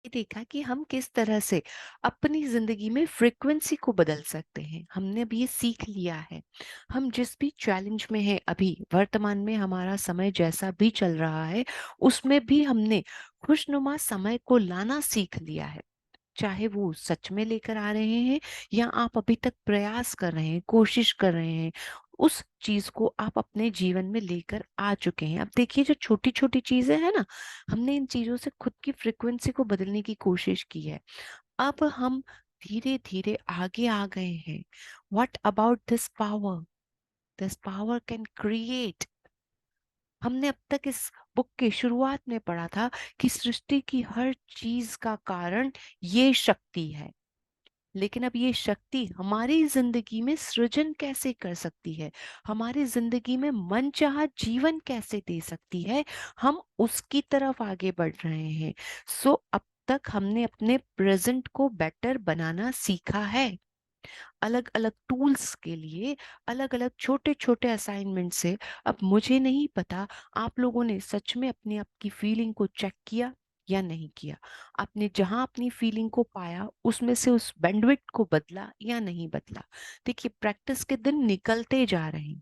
देखा कि हम किस तरह से अपनी जिंदगी में फ्रीक्वेंसी को बदल सकते हैं। हमने अब ये सीख लिया है। हम जिस भी चैलेंज में हैं अभी वर्तमान में, हमारा समय जैसा भी चल रहा है उसमें भी हमने खुशनुमा समय को लाना सीख लिया है। चाहे वो सच में लेकर आ रहे हैं या आप अभी तक प्रयास कर रहे हैं, कोशिश कर रहे हैं, उस चीज को आप अपने जीवन में लेकर आ चुके हैं। अब देखिए, जो छोटी छोटी चीजें हैं ना, हमने इन चीजों से खुद की फ्रिक्वेंसी को बदलने की कोशिश की है। अब हम धीरे धीरे आगे आ गए हैं। What about this power? This power can create. हमने अब तक इस बुक के शुरुआत में पढ़ा था कि सृष्टि की हर चीज का कारण ये शक्ति है। लेकिन अब ये शक्ति हमारी जिंदगी में सृजन कैसे कर सकती है, हमारी जिंदगी में मनचाहा जीवन कैसे दे सकती है, हम उसकी तरफ आगे बढ़ रहे हैं। अब तक हमने अपने प्रेजेंट को बेटर बनाना सीखा है। अलग अलग टूल्स के लिए, अलग अलग छोटे छोटे असाइनमेंट से। अब मुझे नहीं पता आप लोगों ने सच में अपने आप की फीलिंग को चेक किया या नहीं किया। आपने जहां अपनी फीलिंग को पाया उसमें से उस बैंडविड्थ को बदला या नहीं बदला। देखिए, प्रैक्टिस के दिन निकलते जा रहे हैं,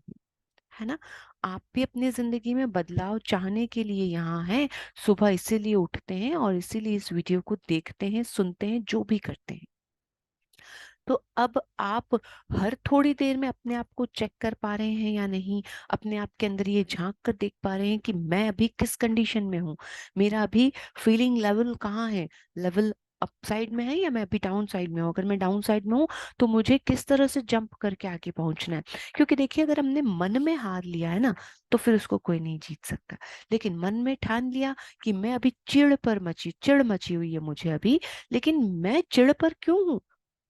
है ना। आप भी अपनी जिंदगी में बदलाव चाहने के लिए यहाँ हैं। सुबह इसीलिए उठते हैं और इसीलिए इस वीडियो को देखते हैं, सुनते हैं, जो भी करते हैं। तो अब आप हर थोड़ी देर में अपने आप को चेक कर पा रहे हैं या नहीं, अपने आप के अंदर ये झांक कर देख पा रहे हैं कि मैं अभी किस कंडीशन में हूँ, मेरा अभी फीलिंग लेवल कहाँ है, लेवल अप साइड में है या मैं अभी डाउन साइड में हूँ। अगर मैं डाउन साइड में हूँ तो मुझे किस तरह से जंप करके आगे पहुंचना है। क्योंकि देखिए, अगर हमने मन में हार लिया है ना, तो फिर उसको कोई नहीं जीत सकता। लेकिन मन में ठान लिया कि मैं अभी चिड़ मची हुई है मुझे अभी, लेकिन मैं चिड़ पर क्यों हूँ,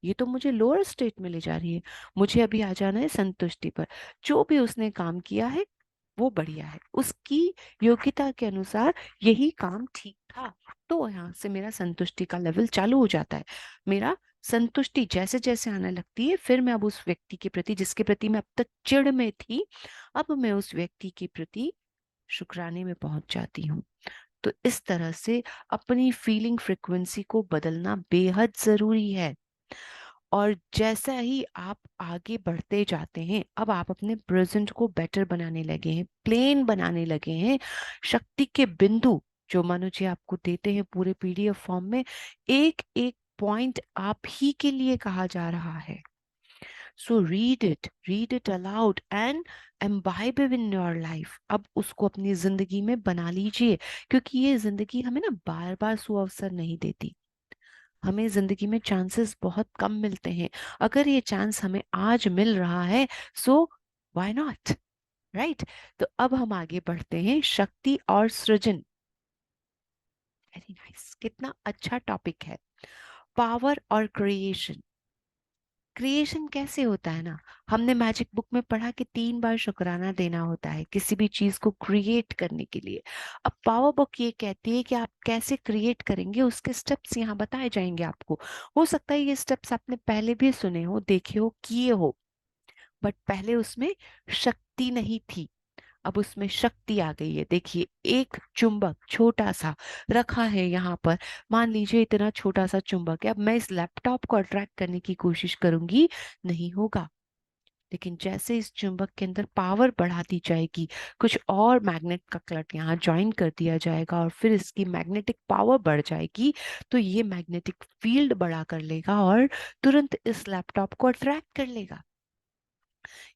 ये तो मुझे लोअर स्टेट में ले जा रही है। मुझे अभी आ जाना है संतुष्टि पर। जो भी उसने काम किया है वो बढ़िया है, उसकी योग्यता के अनुसार यही काम ठीक था। तो यहाँ से मेरा संतुष्टि का लेवल चालू हो जाता है। मेरा संतुष्टि जैसे जैसे आने लगती है, फिर मैं अब उस व्यक्ति के प्रति, जिसके प्रति मैं अब तक चिढ़ में थी, अब मैं उस व्यक्ति के प्रति शुक्राने में पहुंच जाती हूँ। तो इस तरह से अपनी फीलिंग फ्रिक्वेंसी को बदलना बेहद जरूरी है। और जैसा ही आप आगे बढ़ते जाते हैं, अब आप अपने प्रेजेंट को बेटर बनाने लगे हैं, प्लेन बनाने लगे हैं। शक्ति के बिंदु जो मनु जी आपको देते हैं पूरे पीडीएफ फॉर्म में, एक एक पॉइंट आप ही के लिए कहा जा रहा है। So read it allowed and imbibe in your life. अब उसको अपनी जिंदगी में बना लीजिए, क्योंकि ये जिंदगी हमें ना बार बार सुअवसर नहीं देती। हमें जिंदगी में चांसेस बहुत कम मिलते हैं। अगर ये चांस हमें आज मिल रहा है, सो व्हाई नॉट, राइट। तो अब हम आगे बढ़ते हैं, शक्ति और सृजन। वेरी नाइस, कितना अच्छा टॉपिक है। पावर और क्रिएशन। क्रिएशन कैसे होता है ना, हमने मैजिक बुक में पढ़ा कि 3 बार शुक्राना देना होता है किसी भी चीज को क्रिएट करने के लिए। अब पावर बुक ये कहती है कि आप कैसे क्रिएट करेंगे, उसके स्टेप्स यहाँ बताए जाएंगे आपको। हो सकता है ये स्टेप्स आपने पहले भी सुने हो, देखे हो, किए हो, बट पहले उसमें शक्ति नहीं थी। अब उसमें शक्ति आ गई है। देखिए, एक चुंबक छोटा सा रखा है यहाँ पर। मान लीजिए इतना छोटा सा चुंबक है। अब मैं इस लैपटॉप को अट्रैक्ट करने की कोशिश करूंगी, नहीं होगा। लेकिन जैसे इस चुंबक के अंदर पावर बढ़ा दी जाएगी, कुछ और मैग्नेट का क्लट यहाँ ज्वाइन कर दिया जाएगा और फिर इसकी मैग्नेटिक पावर बढ़ जाएगी, तो ये मैग्नेटिक फील्ड बढ़ा कर लेगा और तुरंत इस लैपटॉप को अट्रैक्ट कर लेगा।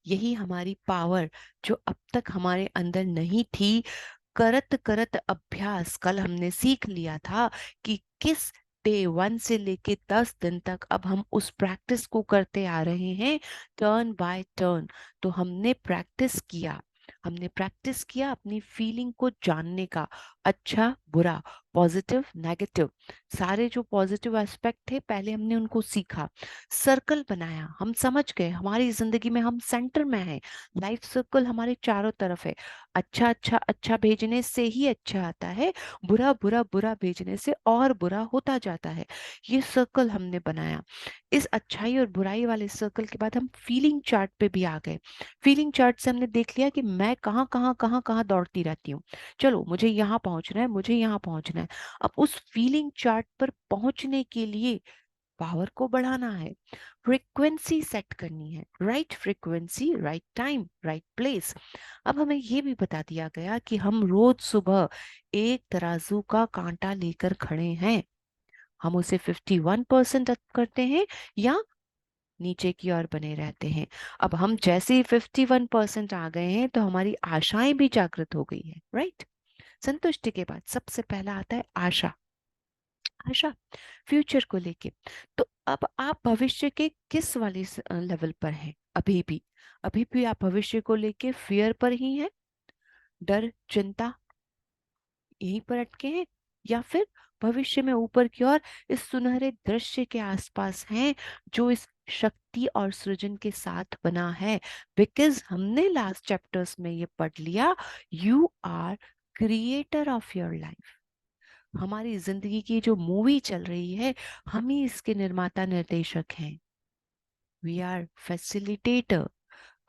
यही हमारी पावर, जो अब तक हमारे अंदर नहीं थी। करत करत अभ्यास, कल हमने सीख लिया था कि किस डे 1 से लेके 10 दिन तक अब हम उस प्रैक्टिस को करते आ रहे हैं, टर्न बाय टर्न। तो हमने प्रैक्टिस किया अपनी फीलिंग को जानने का, अच्छा बुरा, पॉजिटिव नेगेटिव। सारे जो पॉजिटिव एस्पेक्ट थे पहले हमने उनको सीखा, सर्कल बनाया, हम समझ गए हमारी जिंदगी में हम सेंटर में हैं, लाइफ सर्कल हमारे चारों तरफ है। अच्छा अच्छा अच्छा भेजने से ही अच्छा आता है, बुरा बुरा बुरा भेजने से और बुरा होता जाता है। ये सर्कल हमने बनाया। इस अच्छाई और बुराई वाले सर्कल के बाद हम फीलिंग चार्ट पे भी आ गए। फीलिंग चार्ट से हमने देख लिया कि मैं कहाँ कहाँ कहाँ कहाँ दौड़ती रहती हूँ। चलो, मुझे यहाँ पहुंचना है, मुझे यहाँ पहुंचना है। अब उस फीलिंग चार्ट पर पहुंचने के लिए पावर को बढ़ाना है, फ्रीक्वेंसी सेट करनी है, right frequency, right time, right place. अब हमें ये भी बता दिया गया कि हम रोज सुबह एक तराजू का कांटा लेकर खड़े हैं, हम उसे 51% अप करते हैं या नीचे की ओर बने रहते हैं। अब हम जैसे ही 51% आ गए हैं तो हमारी आशाएं भी जागृत हो गई है, राइट। संतुष्टि के बाद सबसे पहला आता है आशा। आशा फ्यूचर को लेके। तो अब आप भविष्य के किस वाले लेवल पर हैं? अभी भी आप भविष्य को लेके फियर पर ही हैं, डर चिंता यहीं पर अटके हैं, या फिर भविष्य में ऊपर की ओर इस सुनहरे दृश्य के आसपास हैं जो इस शक्ति और सृजन के साथ बना है। बिकॉज हमने लास्ट चैप्टर्स में ये पढ़ लिया, you are creator of your life. हमारी जिंदगी की जो मूवी चल रही है, हम ही इसके निर्माता निर्देशक हैं। We are facilitator.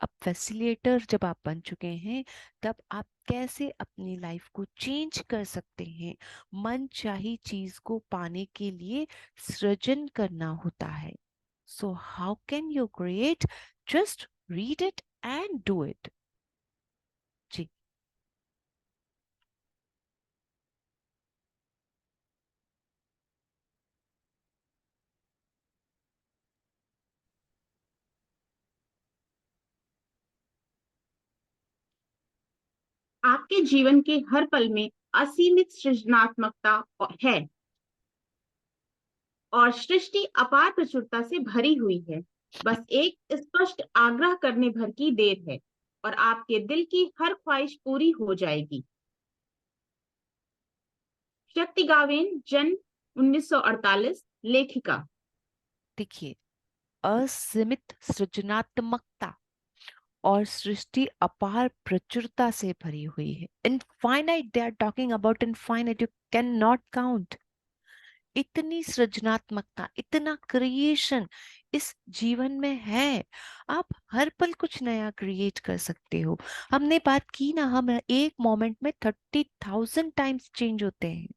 अब फैसिलिटेटर जब आप बन चुके हैं, तब आप कैसे अपनी लाइफ को चेंज कर सकते हैं? मन चाही चीज को पाने के लिए सृजन करना होता है। So how can you create? Just read it and do it. जी। आपके जीवन के हर पल में असीमित सृजनात्मकता है और सृष्टि अपार प्रचुरता से भरी हुई है। बस एक स्पष्ट आग्रह करने भर की देर है और आपके दिल की हर ख्वाहिश पूरी हो जाएगी। शक्ति गावेन, जन्म 1948, लेखिका। देखिए, असीमित सृजनात्मकता और सृष्टि अपार प्रचुरता से भरी हुई है। Infinite, they are talking about infinite, you can not count. इतनी सृजनात्मकता, इतना क्रिएशन इस जीवन में है। आप हर पल कुछ नया क्रिएट कर सकते हो। हमने बात की ना, हम एक मोमेंट में 30,000 टाइम्स चेंज होते हैं।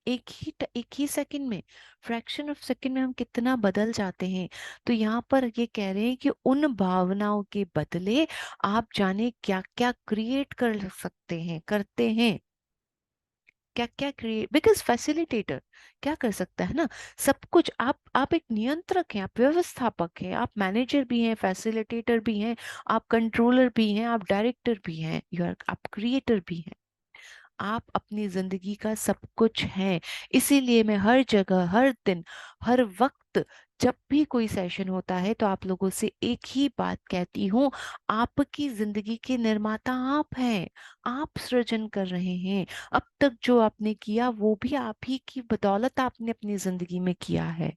एक ही सेकंड में, फ्रैक्शन ऑफ सेकंड में हम कितना बदल जाते हैं। तो यहाँ पर ये कह रहे हैं कि उन भावनाओं के बदले आप जाने क्या क्या क्रिएट कर सकते हैं, करते हैं। क्या क्या क्रिएट, बिकॉज फैसिलिटेटर क्या कर सकता है ना, सब कुछ। आप एक नियंत्रक हैं, आप व्यवस्थापक हैं, आप मैनेजर भी हैं, फैसिलिटेटर भी हैं, आप कंट्रोलर भी हैं, आप डायरेक्टर भी हैं, यू आर, आप क्रिएटर भी हैं। आप अपनी जिंदगी का सब कुछ हैं। इसीलिए मैं हर जगह, हर दिन, हर वक्त, जब भी कोई सेशन होता है तो आप लोगों से एक ही बात कहती हूँ, आपकी जिंदगी के निर्माता आप हैं। आप सृजन कर रहे हैं। अब तक जो आपने किया वो भी आप ही की बदौलत आपने अपनी जिंदगी में किया है।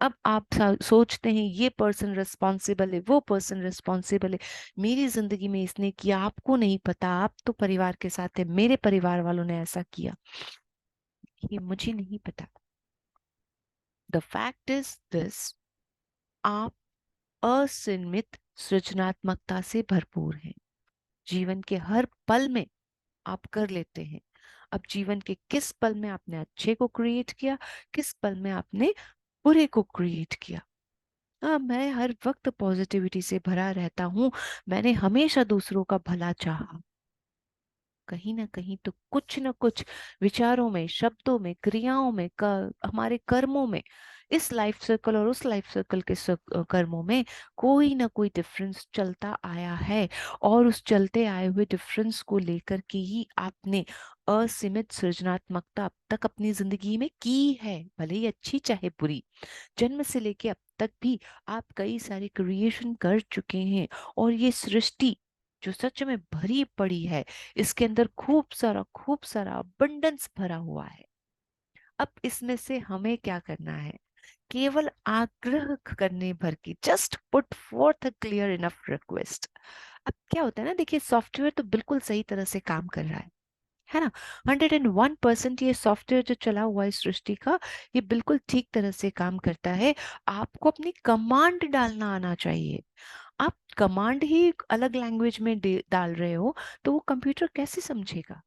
अब आप सोचते हैं ये पर्सन रिस्पॉन्सिबल है, वो पर्सन रिस्पॉन्सिबल है, मेरी जिंदगी में इसने किया, आपको नहीं पता, आप तो परिवार के साथ है, मेरे परिवार वालों ने ऐसा किया, ये मुझे नहीं पता। द फैक्ट इज दिस, आप असीमित सृजनात्मकता से भरपूर हैं। जीवन के हर पल में आप कर लेते हैं। अब जीवन के किस पल में आपने अच्छे को क्रिएट किया, किस पल में आपने बुरे को क्रिएट किया। मैं हर वक्त पॉजिटिविटी से भरा रहता हूँ। मैंने हमेशा दूसरों का भला चाहा। कहीं ना कहीं तो कुछ ना कुछ विचारों में, शब्दों में, क्रियाओं में, हमारे कर्मों में, इस लाइफ सर्कल और उस लाइफ सर्कल के कर्मों में कोई ना कोई डिफरेंस चलता आया है। और उस चलते आए हुए डिफरेंस को लेकर के ही आपने असीमित सृजनात्मकता अब तक अपनी जिंदगी में की है, भले ही अच्छी चाहे बुरी। जन्म से लेके अब तक भी आप कई सारे क्रिएशन कर चुके हैं। और ये सृष्टि जो सच में भरी पड़ी है, इसके अंदर खूब सारा अबंडेंस भरा हुआ है। अब इसमें से हमें क्या करना है? केवल आग्रह करने भर की, just put fourth a clear enough request. अब क्या होता है ना, देखिए सॉफ्टवेयर तो बिल्कुल सही तरह से काम कर रहा है ना। 101% ये सॉफ्टवेयर जो चला हुआ है सृष्टि का, ये बिल्कुल ठीक तरह से काम करता है। आपको अपनी कमांड डालना आना चाहिए। आप कमांड ही अलग लैंग्वेज में डाल रहे हो तो वो कंप्यूटर कैसे समझेगा?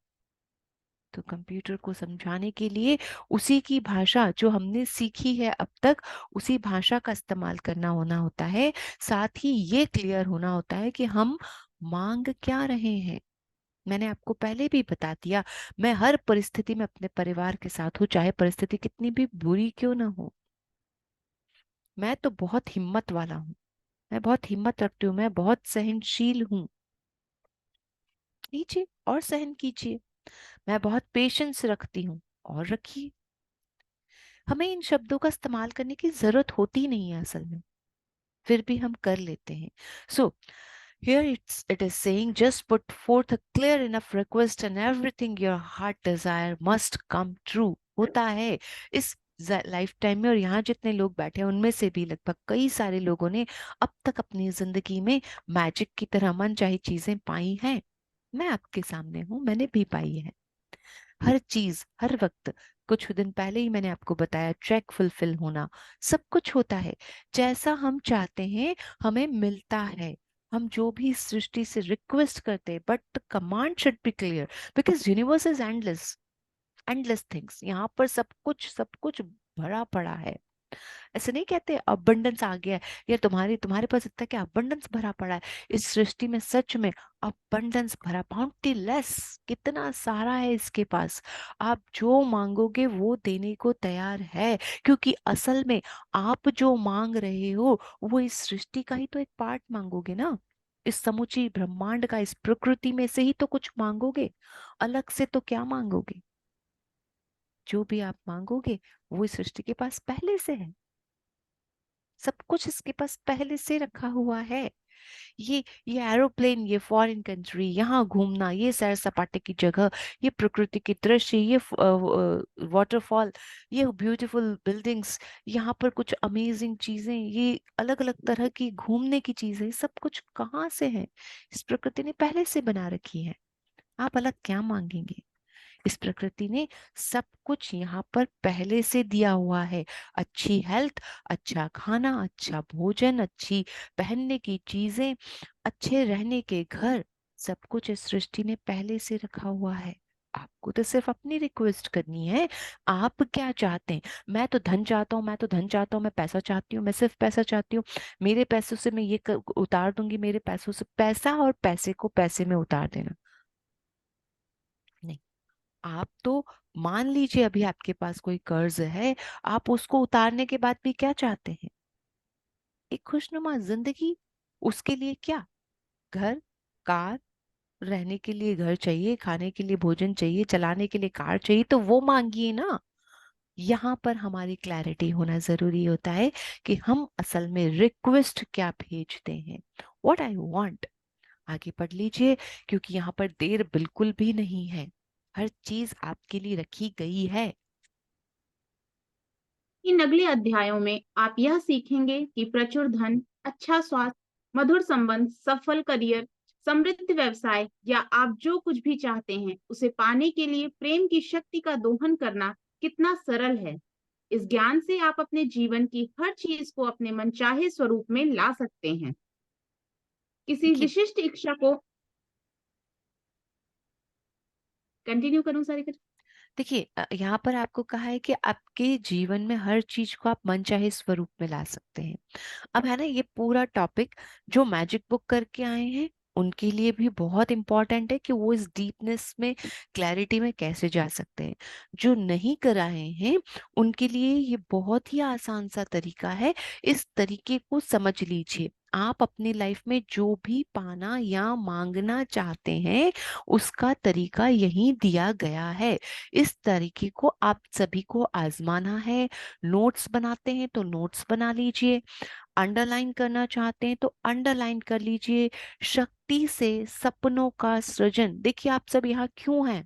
तो कंप्यूटर को समझाने के लिए उसी की भाषा जो हमने सीखी है अब तक, उसी भाषा का इस्तेमाल करना होना होता है। साथ ही ये क्लियर होना होता है कि हम मांग क्या रहे हैं। मैंने आपको पहले भी बता दिया, मैं हर परिस्थिति में अपने परिवार के साथ हूँ, चाहे परिस्थिति कितनी भी बुरी क्यों ना हो। मैं तो बहुत हिम्मत वाला हूँ, मैं बहुत हिम्मत रखती हूँ, मैं बहुत सहनशील हूँ। लीजिए और सहन कीजिए। मैं बहुत पेशेंस रखती हूँ, और रखिए। हमें इन शब्दों का इस्तेमाल करने की जरूरत होती नहीं है असल में, फिर भी हम कर लेते हैं। सो here it is saying, just put forth a clear enough request and everything your heart desire must come true। होता है इस लाइफ टाइम में, और यहाँ जितने लोग बैठे हैं उनमें से भी लगभग कई सारे लोगों ने अब तक अपनी जिंदगी में मैजिक की तरह मनचाही चीजें पाई हैं। मैं आपके सामने हूँ, मैंने भी पाई है। हर चीज हर वक्त, कुछ दिन पहले ही मैंने आपको बताया, चेक फुलफिल होना, सब कुछ होता है जैसा हम चाहते हैं, हमें मिलता है। हम जो भी इस सृष्टि से रिक्वेस्ट करते हैं, but the command should be clear, because universe is endless, endless things. यहाँ पर सब कुछ भरा पड़ा है। ऐसे नहीं कहते अबंडेंस आ गया है, या तुम्हारे पास इतना क्या अबंडेंस भरा पड़ा है। इस सृष्टि में सच में अबंडेंस भरा, बाउंटीलेस, कितना सारा है इसके पास। आप जो मांगोगे वो देने को तैयार है, क्योंकि असल में आप जो मांग रहे हो वो इस सृष्टि का ही तो एक पार्ट मांगोगे ना। इस समूची ब्रह्मांड का, इस प्रकृति में से ही तो कुछ मांगोगे, अलग से तो क्या मांगोगे। जो भी आप मांगोगे वो इस सृष्टि के पास पहले से है, सब कुछ इसके पास पहले से रखा हुआ है। ये एरोप्लेन, ये फॉरेन कंट्री, यहाँ घूमना, ये सैर सपाटे की जगह, ये प्रकृति के दृश्य, ये वाटरफॉल, ये ब्यूटीफुल बिल्डिंग्स, यहाँ पर कुछ अमेजिंग चीजें, ये अलग अलग तरह की घूमने की चीजें, सब कुछ कहाँ से है, इस प्रकृति ने पहले से बना रखी है। आप अलग क्या मांगेंगे। इस प्रकृति ने सब कुछ यहाँ पर पहले से दिया हुआ है। अच्छी हेल्थ, अच्छा खाना, अच्छा भोजन, अच्छी पहनने की चीजें, अच्छे रहने के घर, सब कुछ इस सृष्टि ने पहले से रखा हुआ है। आपको तो सिर्फ अपनी रिक्वेस्ट करनी है। आप क्या चाहते हैं। मैं तो धन चाहता हूँ, मैं तो धन चाहता हूँ, मैं पैसा चाहती हूँ, मैं सिर्फ पैसा चाहती हूँ, मेरे पैसों से मैं ये उतार दूंगी, मेरे पैसों से पैसा, और पैसे को पैसे में उतार देना। नहीं, आप तो मान लीजिए अभी आपके पास कोई कर्ज है, आप उसको उतारने के बाद भी क्या चाहते हैं। एक खुशनुमा जिंदगी। उसके लिए क्या, घर, कार, रहने के लिए घर चाहिए, खाने के लिए भोजन चाहिए, चलाने के लिए कार चाहिए, तो वो मांगिए ना। यहाँ पर हमारी क्लैरिटी होना जरूरी होता है कि हम असल में रिक्वेस्ट क्या भेजते हैं। What I want. आगे पढ़ लीजिए, क्योंकि यहाँ पर देर बिल्कुल भी नहीं है, हर चीज आपके लिए रखी गई है। इन अगले अध्यायों में आप यह सीखेंगे कि प्रचुर धन, अच्छा स्वास्थ्य, मधुर संबंध, सफल करियर, समृद्ध व्यवसाय या आप जो कुछ भी चाहते हैं उसे पाने के लिए प्रेम की शक्ति का दोहन करना कितना सरल है। इस ज्ञान से आप अपने जीवन की हर चीज को अपने मनचाहे स्वरूप में ला सकते हैं। किसी देखिए विशिष्ट इच्छा को कंटिन्यू करूं सारिका? देखिए यहाँ पर आपको कहा है कि आपके जीवन में हर चीज को आप मनचाहे स्वरूप में ला सकते हैं। अब है ना, ये पूरा टॉपिक जो मैजिक बुक करके आए हैं उनके लिए भी बहुत इंपॉर्टेंट है कि वो इस डीपनेस में, क्लैरिटी में कैसे जा सकते हैं। जो नहीं कर आए हैं उनके लिए ये बहुत ही आसान सा तरीका है। इस तरीके को समझ लीजिए। आप अपनी लाइफ में जो भी पाना या मांगना चाहते हैं उसका तरीका यही दिया गया है। इस तरीके को आप सभी को आजमाना है। नोट्स बनाते हैं तो नोट्स बना लीजिए, अंडरलाइन करना चाहते हैं तो अंडरलाइन कर लीजिए। शक्ति से सपनों का सृजन। देखिए आप सब यहाँ क्यों हैं,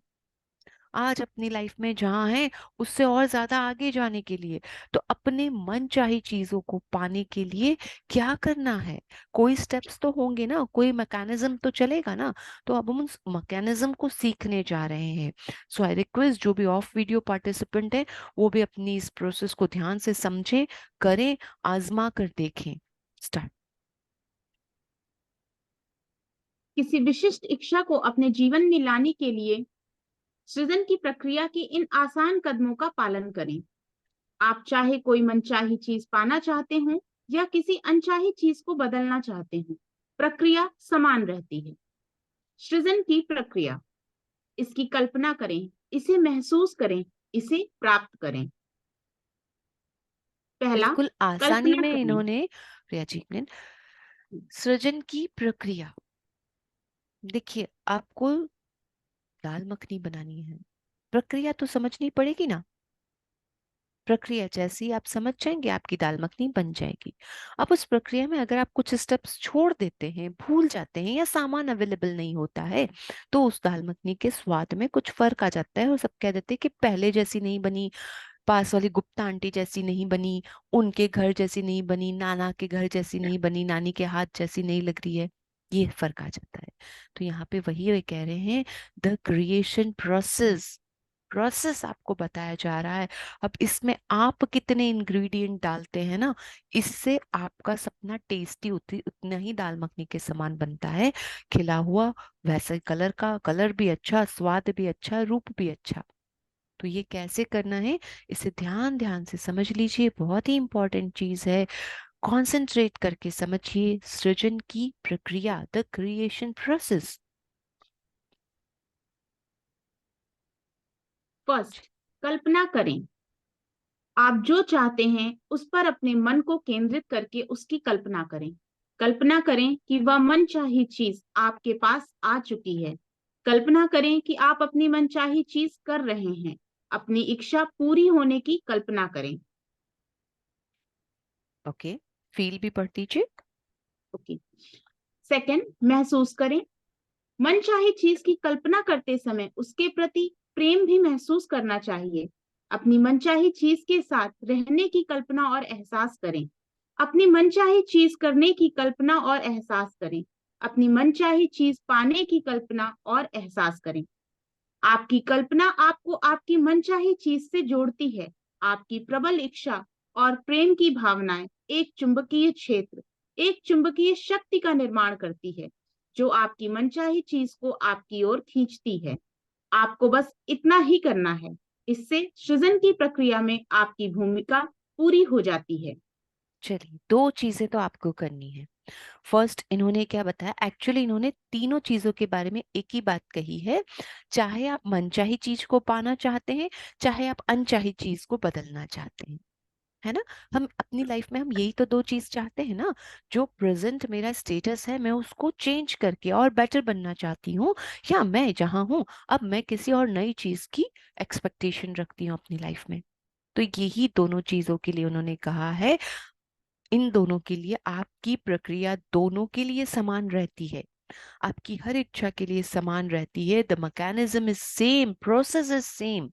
आज अपनी लाइफ में जहाँ हैं उससे और ज्यादा आगे जाने के लिए। तो अपने मन चाही चीजों को पाने के लिए क्या करना है, कोई स्टेप्स तो होंगे ना, कोई मैकेनिज्म तो चलेगा ना। तो अब हम उस मैकेनिज्म को सीखने जा रहे हैं। सो आई रिक्वेस्ट जो भी ऑफ वीडियो पार्टिसिपेंट है वो भी अपनी इस प्रोसेस को ध्यान से समझें, करें, आजमा कर देखें। स्टार्ट। किसी विशिष्ट इच्छा को अपने जीवन में लाने के लिए सृजन की प्रक्रिया के इन आसान कदमों का पालन करें। आप चाहे कोई मनचाही चीज पाना चाहते हो या किसी अनचाही चीज को बदलना चाहते हो, प्रक्रिया समान रहती है। सृजन की प्रक्रिया, इसकी कल्पना करें, इसे महसूस करें, इसे प्राप्त करें। पहला, बिल्कुल आसानी कल्पना में करें। इन्होंने, प्रिया जी ने, सृजन की प्रक्रिया, देखिए आपको दाल मखनी बनानी है, प्रक्रिया तो समझनी पड़ेगी ना। प्रक्रिया जैसी आप समझ जाएंगे आपकी दाल मखनी बन जाएगी। अब उस प्रक्रिया में अगर आप कुछ स्टेप्स छोड़ देते हैं, भूल जाते हैं या सामान अवेलेबल नहीं होता है, तो उस दाल मखनी के स्वाद में कुछ फर्क आ जाता है और सब कह देते हैं कि पहले जैसी नहीं बनी, पास वाली गुप्ता आंटी जैसी नहीं बनी, उनके घर जैसी नहीं बनी, नाना के घर जैसी नहीं बनी, नानी के हाथ जैसी नहीं लग रही है। ये फर्क आ जाता है। तो यहाँ पे वही वे कह रहे हैं, द क्रिएशन प्रोसेस, प्रोसेस आपको बताया जा रहा है। अब इसमें आप कितने इंग्रेडिएंट डालते हैं ना, इससे आपका सपना टेस्टी उतना ही दाल मखनी के समान बनता है। खिला हुआ, वैसे कलर का, कलर भी अच्छा, स्वाद भी अच्छा, रूप भी अच्छा। तो ये कैसे करना है, इसे ध्यान ध्यान से समझ लीजिए, बहुत ही इंपॉर्टेंट चीज है। कॉन्सेंट्रेट करके समझिए सृजन की प्रक्रिया, द क्रिएशन प्रोसेस। फर्स्ट, कल्पना करें। आप जो चाहते हैं उस पर अपने मन को केंद्रित करके उसकी कल्पना करें। कल्पना करें कि वह मनचाही चीज आपके पास आ चुकी है। कल्पना करें कि आप अपनी मनचाही चीज कर रहे हैं। अपनी इच्छा पूरी होने की कल्पना करें। ओके, फील भी पढ़ दीजिए। ओके। सेकंड, महसूस करें। मनचाही चीज की कल्पना करते समय उसके प्रति प्रेम भी महसूस करना चाहिए। अपनी मनचाही चीज के साथ रहने की कल्पना और एहसास करें। अपनी मनचाही चीज करने की कल्पना और एहसास करें। अपनी मनचाही चीज पाने की कल्पना और एहसास करें। आपकी कल्पना आपको आपकी मनचाही चीज से जोड़ती है। आपकी प्रबल इच्छा और प्रेम की भावनाएं एक चुंबकीय क्षेत्र, एक चुंबकीय शक्ति का निर्माण करती है, जो आपकी मनचाही चीज को आपकी ओर खींचती है। आपको बस इतना ही करना है। इससे सृजन की प्रक्रिया में आपकी भूमिका पूरी हो जाती है। चलिए, दो चीजें तो आपको करनी है। फर्स्ट, इन्होंने क्या बताया, एक्चुअली इन्होंने तीनों चीजों के बारे में एक ही बात कही है। चाहे आप मनचाही चीज को पाना चाहते हैं, चाहे आप अनचाही चीज को बदलना चाहते हैं, है ना। हम अपनी लाइफ में हम यही तो दो चीज चाहते हैं ना। जो प्रेजेंट मेरा स्टेटस है, मैं उसको चेंज करके और बेटर बनना चाहती हूँ, या मैं जहाँ हूँ अब मैं किसी और नई चीज की एक्सपेक्टेशन रखती हूँ अपनी लाइफ में। तो यही दोनों चीजों के लिए उन्होंने कहा है, इन दोनों के लिए आपकी प्रक्रिया दोनों के लिए समान रहती है, आपकी हर इच्छा के लिए समान रहती है। The mechanism is same, process is same,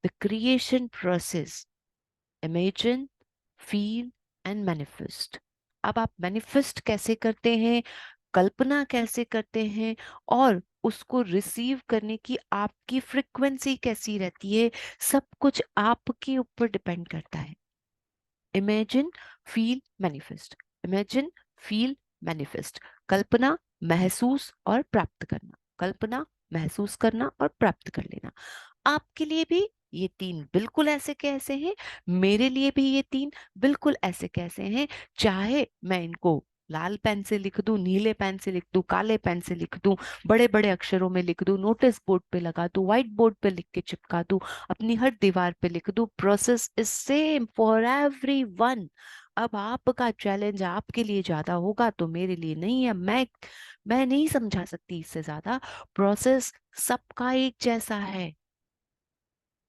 the creation process, imagine, feel and manifest. अब आप मैनिफेस्ट कैसे करते हैं, कल्पना कैसे करते हैं, और उसको रिसीव करने की आपकी फ्रिक्वेंसी कैसी रहती है, सब कुछ आपके ऊपर डिपेंड करता है। Imagine, feel, manifest, imagine, feel, manifest. कल्पना, महसूस और प्राप्त करना, कल्पना, महसूस करना और प्राप्त कर लेना। आपके लिए भी ये तीन बिल्कुल ऐसे कैसे हैं, मेरे लिए भी ये तीन बिल्कुल ऐसे कैसे हैं। चाहे मैं इनको लाल पेन से लिख दूं, नीले पेन से लिख दूं, काले पेन से लिख दूं, बड़े बड़े अक्षरों में लिख दूं, नोटिस बोर्ड पे लगा दूं, व्हाइट बोर्ड पे लिख के चिपका दूं, अपनी हर दीवार पे लिख दूं, process is same for everyone. अब आपका चैलेंज आपके लिए ज्यादा होगा तो मेरे लिए नहीं है। मैं नहीं समझा सकती इससे ज्यादा। प्रोसेस सबका एक जैसा है।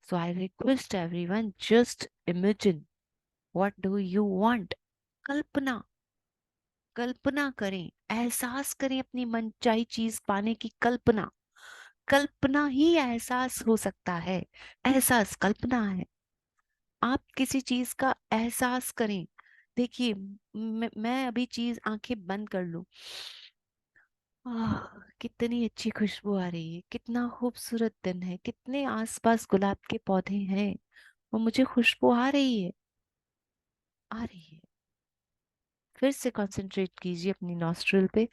So I request everyone, just imagine, what do you want? कल्पना, कल्पना करें, एहसास करें अपनी मनचाही चीज पाने की कल्पना। कल्पना ही एहसास हो सकता है, एहसास कल्पना है। आप किसी चीज का एहसास करें। देखिए, मैं अभी चीज आंखें बंद कर लूं, आह, कितनी अच्छी खुशबू आ रही है, कितना खूबसूरत दिन है, कितने आसपास गुलाब के पौधे हैं, और मुझे खुशबू आ रही है, आ रही है। फिर से कंसंट्रेट कीजिए अपनी नॉस्ट्रिल पे,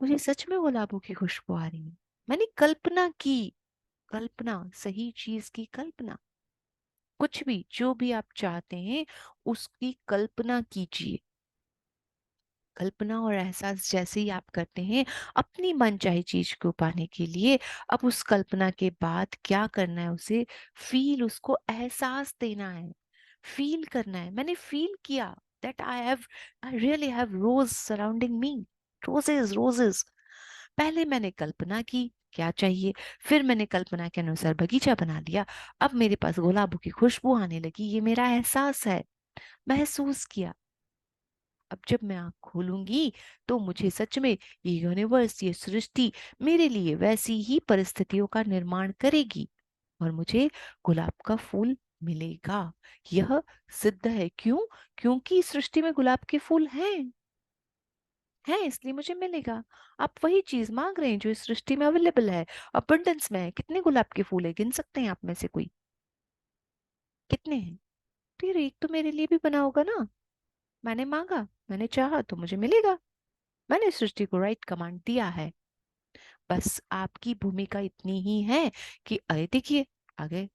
मुझे सच में गुलाबों की खुशबू आ रही है। मैंने कल्पना की, कल्पना, सही चीज की कल्पना, कुछ भी जो भी आप चाहते हैं उसकी कल्पना कीजिए। कल्पना और एहसास जैसे ही आप करते हैं अपनी मनचाही चीज को पाने के लिए, अब उस कल्पना के बाद क्या करना है, उसे फील, उसको एहसास देना है, फील करना है। मैंने फील किया that I really have rose surrounding me, roses roses. पहले मैंने कल्पना की क्या चाहिए, फिर मैंने कल्पना के अनुसार बगीचा बना लिया, अब मेरे पास गुलाबों की खुशबू आने लगी, ये मेरा एहसास है, महसूस किया। अब जब मैं आँख खोलूंगी तो मुझे सच में ये यूनिवर्स, ये सृष्टि मेरे लिए वैसी ही परिस्थितियों का निर्माण करेगी और मुझे गुलाब का फूल मिलेगा। यह सिद्ध है। क्यों? क्योंकि सृष्टि में गुलाब के फूल हैं, इसलिए मुझे मिलेगा। आप वही चीज मांग रहे हैं जो इस सृष्टि में अवेलेबल है, अबंडेंस में है। कितने गुलाब के फूल है, गिन सकते हैं आप में से कोई? कितने हैं? फिर एक तो मेरे लिए भी बना होगा ना। मैंने मांगा, मैंने चाहा तो मुझे मिलेगा। मैंने सृष्टि को राइट कमांड दिया है। बस आपकी भूमिका इतनी ही है कि अरे देखिए आ गए।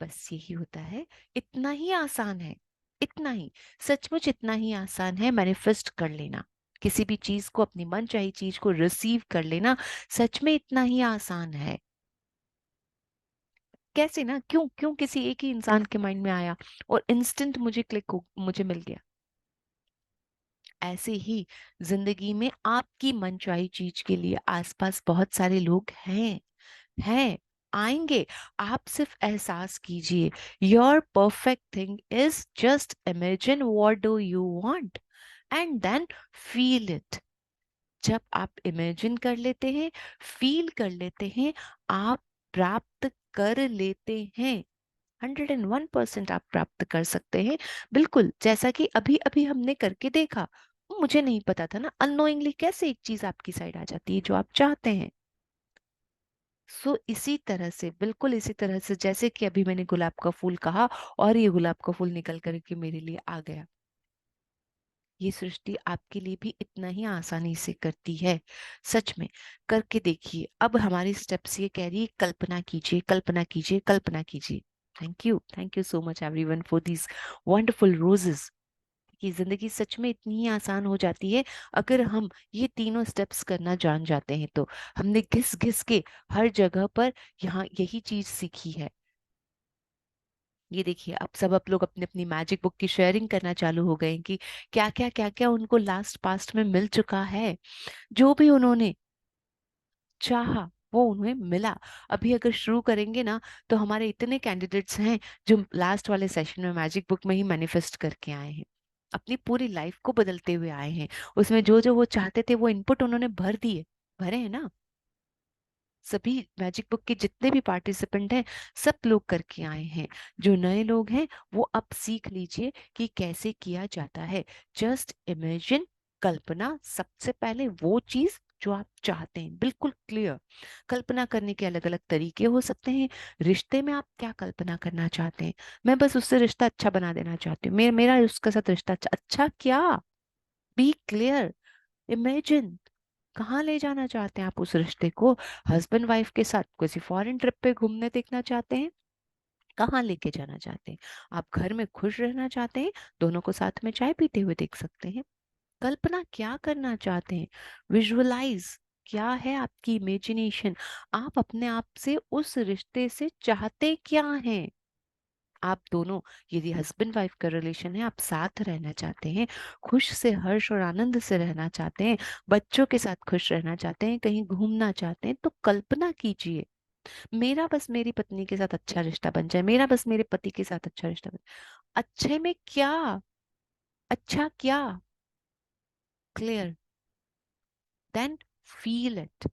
बस यही होता है, इतना ही आसान है, इतना ही, सचमुच इतना ही आसान है मैनिफेस्ट कर लेना, किसी भी चीज को, अपनी मन चाही चीज को रिसीव कर लेना, सच में इतना ही आसान है। कैसे ना, क्यों क्यों किसी एक ही इंसान के माइंड में आया और इंस्टेंट मुझे क्लिक हो, मुझे मिल गया। ऐसे ही जिंदगी में आपकी मनचाही चीज के लिए आसपास बहुत सारे लोग हैं, आएंगे। आप सिर्फ एहसास कीजिए। Your perfect thing is just imagine what do you want and then feel it. जब आप इमेजिन कर लेते हैं, फील कर लेते हैं, आप प्राप्त कर लेते हैं। 101% आप प्राप्त कर सकते हैं। बिल्कुल जैसा कि अभी अभी हमने करके देखा। मुझे नहीं पता था ना, अननोइंगली कैसे एक चीज आपकी साइड आ जाती है जो आप चाहते हैं। सो इसी तरह से, बिल्कुल इसी तरह से जैसे कि अभी मैंने गुलाब का फूल कहा और ये गुलाब का फूल निकल करके मेरे लिए आ गया, ये सृष्टि आपके लिए भी इतना ही आसानी से करती है। सच में करके देखिए। अब हमारी स्टेप्स ये कह रही है, कल्पना कीजिए, कल्पना कीजिए, कल्पना कीजिए। Thank you so much everyone for these wonderful roses. कि जिंदगी सच में इतनी ही आसान हो जाती है अगर हम ये तीनों स्टेप्स करना जान जाते हैं तो। हमने घिस घिस के हर जगह पर यहाँ यही चीज सीखी है। ये देखिए अब सब आप लोग अपनी अपनी मैजिक बुक की शेयरिंग करना चालू हो गए हैं कि क्या क्या उनको लास्ट पास्ट में मिल चुका है। जो भी उन्होंने चाहा वो उन्हें मिला। अभी अगर शुरू करेंगे ना तो हमारे इतने कैंडिडेट्स हैं जो लास्ट वाले सेशन में मैजिक बुक में ही मैनिफेस्ट करके आए हैं, अपनी पूरी लाइफ को बदलते हुए आए हैं। उसमें जो जो वो चाहते थे वो इनपुट उन्होंने भर दिए, भरे हैं ना। सभी मैजिक बुक के जितने भी पार्टिसिपेंट हैं सब लोग करके आए हैं। जो नए लोग हैं वो अब सीख लीजिए कि कैसे किया जाता है। जस्ट इमेजिन, कल्पना, सबसे पहले वो चीज जो आप चाहते हैं, बिल्कुल क्लियर। कल्पना करने के अलग अलग तरीके हो सकते हैं। रिश्ते में आप क्या कल्पना करना चाहते हैं? मैं बस उससे रिश्ता अच्छा बना देना चाहती हूँ, मेरा उसके साथ रिश्ता अच्छा, अच्छा क्या? Be clear, imagine. कहाँ ले जाना चाहते हैं आप उस रिश्ते को? हस्बैंड वाइफ के साथ किसी फॉरेन ट्रिप पे घूमने देखना चाहते हैं? कहाँ लेके जाना चाहते हैं? आप घर में खुश रहना चाहते हैं? दोनों को साथ में चाय पीते हुए देख सकते हैं। कल्पना क्या करना चाहते हैं? विजुअलाइज, क्या है आपकी इमेजिनेशन? आप अपने आप से उस रिश्ते से चाहते क्या हैं? आप दोनों, यदि हस्बैंड वाइफ का रिलेशन है, आप साथ रहना चाहते हैं, खुश से, हर्ष और आनंद से रहना चाहते हैं, बच्चों के साथ खुश रहना चाहते हैं, कहीं घूमना चाहते हैं, तो कल्पना कीजिए, मेरा बस मेरी पत्नी के साथ अच्छा रिश्ता बन जाए, मेरा बस मेरे पति के साथ अच्छा रिश्ता बन जाए। अच्छे में क्या? अच्छा क्या? Clear, then feel it,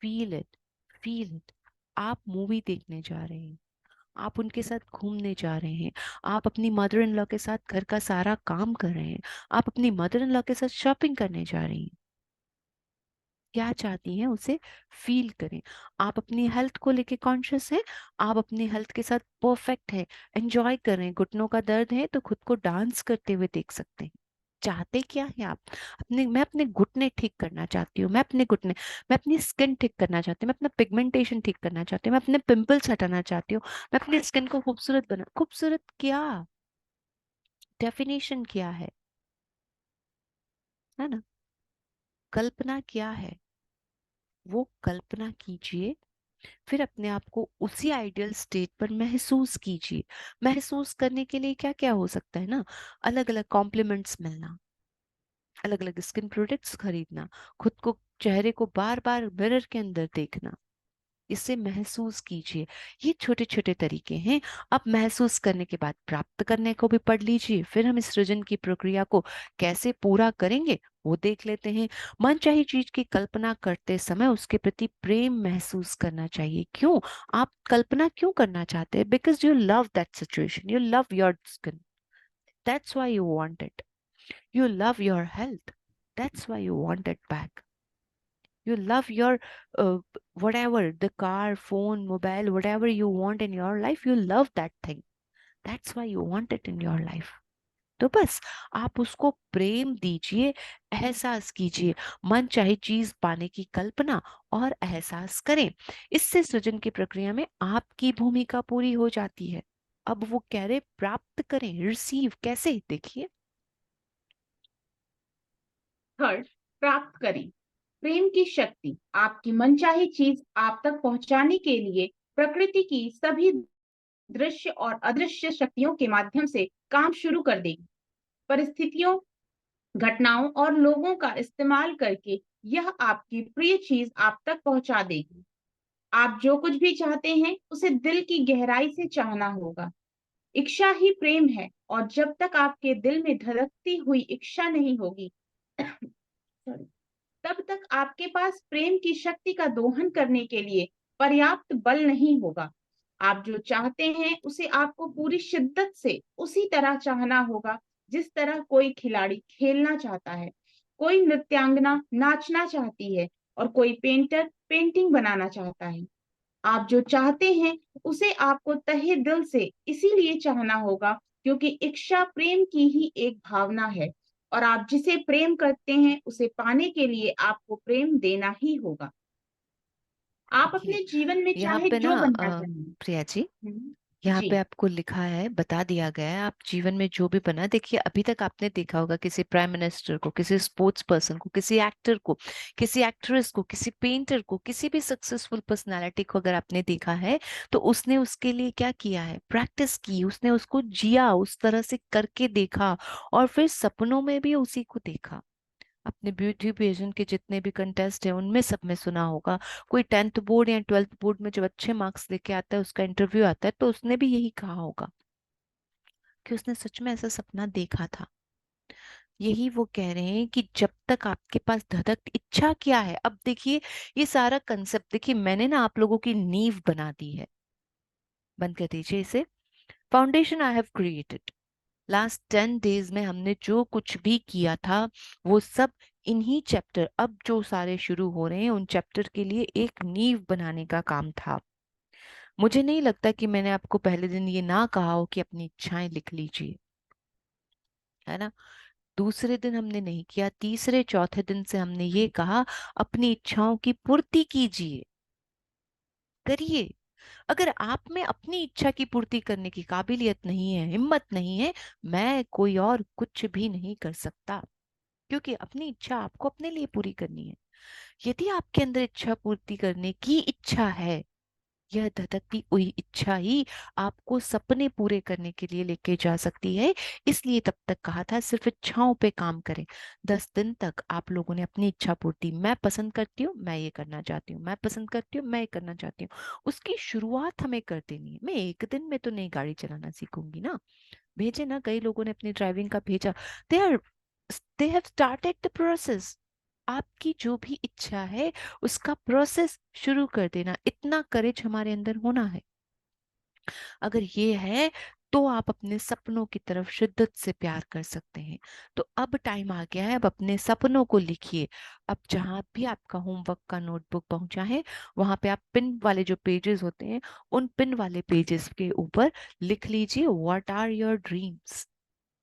feel it, feel it. आप मूवी देखने जा रहे हैं, आप उनके साथ घूमने जा रहे हैं, आप अपनी मदर इन लॉ के साथ घर का सारा काम कर रहे हैं, आप अपनी मदर इन लॉ के साथ शॉपिंग करने जा रही हैं। क्या चाहती हैं उसे फील करें। आप अपनी हेल्थ को लेके कॉन्शियस हैं, आप अपनी हेल्थ के साथ परफेक्ट है, एंजॉय कर रहे हैं। घुटनों का दर्द है तो खुद को डांस करते हुए देख सकते हैं। चाहते क्या है आप? मैं अपने घुटने ठीक करना चाहती हूँ, मैं अपनी स्किन ठीक करना चाहती हूँ, मैं अपना पिगमेंटेशन ठीक करना चाहती हूँ, मैं अपने पिंपल्स हटाना चाहती हूँ, मैं अपनी स्किन को खूबसूरत क्या, डेफिनेशन क्या है ना? कल्पना क्या है? वो कल्पना कीजिए, फिर अपने आप को उसी आइडियल स्टेट पर महसूस कीजिए। महसूस करने के लिए क्या क्या हो सकता है ना, अलग अलग कॉम्प्लीमेंट्स मिलना, अलग अलग स्किन प्रोडक्ट्स खरीदना, खुद को, चेहरे को बार बार मिरर के अंदर देखना, इसे महसूस कीजिए। ये छोटे छोटे तरीके हैं। अब महसूस करने के बाद प्राप्त करने को भी पढ़ लीजिए। फिर हम इस सृजन की प्रक्रिया को कैसे पूरा करेंगे वो देख लेते हैं। मनचाही चीज की कल्पना करते समय उसके प्रति प्रेम महसूस करना चाहिए। क्यों? आप कल्पना क्यों करना चाहते हैं? Because you love that situation, you love your skin, that's why you want it. You love your health, that's why you want it back. You love your uh, whatever, the car, phone, mobile, whatever you want in your life, you love that thing. That's why you want it in your life. तो बस आप उसको प्रेम दीजिए, एहसास कीजिए, मन चाहे चीज पाने की कल्पना और एहसास करें। इससे सृजन की प्रक्रिया में आपकी भूमिका पूरी हो जाती है। अब वो कह रहे प्राप्त करें, रिसीव कैसे, देखिए। थर्ड, प्राप्त करें। प्रेम की शक्ति आपकी मनचाही चीज आप तक पहुंचाने के लिए प्रकृति की सभी दृश्य और अदृश्य शक्तियों के माध्यम से काम शुरू कर देगी। परिस्थितियों, घटनाओं और लोगों का इस्तेमाल करके यह आपकी प्रिय चीज आप तक पहुंचा देगी। आप जो कुछ भी चाहते हैं उसे दिल की गहराई से चाहना होगा। इच्छा ही प्रेम है, और जब तक आपके दिल में धड़कती हुई इच्छा नहीं होगी sorry, तब तक आपके पास प्रेम की शक्ति का दोहन करने के लिए पर्याप्त बल नहीं होगा। आप जो चाहते हैं उसे आपको पूरी शिद्दत से उसी तरह चाहना होगा जिस तरह कोई खिलाड़ी खेलना चाहता है, कोई नृत्यांगना नाचना चाहती है, और कोई पेंटर पेंटिंग बनाना चाहता है। आप जो चाहते हैं उसे आपको तहे दिल से इसीलिए चाहना होगा क्योंकि इच्छा प्रेम की ही एक भावना है, और आप जिसे प्रेम करते हैं उसे पाने के लिए आपको प्रेम देना ही होगा। आप देखिए अपने जीवन में यहाँ चाहे पे ना जो बनना चाहिए। प्रिया जी, हम्म, यहाँ पे जी। आपको लिखा है, बता दिया गया है, आप जीवन में जो भी बना, देखिए अभी तक आपने देखा होगा किसी प्राइम मिनिस्टर को, किसी स्पोर्ट्स पर्सन को, किसी एक्टर को, किसी एक्ट्रेस को, किसी पेंटर को, किसी भी सक्सेसफुल पर्सनालिटी को अगर आपने देखा है तो उसने उसके लिए क्या किया है, प्रैक्टिस की, उसने उसको जिया, उस तरह से करके देखा, और फिर सपनों में भी उसी को देखा। अपने ब्यूटी पेजेंट के जितने भी कंटेस्ट है उनमें सब में सुना होगा, कोई 10th बोर्ड या 12th बोर्ड में जब अच्छे मार्क्स लेके आता है, उसका इंटरव्यू आता है, तो उसने भी यही कहा होगा कि उसने सच में ऐसा सपना देखा था। यही वो कह रहे हैं कि जब तक आपके पास धधक, इच्छा क्या है। अब देखिए ये सारा कंसेप्ट, देखिए मैंने ना आप लोगों की नींव बना दी है। बंद कर दीजिए इसे। Foundation I have created. Last 10 days में हमने जो कुछ भी किया था वो सब इन्हीं चैप्टर, अब जो सारे शुरू हो रहे हैं उन चैप्टर के लिए एक नींव बनाने का काम था। मुझे नहीं लगता कि मैंने आपको पहले दिन ये ना कहा हो कि अपनी इच्छाएं लिख लीजिए, है ना। दूसरे दिन हमने नहीं किया, तीसरे चौथे दिन से हमने ये कहा अपनी इच्छाओं की पूर्ति कीजिए, करिए। अगर आप में अपनी इच्छा की पूर्ति करने की काबिलियत नहीं है, हिम्मत नहीं है, मैं कोई और कुछ भी नहीं कर सकता, क्योंकि अपनी इच्छा आपको अपने लिए पूरी करनी है। यदि आपके अंदर इच्छा पूर्ति करने की इच्छा है, यह धधकती हुई इच्छा ही आपको सपने पूरे करने के लिए लेके जा सकती है। इसलिए तब तक कहा था सिर्फ इच्छाओं पे काम करें। 10 दिन तक आप लोगों ने अपनी इच्छा पूर्ति, मैं पसंद करती हूँ, मैं ये करना चाहती हूँ, मैं पसंद करती हूँ, मैं ये करना चाहती हूँ, उसकी शुरुआत हमें कर देनी है। मैं एक दिन में तो नहीं गाड़ी चलाना सीखूंगी ना। भेजे ना, कई लोगों ने अपनी ड्राइविंग का भेजा, they are they have started the process. आपकी जो भी इच्छा है उसका प्रोसेस शुरू कर देना, इतना करेज हमारे अंदर होना है। अगर ये है तो आप अपने सपनों की तरफ शिद्दत से प्यार कर सकते हैं। तो अब टाइम आ गया है, अब अपने सपनों को लिखिए। अब जहां भी आपका होमवर्क का नोटबुक पहुंचा है वहां पे आप पिन वाले जो पेजेस होते हैं, उन पिन वाले पेजेस के ऊपर लिख लीजिए, what are your dreams,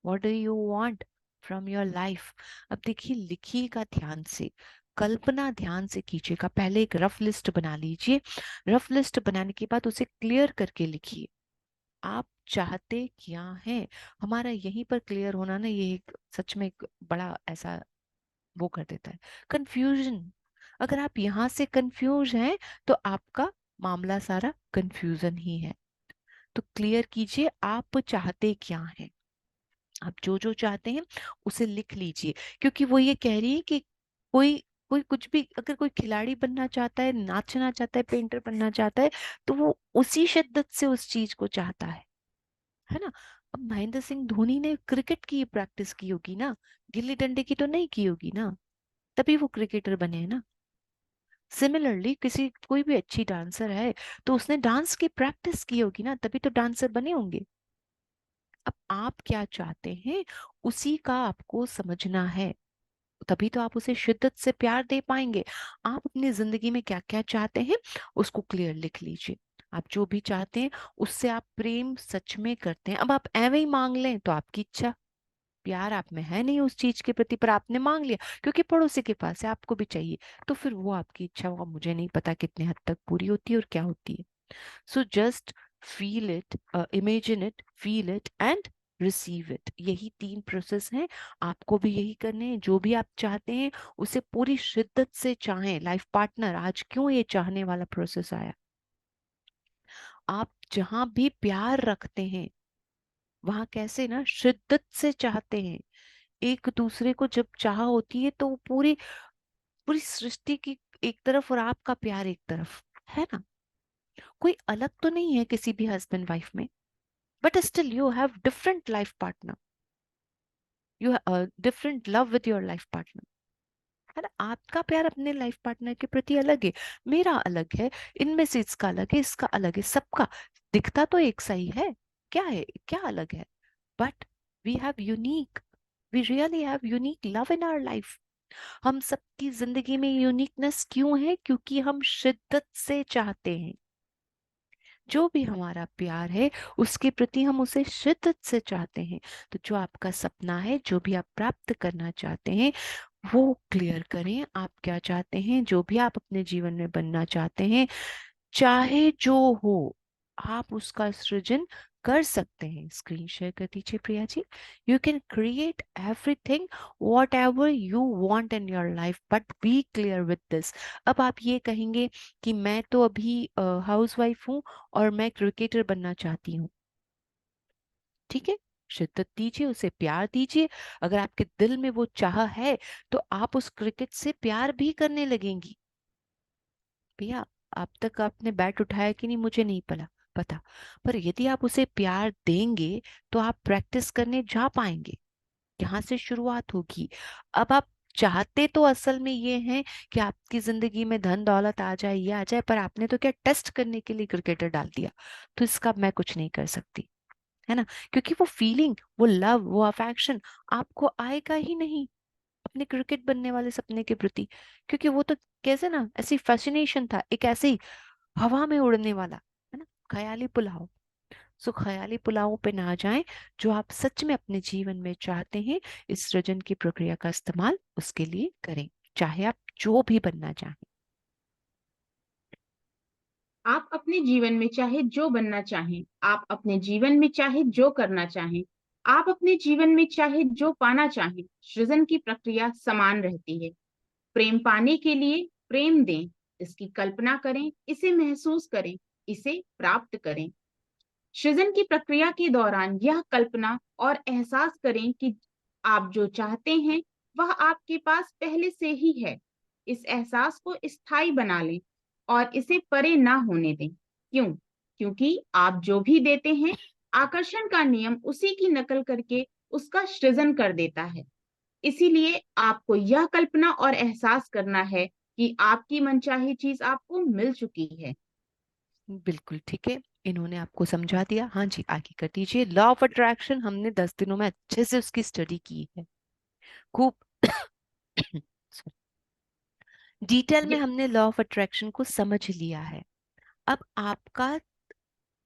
what do you want, from your life. अब देखिए, लिखिएगा ध्यान से, कल्पना ध्यान से कीजिएगा। पहले एक रफ लिस्ट बना लीजिए। रफ लिस्ट बनाने के बाद उसे क्लियर करके लिखिए, आप चाहते क्या हैं। हमारा यहीं पर क्लियर होना ना, ये एक सच में एक बड़ा ऐसा वो कर देता है, कंफ्यूजन। अगर आप यहाँ से कंफ्यूज हैं तो आपका मामला सारा कंफ्यूजन ही है। तो क्लियर कीजिए आप चाहते क्या हैं। आप जो जो चाहते हैं उसे लिख लीजिए, क्योंकि वो ये कह रही है कि कोई कोई कुछ भी, अगर कोई खिलाड़ी बनना चाहता है, नाचना चाहता है, पेंटर बनना चाहता है, तो वो उसी शिद्दत से उस चीज को चाहता है ना। अब महेंद्र सिंह धोनी ने क्रिकेट की प्रैक्टिस की होगी ना, गिल्ली डंडे की तो नहीं की होगी ना, तभी वो क्रिकेटर बने हैं ना। सिमिलरली किसी कोई भी अच्छी डांसर है तो उसने डांस की प्रैक्टिस की होगी ना, तभी तो डांसर बने होंगे। अब आप क्या चाहते हैं उसी का आपको समझना है, तभी तो आप उसे शिद्दत से प्यार दे पाएंगे। आप अपनी जिंदगी में क्या क्या चाहते हैं उसको क्लियर लिख लीजिए। आप जो भी चाहते हैं उससे आप प्रेम सच में करते हैं। अब आप एवं ही मांग लें तो आपकी इच्छा, प्यार आप में है नहीं उस चीज के प्रति, पर आपने मांग लिया क्योंकि पड़ोसी के पास है, आपको भी चाहिए, तो फिर वो आपकी इच्छा, वो मुझे नहीं पता कितने हद तक पूरी होती है और क्या होती है। So just feel it, imagine it, feel it and receive it. यही तीन प्रोसेस हैं, आपको भी यही करने हैं। जो भी आप चाहते हैं उसे पूरी शिद्दत से चाहें। लाइफ पार्टनर, आज क्यों ये चाहने वाला प्रोसेस आया, आप जहां भी प्यार रखते हैं वहां कैसे ना शिद्दत से चाहते हैं। एक दूसरे को जब चाह होती है तो वो पूरी पूरी सृष्टि की एक तरफ और आपका प्यार एक तरफ, है ना। कोई अलग तो नहीं है किसी भी हस्बैंड वाइफ में, but still you have different life partner, you different love with your life partner, है ना। आपका प्यार अपने लाइफ पार्टनर के प्रति अलग है, मेरा अलग है, इनमें से इसका अलग है, इसका अलग है, सबका दिखता तो एक सा ही है, क्या अलग है, but we have unique, we really have unique love in our life. हम सबकी जिंदगी में यूनिकनेस क्यों है, क्योंकि हम शिद्दत से चाहते हैं। जो भी हमारा प्यार है उसके प्रति हम उसे शिद्दत से चाहते हैं। तो जो आपका सपना है, जो भी आप प्राप्त करना चाहते हैं, वो क्लियर करें। आप क्या चाहते हैं, जो भी आप अपने जीवन में बनना चाहते हैं, चाहे जो हो, आप उसका सृजन कर सकते हैं। स्क्रीन शेयर कर दीजिए Priya ji. You can create everything whatever you want in your life, but be clear with this. अब आप ये कहेंगे कि मैं तो अभी हाउस वाइफ हूँ और मैं क्रिकेटर बनना चाहती हूँ, ठीक है, शिद्दत दीजिए, उसे प्यार दीजिए। अगर आपके दिल में वो चाह है तो आप उस क्रिकेट से प्यार भी करने लगेंगी। भैया, अब तक आपने बैट उठाया कि नहीं मुझे नहीं पता, पर यदि आप उसे प्यार देंगे तो आप प्रैक्टिस करने जा पाएंगे। यहाँ से शुरुआत होगी। अब आप चाहते तो असल में ये हैं कि आपकी जिंदगी में धन दौलत आ जाए, ये आ जाए, पर आपने तो क्या टेस्ट करने के लिए क्रिकेटर डाल दिया, तो इसका मैं कुछ नहीं कर सकती, है ना। क्योंकि वो फीलिंग, वो लव, वो अफेक्शन आपको आएगा ही नहीं अपने क्रिकेट बनने वाले सपने के प्रति, क्योंकि वो तो कैसे ना ऐसी फैसिनेशन था, एक ऐसे ही हवा में उड़ने वाला, है ना, ख्याली पुलाव। सो ख्याली पुलावों पे ना जाएं। जो आप सच में अपने जीवन में चाहते हैं, इस सृजन की प्रक्रिया का इस्तेमाल उसके लिए करें, चाहे आप जो भी बनना चाहें। आप अपने जीवन में चाहे जो बनना चाहें, आप अपने जीवन में चाहे जो करना चाहें, आप अपने जीवन में चाहे जो पाना चाहें, सृजन की प्रक्रिया समान रहती है। प्रेम पाने के लिए प्रेम दें, इसकी कल्पना करें, इसे महसूस करें, इसे प्राप्त करें। सृजन की प्रक्रिया के दौरान यह कल्पना और एहसास करें कि आप जो चाहते हैं वह आपके पास पहले से ही है। इस एहसास को स्थायी बना लें और इसे परे ना होने दें। क्यों? क्योंकि आप जो भी देते हैं, आकर्षण का नियम उसी की नकल करके उसका सृजन कर देता है। इसीलिए आपको यह कल्पना और एहसास करना है कि आपकी मनचाही चीज आपको मिल चुकी है। बिल्कुल ठीक है, इन्होंने आपको समझा दिया। हाँ जी, आगे कर दीजिए। लॉ ऑफ अट्रैक्शन हमने 10 दिनों में अच्छे से उसकी स्टडी की है, खूब डिटेल में ये हमने लॉ ऑफ अट्रैक्शन को समझ लिया है। अब आपका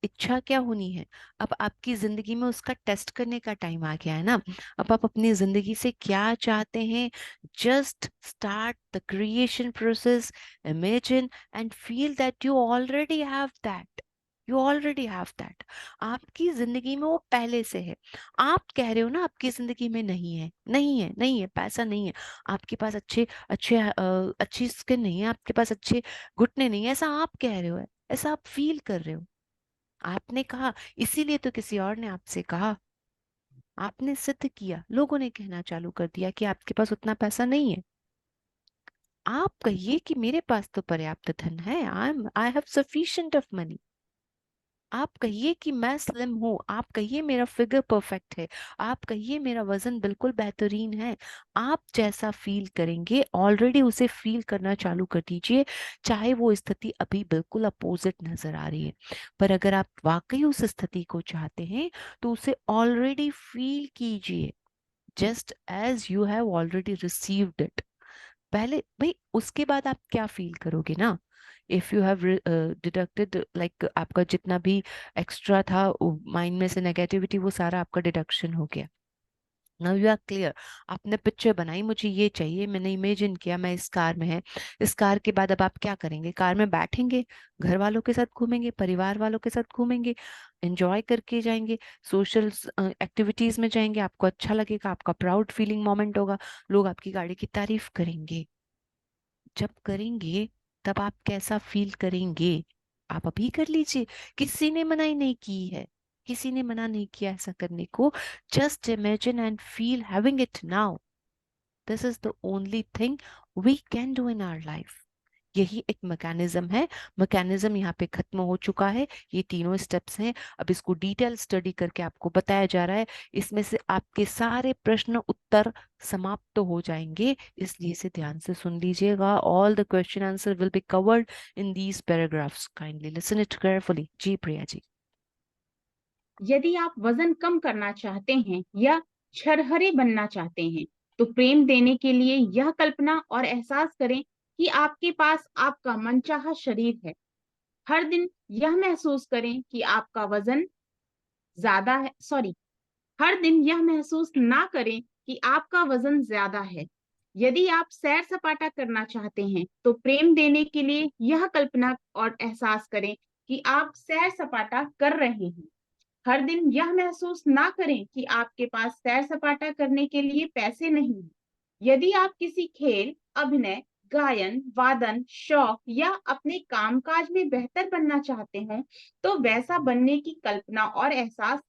इच्छा क्या होनी है? अब आपकी जिंदगी में उसका टेस्ट करने का टाइम आ गया है ना। अब आप अपनी जिंदगी से क्या चाहते हैं? Just start the creation process, imagine and feel that you already have that. You already have that. आपकी जिंदगी में वो पहले से है। आप कह रहे हो ना आपकी जिंदगी में नहीं है, नहीं है, नहीं है, पैसा नहीं है, आपके पास अच्छे अच्छे अच्छी स्किन नहीं है, आपके पास अच्छे घुटने नहीं है, ऐसा आप कह रहे हो, ऐसा आप फील कर रहे हो। आपने कहा, इसीलिए तो किसी और ने आपसे कहा, आपने सिद्ध किया, लोगों ने कहना चालू कर दिया कि आपके पास उतना पैसा नहीं है। आप कहिए कि मेरे पास तो पर्याप्त धन है, I have sufficient of money. आप कहिए कि मैं स्लिम हूं, आप कहिए मेरा फिगर परफेक्ट है, आप कहिए मेरा वजन बिल्कुल बेहतरीन है। आप जैसा फील करेंगे ऑलरेडी उसे फील करना चालू कर दीजिए, चाहे वो स्थिति अभी बिल्कुल अपोजिट नजर आ रही है। पर अगर आप वाकई उस स्थिति को चाहते हैं तो उसे ऑलरेडी फील कीजिए, just as you have already received it. पहले भाई, उसके बाद आप क्या फील करोगे ना। If you have deducted, like आपका जितना भी एक्स्ट्रा था माइंड में से नेगेटिविटी, वो सारा आपका डिडक्शन हो गया। Now you are clear. आपने पिक्चर बनाई, मुझे ये चाहिए, मैंने इमेजिन किया मैं इस कार में है। इस कार के बाद अब आप क्या करेंगे? कार में बैठेंगे, घर वालों के साथ घूमेंगे, परिवार वालों के साथ घूमेंगे, एंजॉय करके जाएंगे, सोशल एक्टिविटीज में जाएंगे, आपको अच्छा लगेगा, आपका प्राउड फीलिंग मोमेंट होगा, लोग आपकी गाड़ी की तारीफ करेंगे। जब करेंगे तब आप कैसा फील करेंगे? आप अभी कर लीजिए, किसी ने मनाही नहीं की है, किसी ने मना नहीं किया ऐसा करने को। Just imagine and feel having it now. This is the only thing we can do in our life. यही एक मैकेनिज्म है। मैकेनिज्म यहाँ पे खत्म हो चुका है, ये तीनों स्टेप्स हैं। अब इसको डिटेल स्टडी करके आपको बताया जा रहा है, इसमें से आपके सारे प्रश्न उत्तर समाप्त तो हो जाएंगे, इसलिए इसे ध्यान से सुन लीजिएगा। All the question answer will be covered in these paragraphs, kindly listen it carefully. जी प्रिया जी। यदि आप वजन कम करना चाहते हैं या छरहरे बनना चाहते हैं, तो प्रेम देने के लिए यह कल्पना और एहसास करें कि आपके पास आपका मनचाहा शरीर है। हर दिन यह महसूस करें कि आपका वजन ज्यादा है, सॉरी, हर दिन यह महसूस ना करें कि आपका वजन ज्यादा है। यदि आप सैर सपाटा करना चाहते हैं, तो प्रेम देने के लिए यह कल्पना और एहसास करें कि आप सैर सपाटा कर रहे हैं। हर दिन यह महसूस ना करें कि आपके पास सैर सपाटा करने के लिए पैसे नहीं हैं। यदि आप किसी खेल, अभिनय, गायन, वादन, शौक या अपने कामकाज में बेहतर बनना चाहते हैं, तो वैसा बनने की कल्पना और एहसास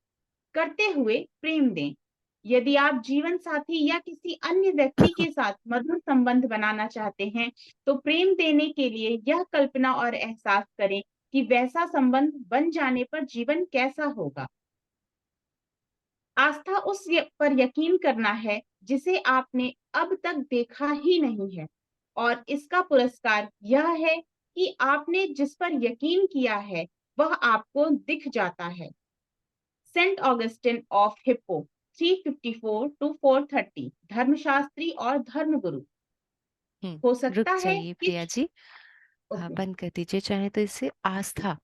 करते हुए प्रेम दें। यदि आप जीवन साथी या किसी अन्य व्यक्ति के साथ मधुर संबंध बनाना चाहते हैं, तो प्रेम देने के लिए यह कल्पना और एहसास करें कि वैसा संबंध बन जाने पर जीवन कैसा होगा। आस्था पर यकीन करना है जिसे आपने अब तक देखा ही नहीं है, और इसका पुरस्कार यह है कि आपने जिस पर यकीन किया है वह आपको दिख जाता है। Saint Augustine of Hippo, 354 to 430, धर्मशास्त्री और धर्मगुरु। हो रुक सकता है जाइए कि प्रिया जी। हाँ, ओके, बंद कर दीजिए चाहे तो। इससे आस्था,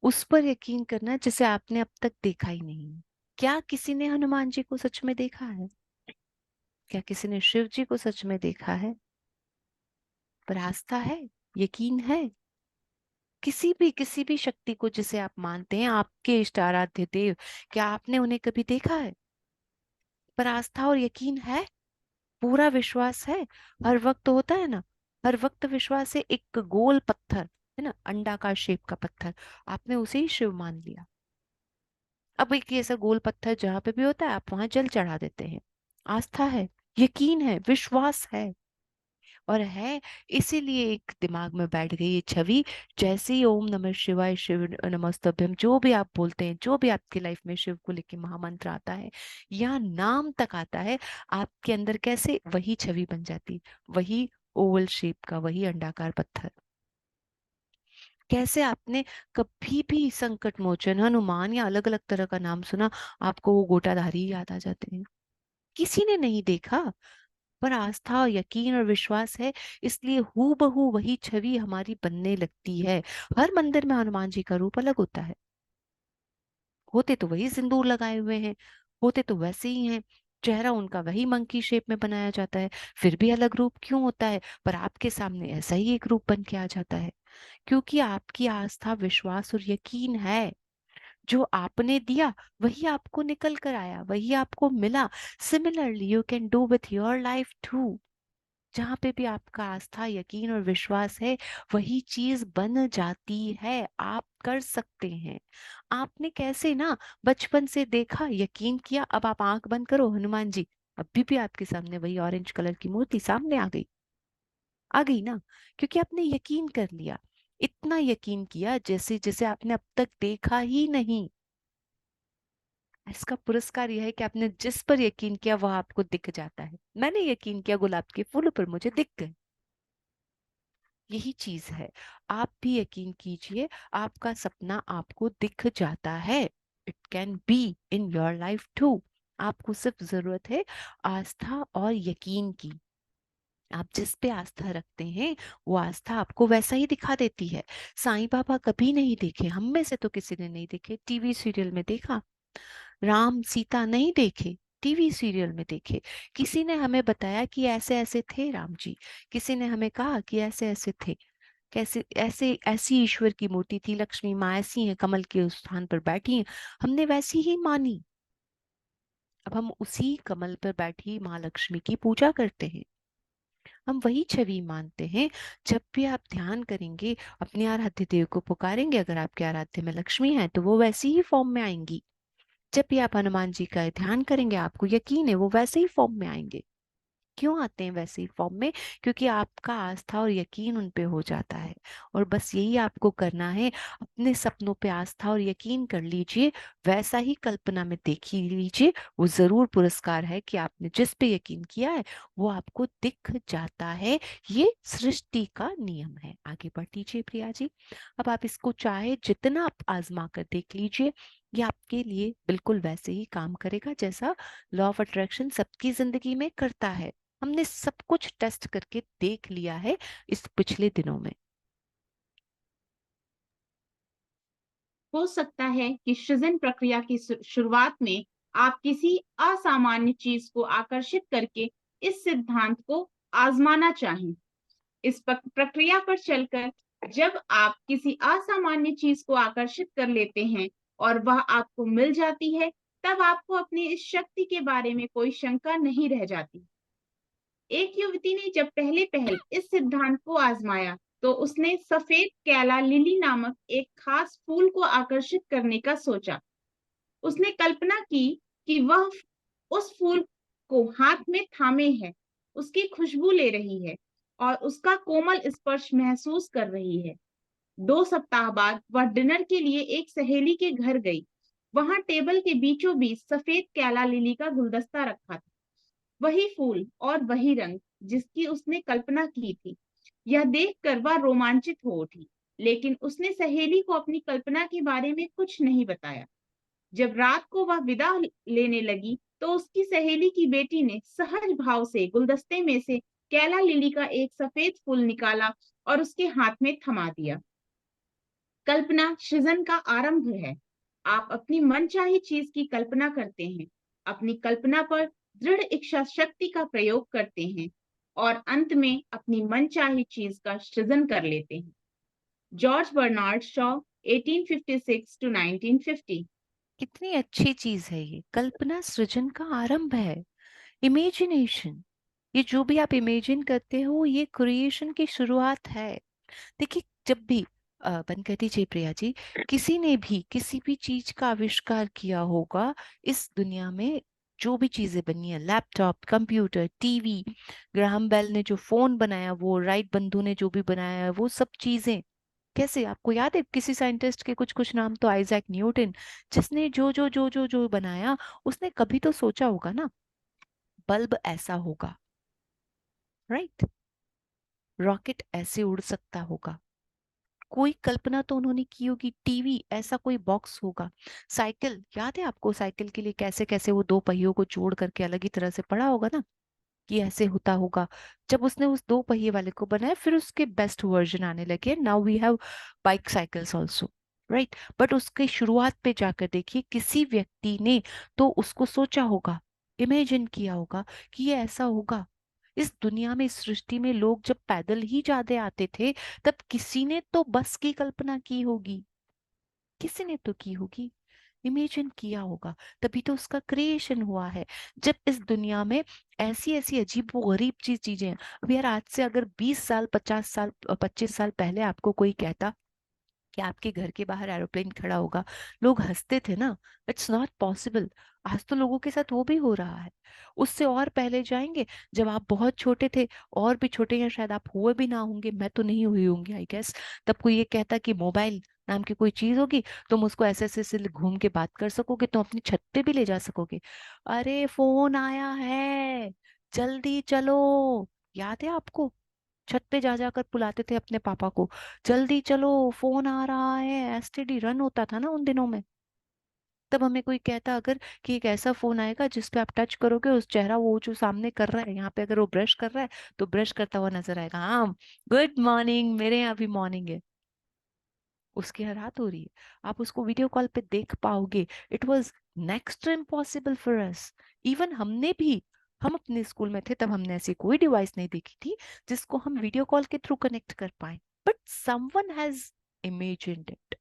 उस पर यकीन करना जिसे आपने अब तक देखा ही नहीं। क्या किसी ने हनुमान जी को सच में देखा है? क्या किसी ने शिव जी को सच में देखा है? पर आस्था है, यकीन है। किसी भी शक्ति को जिसे आप मानते हैं, आपके इष्ट आराध्य देव, क्या आपने उन्हें कभी देखा है? पर आस्था और यकीन है, पूरा विश्वास है। हर वक्त होता है ना, हर वक्त विश्वास है। एक गोल पत्थर है ना, अंडाकार शेप का पत्थर, आपने उसे ही शिव मान लिया। अब एक ऐसा गोल पत्थर जहां पे भी होता है, आप वहां जल चढ़ा देते हैं। आस्था है, यकीन है, विश्वास है, और है, इसीलिए एक दिमाग में बैठ गई ये छवि। जैसे ही ओम नमः शिवाय, शिव नमस्तभ्यम, जो भी आप बोलते हैं, जो भी आपकी लाइफ में शिव को लेके महामंत्र आता है या नाम तक आता है, आपके अंदर कैसे वही छवि बन जाती, वही ओवल शेप का, वही अंडाकार पत्थर। कैसे आपने कभी भी संकट मोचन हनुमान या अलग अलग तरह का नाम सुना, आपको वो गोटाधारी याद आ जाते हैं? किसी ने नहीं देखा, पर आस्था और यकीन और विश्वास है, इसलिए हूबहू वही छवि हमारी बनने लगती है। हर मंदिर में हनुमान जी का रूप अलग होता है, होते तो वही सिंदूर लगाए हुए हैं, होते तो वैसे ही हैं, चेहरा उनका वही मंकी शेप में बनाया जाता है, फिर भी अलग रूप क्यों होता है, पर आपके सामने ऐसा ही एक रूप बन के आ जाता है? क्योंकि आपकी आस्था, विश्वास और यकीन है। जो आपने दिया वही आपको निकल कर आया, वही आपको मिला। Similarly you can do with your life too. जहां पे भी आपका आस्था, यकीन और विश्वास है, वही चीज बन जाती है। आप कर सकते हैं। आपने कैसे ना बचपन से देखा, यकीन किया, अब आप आंख बंद करो हनुमान जी, अभी भी आपके सामने वही ऑरेंज कलर की मूर्ति सामने आ गई ना, क्योंकि आपने यकीन कर लिया। इतना यकीन किया जैसे जैसे आपने अब तक देखा ही नहीं। इसका पुरस्कार यह है कि आपने जिस पर यकीन किया वह आपको दिख जाता है। मैंने यकीन किया गुलाब के फूलों पर, मुझे दिख गए। यही चीज है। आप भी यकीन कीजिए, आपका सपना आपको दिख जाता है। It can be in your life too. आपको सिर्फ जरूरत है आस्था और यकीन की। आप जिस पे आस्था रखते हैं वो आस्था आपको वैसा ही दिखा देती है। साईं बाबा कभी नहीं देखे, हम में से तो किसी ने नहीं देखे, टीवी सीरियल में देखा। राम सीता नहीं देखे, टीवी सीरियल में देखे। किसी ने हमें बताया कि ऐसे ऐसे थे राम जी, किसी ने हमें कहा कि ऐसे ऐसे थे, कैसे ऐसे ऐसी ईश्वर की मूर्ति थी, लक्ष्मी माँ ऐसी है, कमल के उस स्थान पर बैठी है, हमने वैसी ही मानी। अब हम उसी कमल पर बैठी माँ लक्ष्मी की पूजा करते हैं, हम वही छवि मानते हैं। जब भी आप ध्यान करेंगे, अपने आराध्य देव को पुकारेंगे, अगर आपके आराध्य में लक्ष्मी है तो वो वैसी ही फॉर्म में आएंगी। जब भी आप हनुमान जी का ध्यान करेंगे, आपको यकीन है वो वैसे ही फॉर्म में आएंगे। क्यों आते हैं वैसे ही फॉर्म में? क्योंकि आपका आस्था और यकीन उन पे हो जाता है। और बस यही आपको करना है, अपने सपनों पे आस्था और यकीन कर लीजिए, वैसा ही कल्पना में देख ही लीजिए। वो जरूर पुरस्कार है कि आपने जिस पे यकीन किया है वो आपको दिख जाता है। ये सृष्टि का नियम है। आगे बढ़ लीजिए प्रिया जी। अब आप इसको चाहे जितना आप आजमा कर देख लीजिए, ये आपके लिए बिल्कुल वैसे ही काम करेगा जैसा लॉ ऑफ अट्रैक्शन सबकी जिंदगी में करता है। हमने सब कुछ टेस्ट करके देख लिया है इस पिछले दिनों में। हो सकता है कि सृजन प्रक्रिया की शुरुआत में आप किसी असामान्य चीज को आकर्षित करके इस सिद्धांत को आजमाना चाहें। इस प्रक्रिया पर चलकर जब आप किसी असामान्य चीज को आकर्षित कर लेते हैं और वह आपको मिल जाती है, तब आपको अपनी इस शक्ति के बारे में कोई शंका नहीं रह जाती। एक युवती ने जब पहले पहल इस सिद्धांत को आजमाया, तो उसने सफेद कैला लिली नामक एक खास फूल को आकर्षित करने का सोचा। उसने कल्पना की कि वह उस फूल को हाथ में थामे है, उसकी खुशबू ले रही है और उसका कोमल स्पर्श महसूस कर रही है। 2 सप्ताह बाद वह डिनर के लिए एक सहेली के घर गई। वहां टेबल के बीचों बीच सफेद कैला लिली का गुलदस्ता रखा था, वही फूल और वही रंग जिसकी उसने कल्पना की थी। यह देखकर वह रोमांचित हो उठी, लेकिन उसने सहेली को अपनी कल्पना के बारे में कुछ नहीं बताया। जब रात को वह विदा लेने लगी, तो उसकी सहेली की बेटी ने सहज भाव से गुलदस्ते में से कैला लिली का एक सफेद फूल निकाला और उसके हाथ में थमा दिया। कल्पना सृजन का आरंभ है। आप अपनी मनचाही चीज की कल्पना करते हैं, अपनी कल्पना पर दृढ़ इच्छा शक्ति का प्रयोग करते हैं और अंत में अपनी मनचाही चीज का सृजन कर लेते हैं। George Bernard Shaw 1856 to 1950। कितनी अच्छी चीज है ये, कल्पना सृजन का आरंभ है। इमेजिनेशन, ये जो भी आप इमेजिन करते हो ये क्रिएशन की शुरुआत है। देखिए, जब भी बंद कर दीजिए प्रिया जी, किसी ने भी किसी भी चीज का आविष्कार किया होगा इस दुनिया में, जो भी चीजें बनी है, laptop, computer, TV, Graham Bell ने जो फोन बनाया, वो राइट बंधु ने जो भी बनाया है, वो सब चीजें कैसे, आपको याद है किसी साइंटिस्ट के कुछ कुछ नाम? तो आइजैक न्यूटन, जिसने जो बनाया, उसने कभी तो सोचा होगा ना बल्ब ऐसा होगा, राइट, रॉकेट ऐसे उड़ सकता होगा। कोई कल्पना तो उन्होंने की होगी, टीवी ऐसा कोई बॉक्स होगा। साइकिल, याद है आपको साइकिल के लिए कैसे कैसे वो दो पहियों को जोड़ करके अलग ही तरह से पढ़ा होगा ना कि ऐसे होता होगा। जब उसने उस दो पहिए वाले को बनाया, फिर उसके बेस्ट वर्जन आने लगे, now we have bike cycles also. Right. But उसके शुरुआत पे जाकर देखिए, किसी व्यक्ति ने तो उसको सोचा होगा, इमेजिन किया होगा कि ये ऐसा होगा। इस दुनिया में, इस सृष्टि में लोग जब पैदल ही जाते आते थे, तब किसी ने तो बस की कल्पना की होगी, किसी ने तो की होगी, इमेजिन किया होगा, तभी तो उसका क्रिएशन हुआ है। जब इस दुनिया में ऐसी ऐसी अजीब वो गरीब चीजें हैं। अब यार, आज से अगर 20 साल, 50 साल, 25 साल पहले आपको कोई कहता कि आपके घर के बाहर एरोप्लेन खड़ा होगा, लोग हंसते थे ना। It's not possible. आज तो लोगों के साथ वो भी हो रहा है। उससे और पहले जाएंगे, जब आप बहुत छोटे थे, और भी छोटे, या शायद आप हुए भी ना होंगे, मैं तो नहीं हुई होंगी आई गेस। तब कोई ये कहता कि मोबाइल नाम की कोई चीज होगी, तुम उसको ऐसे ऐसे ऐसे घूम के बात कर सकोगे, तुम अपनी छत पे भी ले जा सकोगे। अरे फोन आया है, जल्दी चलो। याद है आपको? छत पे जा जाकर बुलाते थे अपने पापा को, जल्दी चलो फोन आ रहा है। एसटीडी रन होता था ना उन दिनों में। तब हमें कोई कहता अगर कि एक ऐसा फोन आएगा जिस पे आप टच करोगे, उस चेहरा वो जो सामने कर रहा है, यहाँ पे अगर वो ब्रश कर रहा है तो ब्रश करता हुआ नजर आएगा। हाँ, गुड मॉर्निंग, मेरे यहाँ भी मॉर्निंग है। उसकी हर रात हो रही है, आप उसको वीडियो कॉल पे देख पाओगे। It was next to impossible for us. Even हमने भी, हम अपने स्कूल में थे तब हमने ऐसी कोई डिवाइस नहीं देखी थी जिसको हम वीडियो कॉल के थ्रू कनेक्ट कर पाए। But someone has imagined it.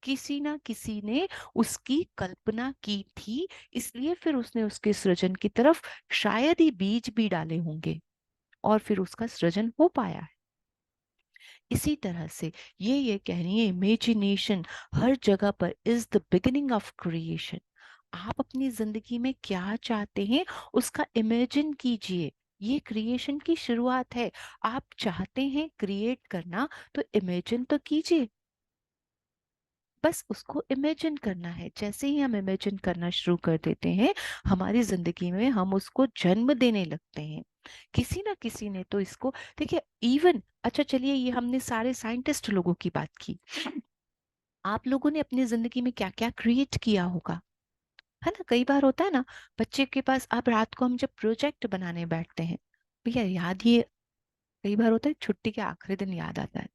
किसी ना किसी ने उसकी कल्पना की थी, इसलिए फिर उसने उसके सृजन की तरफ शायद ही बीज भी डाले होंगे, और फिर उसका सृजन हो पाया है। इसी तरह से ये कह रही है, इमेजिनेशन हर जगह पर is the beginning of creation. आप अपनी जिंदगी में क्या चाहते हैं, उसका इमेजिन कीजिए। ये क्रिएशन की शुरुआत है। आप चाहते हैं क्रिएट करना, तो इमेजिन तो कीजिए। बस उसको इमेजिन करना है। जैसे ही हम इमेजिन करना शुरू कर देते हैं, हमारी जिंदगी में हम उसको जन्म देने लगते हैं। किसी ना किसी ने तो इसको, देखिए, इवन, अच्छा चलिए, ये हमने सारे साइंटिस्ट लोगों की बात की। आप लोगों ने अपनी जिंदगी में क्या क्या क्रिएट किया होगा, है ना? कई बार होता है ना, बच्चे के पास, अब रात को हम जब प्रोजेक्ट बनाने बैठते हैं, भैया याद ही, कई बार होता है छुट्टी के आखिरी दिन याद आता है,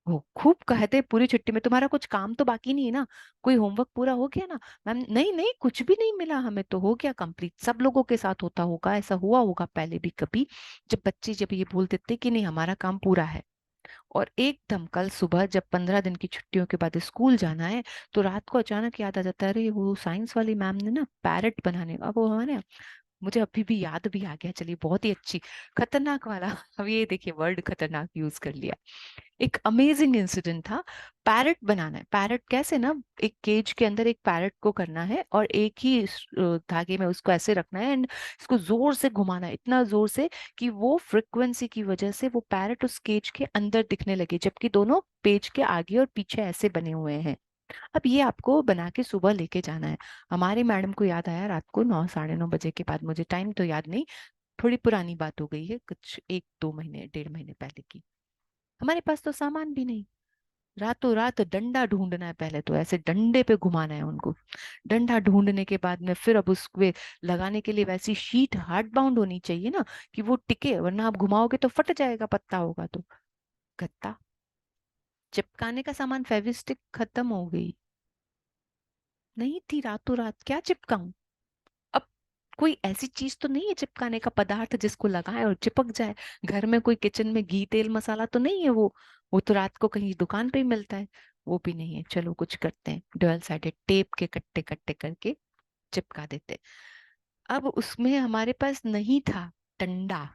वो खूब कहते हैं पूरी छुट्टी में तुम्हारा कुछ काम तो बाकी नहीं है ना, कोई होमवर्क पूरा हो गया ना? मैम, नहीं नहीं, कुछ भी नहीं मिला हमें, तो हो गया कंप्लीट। सब लोगों के साथ होता होगा, ऐसा हुआ होगा पहले भी कभी, जब बच्चे जब ये बोल देते कि नहीं हमारा काम पूरा है। और एकदम कल सुबह जब 15 दिन की छुट्टियों के बाद स्कूल जाना है, तो रात को अचानक याद आ जाता है, अरे वो साइंस वाली मैम ने ना पैरेट बनाने, अब वो हमारे, मुझे अभी भी याद भी आ गया, चलिए बहुत ही अच्छी, खतरनाक वाला अब ये देखिए वर्ड खतरनाक यूज कर लिया। एक अमेजिंग इंसिडेंट था। पैरट बनाना है, पैरट कैसे ना, एक केज के अंदर एक पैरट को करना है, और एक ही धागे में उसको ऐसे रखना है, एंड इसको जोर से घुमाना है, इतना जोर से कि वो फ्रिक्वेंसी की वजह से वो पैरट उस केज के अंदर दिखने लगे, जबकि दोनों पेज के आगे और पीछे ऐसे बने हुए हैं। अब ये आपको बना के सुबह लेके जाना है। हमारी मैडम को याद आया रात को 9, 9:30 बजे के बाद, मुझे टाइम तो याद नहीं, थोड़ी पुरानी बात हो गई है, कुछ 1, 2 महीने, 1.5 महीने पहले की। हमारे पास तो सामान भी नहीं, रातों रात डंडा ढूंढना है, पहले तो ऐसे डंडे पे घुमाना है उनको। डंडा ढूंढने के बाद में फिर अब उसको लगाने के लिए वैसी शीट हार्ड बाउंड होनी चाहिए ना, कि वो टिके, वरना आप घुमाओगे तो फट जाएगा, पत्ता होगा तो। गत्ता, चिपकाने का सामान, फेविस्टिक खत्म हो गई, नहीं थी, रातों रात क्या चिपकाऊं? अब कोई ऐसी चीज तो नहीं है चिपकाने का पदार्थ जिसको लगाए और चिपक जाए। घर में कोई किचन में घी तेल मसाला तो नहीं है वो तो रात को कहीं दुकान पे ही मिलता है, वो भी नहीं है। चलो कुछ करते हैं, डुअल साइडेड टेप के कट्टे कट्टे करके चिपका देते। अब उसमें हमारे पास नहीं था डंडा,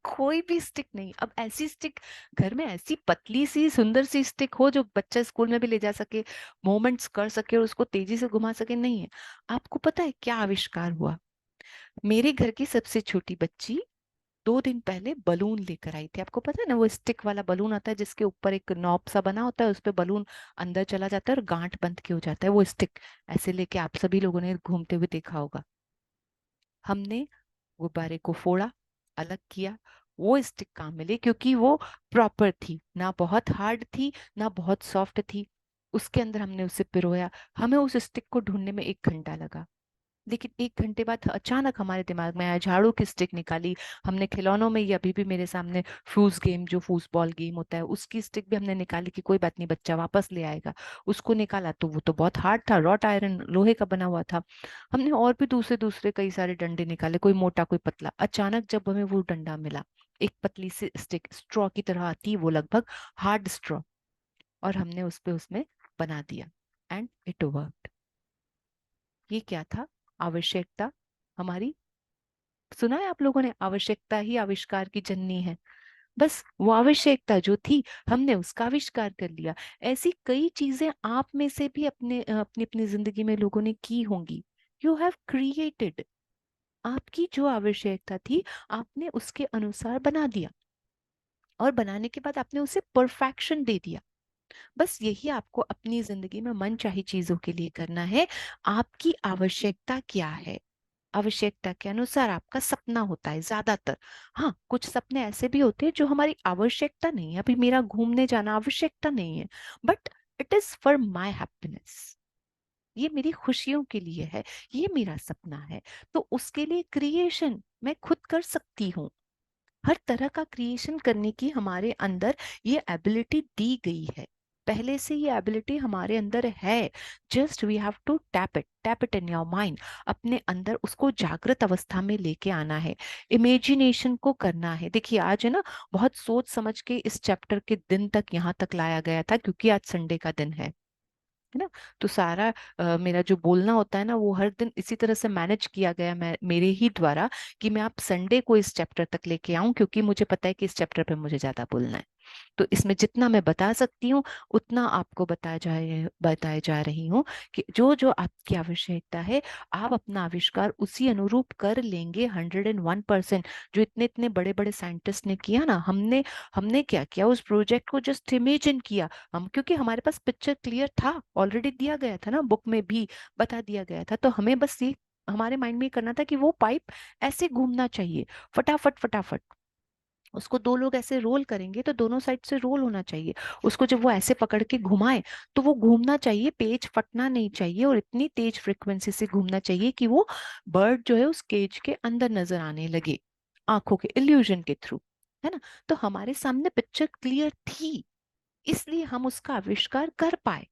कोई भी स्टिक नहीं। अब ऐसी स्टिक, घर में ऐसी पतली सी सुंदर सी स्टिक हो जो बच्चा स्कूल में भी ले जा सके, मूवमेंट्स कर सके और उसको तेजी से घुमा सके, नहीं है। आपको पता है क्या आविष्कार हुआ? मेरे घर की सबसे छोटी बच्ची 2 दिन पहले बलून लेकर आई थी। आपको पता है ना, वो स्टिक वाला बलून आता है जिसके ऊपर एक नॉब सा बना होता है, उस पे बलून अंदर चला जाता है और गांठ बंद के हो जाता है, वो स्टिक ऐसे लेके आप सभी लोगों ने घूमते हुए देखा होगा। हमने गुब्बारे को फोड़ा, अलग किया, वो स्टिक काम मिले क्योंकि वो प्रॉपर थी, ना बहुत हार्ड थी ना बहुत सॉफ्ट थी। उसके अंदर हमने उसे पिरोया, हमें उस स्टिक को ढूंढने में 1 घंटा लगा। लेकिन 1 घंटे बाद अचानक हमारे दिमाग में आया, झाड़ू की स्टिक निकाली हमने, खिलौनों में, ये अभी भी मेरे सामने फूस गेम, जो फूसबॉल गेम होता है, उसकी स्टिक भी हमने निकाली कि कोई बात नहीं, बच्चा वापस ले आएगा। उसको निकाला तो वो तो बहुत हार्ड था, रॉट आयरन, लोहे का बना हुआ था। हमने और भी दूसरे दूसरे कई सारे डंडे निकाले, कोई मोटा कोई पतला। अचानक जब हमें वो डंडा मिला, एक पतली सी स्टिक, स्ट्रॉ की तरह आती है वो, लगभग हार्ड स्ट्रॉ, और हमने उस पे उसमें बना दिया, एंड इट वर्कड। ये क्या था? आवश्यकता हमारी। सुना है आप लोगों ने, आवश्यकता ही आविष्कार की जननी है। बस वो आवश्यकता जो थी, हमने उसका आविष्कार कर लिया। ऐसी कई चीजें आप में से भी अपनी अपनी जिंदगी में लोगों ने की होंगी। You have created. आपकी जो आवश्यकता थी, आपने उसके अनुसार बना दिया, और बनाने के बाद आपने उसे परफेक्शन दे दिया। बस यही आपको अपनी जिंदगी में मनचाही चीजों के लिए करना है। आपकी आवश्यकता क्या है? आवश्यकता के अनुसार आपका सपना होता है ज्यादातर। हाँ, कुछ सपने ऐसे भी होते हैं जो हमारी आवश्यकता नहीं है। अभी मेरा घूमने जाना आवश्यकता नहीं है, but it is for my happiness. ये मेरी खुशियों के लिए है, ये मेरा सपना है। तो उसके लिए क्रिएशन मैं खुद कर सकती हूँ। हर तरह का क्रिएशन करने की हमारे अंदर ये एबिलिटी दी गई है। पहले से ये एबिलिटी हमारे अंदर है। Just we have to tap it in your mind. अपने अंदर उसको जागृत अवस्था में लेके आना है, इमेजिनेशन को करना है। देखिए आज है ना, बहुत सोच समझ के इस चैप्टर के दिन तक यहाँ तक लाया गया था, क्योंकि आज संडे का दिन है ना। तो सारा मेरा जो बोलना होता है ना, वो हर दिन इसी तरह से मैनेज किया गया मेरे ही द्वारा, कि मैं आप संडे को इस चैप्टर तक लेके आऊं, क्योंकि मुझे पता है कि इस चैप्टर पे मुझे ज्यादा बोलना है। तो इसमें जितना मैं बता सकती हूँ उतना आपको बताए जा रही हूँ, कि जो जो आपकी आवश्यकता है, आप अपना आविष्कार उसी अनुरूप कर लेंगे 101%। जो इतने इतने बड़े बड़े साइंटिस्ट ने किया ना, हमने हमने क्या किया, उस प्रोजेक्ट को जस्ट इमेजिन किया हम, क्योंकि हमारे पास पिक्चर क्लियर था, ऑलरेडी दिया गया था ना, बुक में भी बता दिया गया था। तो हमें बस ये हमारे माइंड में ये करना था कि वो पाइप ऐसे घूमना चाहिए, फटाफट फटाफट। उसको दो लोग ऐसे रोल करेंगे तो दोनों साइड से रोल होना चाहिए। उसको जब वो ऐसे पकड़ के घुमाए तो वो घूमना चाहिए, पेज फटना नहीं चाहिए, और इतनी तेज फ्रिक्वेंसी से घूमना चाहिए कि वो बर्ड जो है उस केज के अंदर नजर आने लगे, आंखों के इल्यूजन के थ्रू, है ना। तो हमारे सामने पिक्चर क्लियर थी, इसलिए हम उसका आविष्कार कर पाए।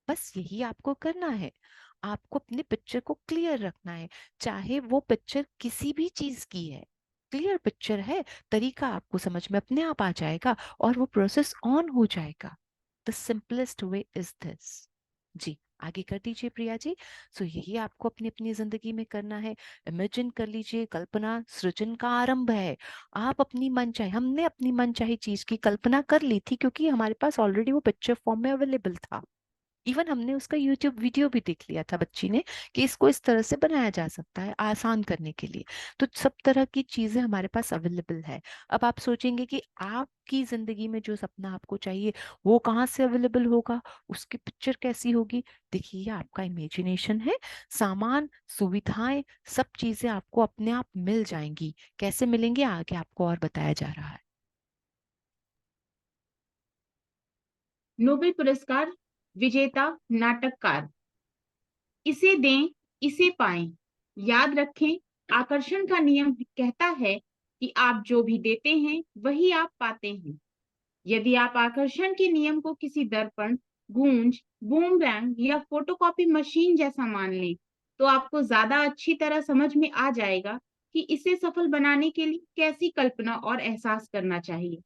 बस यही आपको करना है। आपको अपने पिक्चर को क्लियर रखना है, चाहे वो पिक्चर किसी भी चीज की है। क्लियर पिक्चर है, तरीका आपको समझ में अपने आप आ जाएगा, और वो प्रोसेस ऑन हो जाएगा। The simplest way is this. जी, आगे कर दीजिए प्रिया जी। सो यही आपको अपनी अपनी जिंदगी में करना है। इमेजिन कर लीजिए, कल्पना सृजन का आरंभ है। आप अपनी मन चाहे, हमने अपनी मन चाही चीज की कल्पना कर ली थी, क्योंकि हमारे पास ऑलरेडी वो पिक्चर फॉर्म में अवेलेबल था। इवन हमने उसका यूट्यूब वीडियो भी देख लिया था बच्ची ने, कि इसको इस तरह से बनाया जा सकता है आसान करने के लिए। तो सब तरह की चीजें हमारे पास अवेलेबल है। अब आप सोचेंगे कि आपकी जिंदगी में जो सपना आपको चाहिए वो कहाँ से अवेलेबल होगा, उसकी पिक्चर कैसी होगी? देखिए ये आपका इमेजिनेशन है। सामान, सुविधाएं, सब चीजें आपको अपने आप मिल जाएंगी। कैसे मिलेंगे आगे आपको और बताया जा रहा है। नोबेल पुरस्कार विजेता नाटककार। इसे दें, इसे पाएं। याद रखें, आकर्षण का नियम कहता है कि आप जो भी देते हैं वही आप पाते हैं। यदि आप आकर्षण के नियम को किसी दर्पण, गूंज, बूमरैंग या फोटोकॉपी मशीन जैसा मान लें, तो आपको ज्यादा अच्छी तरह समझ में आ जाएगा कि इसे सफल बनाने के लिए कैसी कल्पना और एहसास करना चाहिए।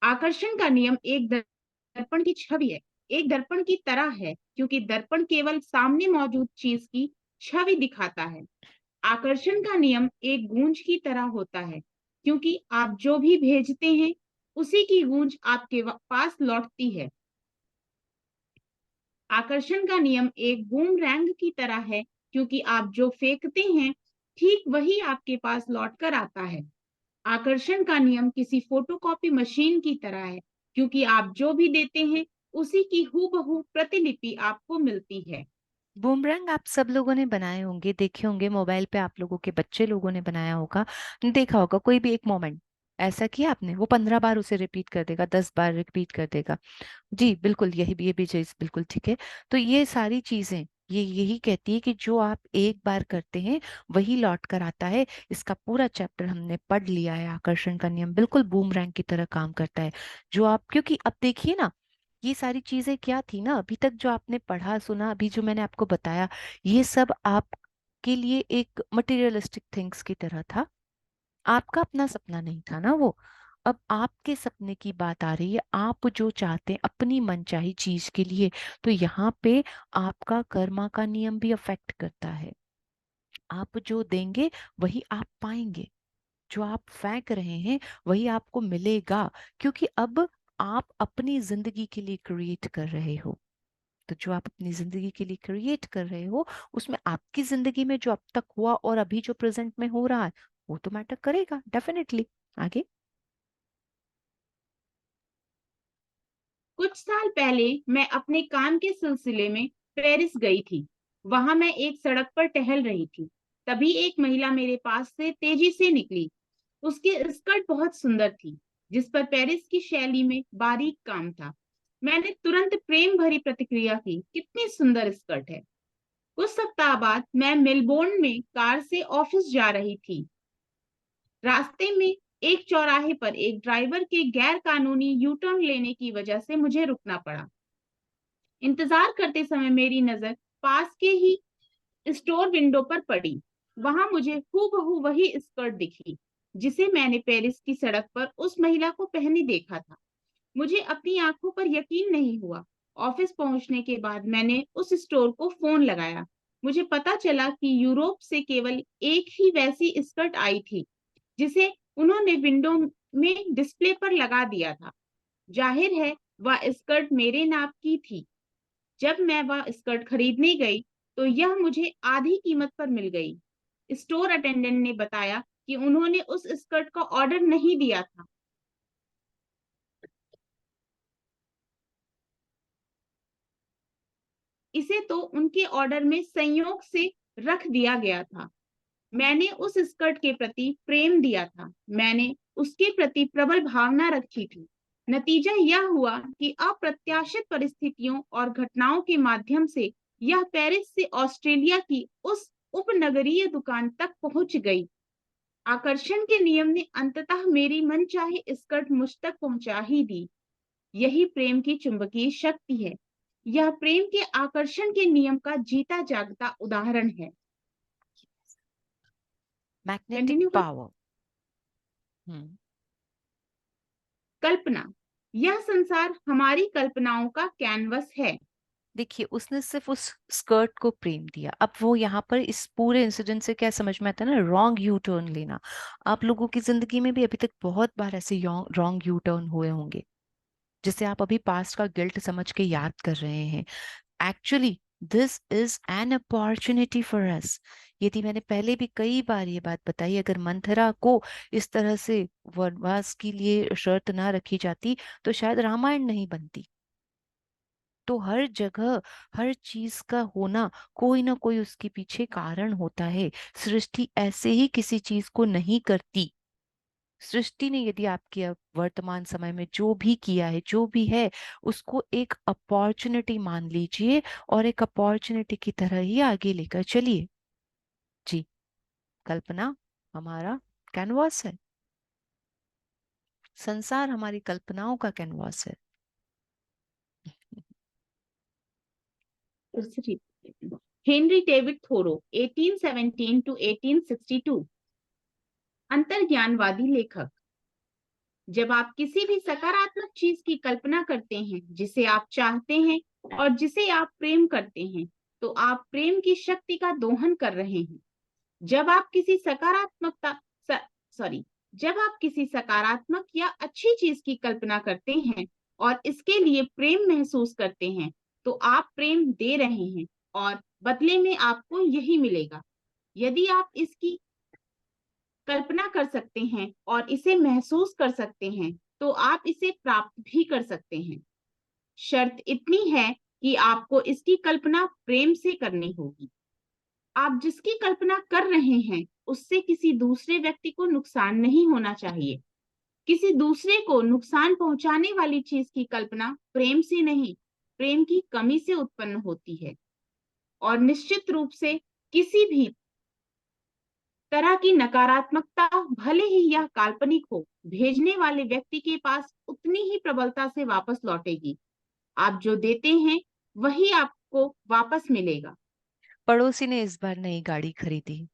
आकर्षण का नियम एक दर्पण की छवि है, एक दर्पण की तरह है, क्योंकि दर्पण केवल सामने मौजूद चीज की छवि दिखाता है। आकर्षण का नियम एक गूंज की तरह होता है, क्योंकि आप जो भी भेजते हैं उसी की गूंज आपके पास लौटती है। आकर्षण का नियम एक बूमरैंग की तरह है, क्योंकि आप जो फेंकते हैं ठीक वही आपके पास लौट कर आता है। आकर्षण का नियम किसी फोटोकॉपी मशीन की तरह है, क्योंकि आप जो भी देते हैं उसी की हूबहू प्रतिलिपि आपको मिलती है। बूमरैंग आप सब लोगों ने बनाए होंगे, देखे होंगे मोबाइल पे, आप लोगों के बच्चे लोगों ने बनाया होगा, देखा होगा। कोई भी एक मोमेंट ऐसा किया आपने, वो 15 बार उसे रिपीट कर देगा, 10 बार रिपीट कर देगा। जी बिल्कुल, ये भी चीज बिल्कुल ठीक है। तो ये सारी चीजें ये यही कहती है कि जो आप एक बार करते हैं वही लौट कर आता है। इसका पूरा चैप्टर हमने पढ़ लिया है। आकर्षण का नियम बिल्कुल बूमरैंग की तरह काम करता है। जो आप, क्योंकि अब देखिए ना, ये सारी चीजें क्या थी ना, अभी तक जो आपने पढ़ा सुना, अभी जो मैंने आपको बताया, ये सब आपके लिए एक मटेरियलिस्टिक थिंग्स की तरह था। आपका अपना सपना नहीं था ना वो। अब आपके सपने की बात आ रही है, आप जो चाहते हैं अपनी मनचाही चीज के लिए। तो यहाँ पे आपका कर्मा का नियम भी अफेक्ट करता है। आप जो देंगे वही आप पाएंगे। जो आप फेंक रहे हैं वही आपको मिलेगा, क्योंकि अब आप अपनी जिंदगी के लिए क्रिएट कर रहे हो। तो जो आप अपनी जिंदगी के लिए क्रिएट कर रहे हो, उसमें आपकी जिंदगी में जो अब तक हुआ और अभी जो प्रेजेंट में हो रहा है, वो तो मैटर करेगा डेफिनेटली। आगे। कुछ साल पहले मैं अपने काम के सिलसिले में पेरिस गई थी। वहां मैं एक सड़क पर टहल रही थी। तभी एक महिला मेरे पास से तेजी से निकली। उसकी स्कर्ट बहुत सुंदर थी, जिस पर पेरिस की शैली में बारीक काम था। मैंने तुरंत प्रेम भरी प्रतिक्रिया की, कितनी सुंदर स्कर्ट है। कुछ सप्ताह बाद मैं मेलबोर्न में कार से ऑफिस जा रही थी। रास्ते में एक चौराहे पर एक ड्राइवर के गैर कानूनी यू टर्न लेने की वजह से मुझे रुकना पड़ा। इंतजार करते समय मेरी नजर पास के ही स्टोर विंडो पर पड़ी। वहां मुझे हूबहू वही स्कर्ट दिखी, जिसे मैंने पेरिस की सड़क पर उस महिला को पहने देखा था। मुझे अपनी आंखों पर यकीन नहीं हुआ। ऑफिस पहुंचने के बाद मैंने उस स्टोर को फोन लगाया। मुझे पता चला कि यूरोप से केवल एक ही वैसी स्कर्ट आई थी, जिसे उन्होंने विंडो में डिस्प्ले पर लगा दिया था। जाहिर है वह स्कर्ट मेरे नाप की थी। जब मैं वह स्कर्ट खरीदने गई तो यह मुझे आधी कीमत पर मिल गई। स्टोर अटेंडेंट ने बताया कि उन्होंने उस स्कर्ट का ऑर्डर नहीं दिया था। इसे तो उनके ऑर्डर में संयोग से रख दिया गया था। मैंने उस स्कर्ट के प्रति प्रेम दिया था। मैंने उसके प्रति प्रबल भावना रखी थी। नतीजा यह हुआ कि अप्रत्याशित परिस्थितियों और घटनाओं के माध्यम से यह पेरिस से ऑस्ट्रेलिया की उस उपनगरीय दुकान तक पहुंच गई। आकर्षण के नियम ने अंततः मेरी मनचाही स्कर्ट मुझ तक पहुंचा ही दी। यही प्रेम की चुंबकीय शक्ति है। यह प्रेम के आकर्षण के नियम का जीता जागता उदाहरण है। मैग्नेटिक कंटिन्यू कर। पावर। हम्म। कल्पना। यह संसार हमारी कल्पनाओं का कैनवस है। देखिए, उसने सिर्फ उस स्कर्ट को प्रेम दिया। अब वो यहाँ पर इस पूरे इंसिडेंट से क्या समझ में आता है ना, रॉन्ग यू टर्न लेना। आप लोगों की जिंदगी में भी अभी तक बहुत बार ऐसे रॉन्ग यू टर्न हुए होंगे, जिसे आप अभी पास्ट का गिल्ट समझ के याद कर रहे हैं। Actually this is an opportunity for us. यदि मैंने पहले भी कई बार ये बात बताई, अगर मंथरा को इस तरह से वनवास के लिए शर्त ना रखी जाती, तो शायद रामायण नहीं बनती। तो हर जगह हर चीज का होना, कोई ना कोई उसके पीछे कारण होता है। सृष्टि ऐसे ही किसी चीज को नहीं करती। सृष्टि ने यदि आपके वर्तमान समय में जो भी किया है, जो भी है, उसको एक अपॉर्चुनिटी मान लीजिए और एक अपॉर्चुनिटी की तरह ही आगे लेकर चलिए। जी। कल्पना हमारा कैनवास है। संसार हमारी कल्पनाओं का कैनवास है। Henry David Thoreau 1817 to 1862। अंतर्ज्ञानवादी लेखक। जब आप किसी भी सकारात्मक चीज की कल्पना करते हैं जिसे आप चाहते हैं और जिसे आप प्रेम करते हैं, तो आप प्रेम की शक्ति का दोहन कर रहे हैं। जब आप किसी सकारात्मकता सॉरी जब आप किसी सकारात्मक या अच्छी चीज की कल्पना करते हैं और इसके लिए प्रेम महसूस करते हैं, तो आप प्रेम दे रहे हैं और बदले में आपको यही मिलेगा। यदि आप इसकी कल्पना कर सकते हैं और इसे महसूस कर सकते हैं, तो आप इसे प्राप्त भी कर सकते हैं। शर्त इतनी है कि आपको इसकी कल्पना प्रेम से करनी होगी। आप जिसकी कल्पना कर रहे हैं उससे किसी दूसरे व्यक्ति को नुकसान नहीं होना चाहिए। किसी दूसरे को नुकसान पहुंचाने वाली चीज की कल्पना प्रेम से नहीं, प्रेम की कमी से उत्पन्न होती है। और निश्चित रूप से किसी भी तरह की नकारात्मकता, भले ही यह काल्पनिक हो, भेजने वाले व्यक्ति के पास उतनी ही प्रबलता से वापस लौटेगी। आप जो देते हैं, वही आपको वापस मिलेगा। पड़ोसी ने इस बार नई गाड़ी खरीदी,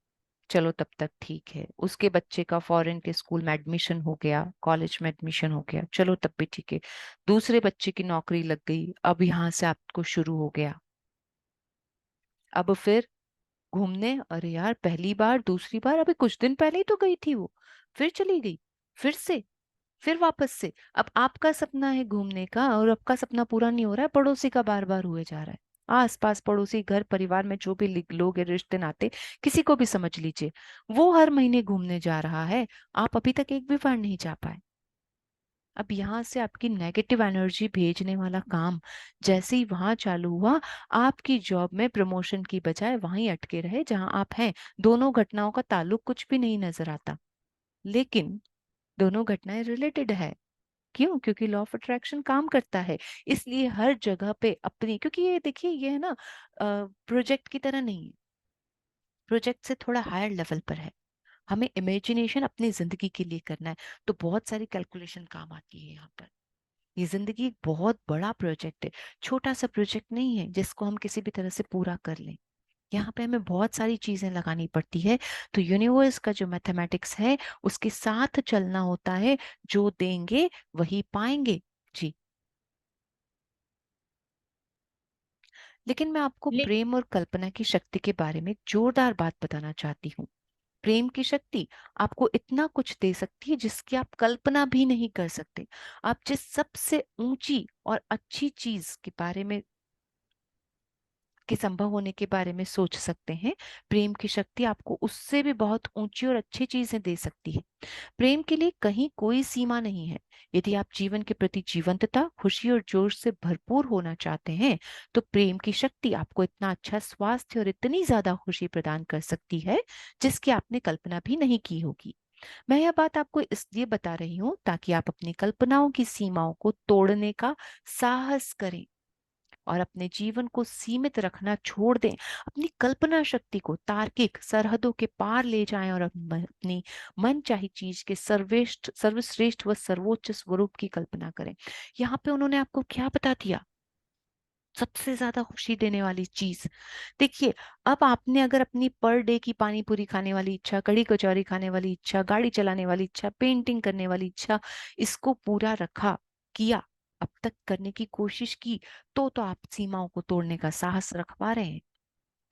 चलो तब तक ठीक है। उसके बच्चे का फॉरेन के स्कूल में एडमिशन हो गया, कॉलेज में एडमिशन हो गया, चलो तब भी ठीक है। दूसरे बच्चे की नौकरी लग गई, अब यहाँ से आपको शुरू हो गया। अब फिर घूमने, अरे यार पहली बार दूसरी बार, अभी कुछ दिन पहले ही तो गई थी वो, फिर चली गई, फिर से, फिर वापस से। अब आपका सपना है घूमने का और आपका सपना पूरा नहीं हो रहा है, पड़ोसी का बार बार हुए जा रहा है। आस पास पड़ोसी, घर परिवार में जो भी लोग हैं, रिश्ते नाते, किसी को भी समझ लीजिए, वो हर महीने घूमने जा रहा है, आप अभी तक एक भी बार नहीं जा पाए। अब यहाँ से आपकी नेगेटिव एनर्जी भेजने वाला काम जैसे ही वहां चालू हुआ, आपकी जॉब में प्रमोशन की बजाय वहीं अटके रहे जहां आप हैं। दोनों घटनाओं का ताल्लुक कुछ भी नहीं नजर आता, लेकिन दोनों घटनाएं रिलेटेड है। क्यों? क्योंकि लॉ ऑफ अट्रैक्शन काम करता है। इसलिए हर जगह पे अपनी, क्योंकि ये देखिए ये है ना, प्रोजेक्ट की तरह नहीं है, प्रोजेक्ट से थोड़ा हायर लेवल पर है। हमें इमेजिनेशन अपनी जिंदगी के लिए करना है, तो बहुत सारी कैलकुलेशन काम आती है यहाँ पर। ये जिंदगी एक बहुत बड़ा प्रोजेक्ट है, छोटा सा प्रोजेक्ट नहीं है जिसको हम किसी भी तरह से पूरा कर लें। यहाँ पे हमें बहुत सारी चीजें लगानी पड़ती है। तो यूनिवर्स का जो मैथमेटिक्स है, उसके साथ चलना होता है। जो देंगे वही पाएंगे। जी। लेकिन मैं आपको ले प्रेम और कल्पना की शक्ति के बारे में एक जोरदार बात बताना चाहती हूँ। प्रेम की शक्ति आपको इतना कुछ दे सकती है जिसकी आप कल्पना भी नहीं कर सकते। आप जिस सबसे ऊंची और अच्छी चीज के बारे में, के संभव होने के बारे में सोच सकते हैं, प्रेम की शक्ति आपको उससे भी बहुत ऊंची और अच्छी चीजें दे सकती है। प्रेम के लिए कहीं कोई सीमा नहीं है। यदि आप जीवन के प्रति जीवंतता, खुशी और जोश से भरपूर होना चाहते हैं, तो प्रेम की शक्ति आपको इतना अच्छा स्वास्थ्य और इतनी ज्यादा खुशी प्रदान कर सकती है जिसकी आपने कल्पना भी नहीं की होगी। मैं यह बात आपको इसलिए बता रही हूँ ताकि आप अपनी कल्पनाओं की सीमाओं को तोड़ने का साहस करें और अपने जीवन को सीमित रखना छोड़ दें। अपनी कल्पना शक्ति को तार्किक सरहदों के पार ले जाएं और अपनी मनचाही चीज के सर्वश्रेष्ठ सर्वश्रेष्ठ व सर्वोच्च स्वरूप की कल्पना करें। यहाँ पे उन्होंने आपको क्या बता दिया? सबसे ज्यादा खुशी देने वाली चीज। देखिए, अब आपने अगर अपनी पर डे की पानी पूरी खाने वाली इच्छा, कड़ी कचौरी खाने वाली इच्छा, गाड़ी चलाने वाली इच्छा, पेंटिंग करने वाली इच्छा, इसको पूरा रखा, किया, अब तक करने की कोशिश की, तो आप सीमाओं को तोड़ने का साहस रख पा रहे हैं।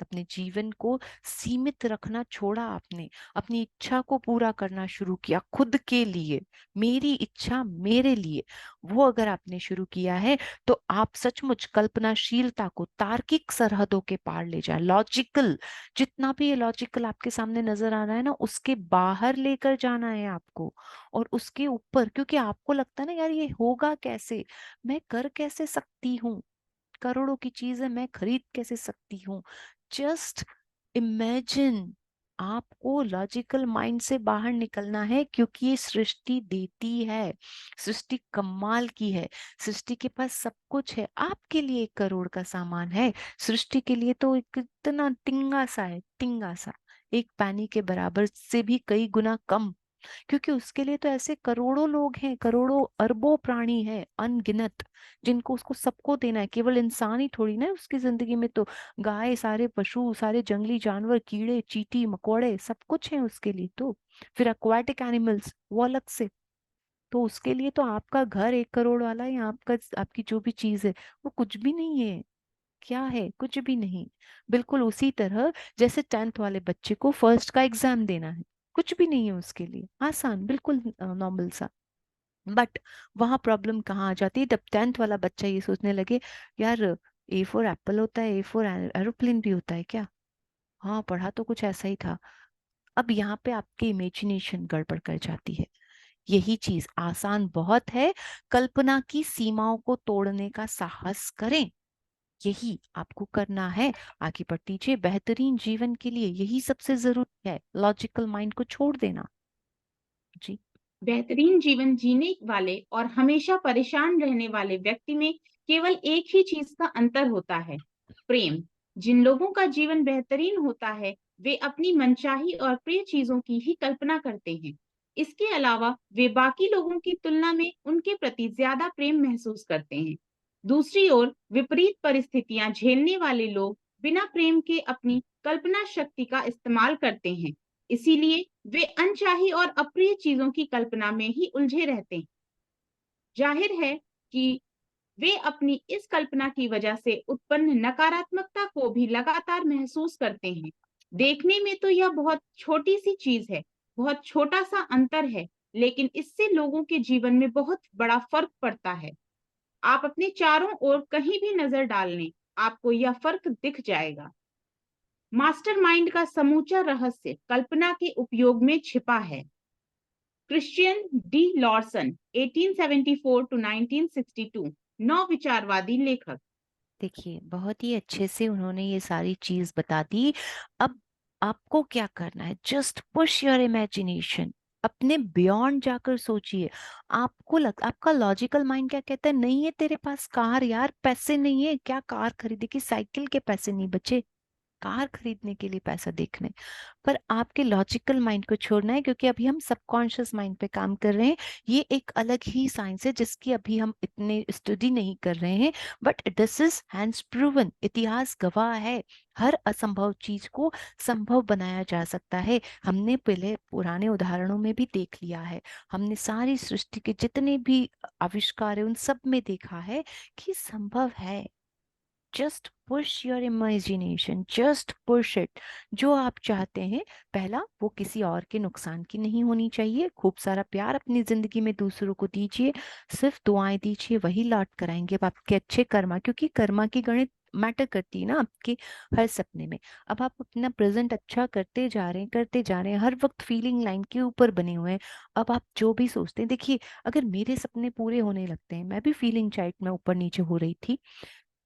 अपने जीवन को सीमित रखना छोड़ा आपने, अपनी इच्छा को पूरा करना शुरू किया खुद के लिए। मेरी इच्छा मेरे लिए, वो अगर आपने शुरू किया है, तो आप सचमुच कल्पनाशीलता को तार्किक सरहदों के पार ले जाए। लॉजिकल, जितना भी ये लॉजिकल आपके सामने नजर आ रहा है ना, उसके बाहर लेकर जाना है आपको, और उसके ऊपर। क्योंकि आपको लगता है ना, यार ये होगा कैसे, मैं कर कैसे सकती हूँ, करोड़ों की चीज है, मैं खरीद कैसे सकती हूँ। Just imagine. आपको लॉजिकल माइंड से बाहर निकलना है, क्योंकि ये सृष्टि देती है, सृष्टि कमाल की है। सृष्टि के पास सब कुछ है। आपके लिए 1 करोड़ का सामान है, सृष्टि के लिए तो एक इतना टिंगा सा है, टिंगा सा, एक पैनी के बराबर से भी कई गुना कम। क्योंकि उसके लिए तो ऐसे करोड़ों लोग हैं, करोड़ों अरबों प्राणी हैं, अनगिनत, जिनको उसको सबको देना है। केवल इंसान ही थोड़ी ना है उसकी जिंदगी में, तो गाय, सारे पशु, सारे जंगली जानवर, कीड़े, चींटी, मकोड़े, सब कुछ है उसके लिए तो। फिर एक्वाटिक एनिमल्स वो अलग से। तो उसके लिए तो आपका घर 1 करोड़ वाला, या आपका, आपकी जो भी चीज है, वो कुछ भी नहीं है। क्या है? कुछ भी नहीं। बिल्कुल उसी तरह जैसे 10th वाले बच्चे को फर्स्ट का एग्जाम देना है, कुछ भी नहीं है उसके लिए, आसान, बिल्कुल नॉर्मल सा। बट वहां प्रॉब्लम कहाँ आ जाती है? जब 10th वाला बच्चा ये सोचने लगे, यार A4 एप्पल होता है, A4 एरोप्लेन भी होता है क्या? हाँ, पढ़ा तो कुछ ऐसा ही था। अब यहाँ पे आपकी इमेजिनेशन गड़बड़ कर जाती है। यही चीज आसान बहुत है, कल्पना की सीमाओं को तोड़ने का साहस करें। यही आपको करना है। आगे बढ़ दीजिए बेहतरीन जीवन के लिए, यही सबसे जरूरी है, लॉजिकल माइंड को छोड़ देना। जी। बेहतरीन जीवन जीने वाले और हमेशा परेशान रहने वाले व्यक्ति में केवल एक ही चीज का अंतर होता है, प्रेम। जिन लोगों का जीवन बेहतरीन होता है, वे अपनी मनचाही और प्रिय चीजों की ही कल्पना करते हैं। इसके अलावा वे बाकी लोगों की तुलना में उनके प्रति ज्यादा प्रेम महसूस करते हैं। दूसरी ओर, विपरीत परिस्थितियां झेलने वाले लोग बिना प्रेम के अपनी कल्पना शक्ति का इस्तेमाल करते हैं। इसीलिए वे अनचाही और अप्रिय चीजों की कल्पना में ही उलझे रहते हैं। जाहिर है कि वे अपनी इस कल्पना की वजह से उत्पन्न नकारात्मकता को भी लगातार महसूस करते हैं। देखने में तो यह बहुत छोटी सी चीज है, बहुत छोटा सा अंतर है, लेकिन इससे लोगों के जीवन में बहुत बड़ा फर्क पड़ता है। आप अपने चारों ओर कहीं भी नजर डाल लें, आपको यह फर्क दिख जाएगा। मास्टरमाइंड का समूचा रहस्य कल्पना के उपयोग में छिपा है। क्रिश्चियन डी लॉर्सन 1874 टू 1962 नौ विचारवादी लेखक। देखिए, बहुत ही अच्छे से उन्होंने ये सारी चीज बता दी। अब आपको क्या करना है, जस्ट पुश योर इमेजिनेशन, अपने बियॉन्ड जाकर सोचिए। आपका लॉजिकल माइंड क्या कहता है, नहीं है तेरे पास कार यार, पैसे नहीं है, क्या कार खरीदेगी, साइकिल के पैसे नहीं बचे कार खरीदने के लिए पैसा देखने। पर आपके लॉजिकल माइंड को छोड़ना है, क्योंकि अभी हम सबकॉन्शियस माइंड पे काम कर रहे हैं। ये एक अलग ही साइंस है जिसकी अभी हम इतने स्टडी नहीं कर रहे हैं। But this is hands proven, इतिहास गवाह है, हर असंभव चीज को संभव बनाया जा सकता है। हमने पहले पुराने उदाहरणों में भी देख लिया है। हमने सारी सृष्टि के जितने भी आविष्कार है उन सब में देखा है कि संभव है। Just push your imagination, just push it. जो आप चाहते हैं, पहला वो किसी और के नुकसान की नहीं होनी चाहिए। खूब सारा प्यार अपनी जिंदगी में दूसरों को दीजिए, सिर्फ दुआएं दीजिए, वही लौट कर आएंगे। अब आपके अच्छे कर्मा, क्योंकि कर्मा की गणित मैटर करती है ना आपके हर सपने में। अब आप अपना प्रेजेंट अच्छा करते जा रहे हैं, करते जा रहे हैं, हर वक्त फीलिंग लाइन के ऊपर बने हुए हैं। अब आप जो भी सोचते हैं, देखिए, अगर मेरे सपने पूरे होने लगते हैं, मैं भी फीलिंग चाइट में ऊपर नीचे हो रही थी,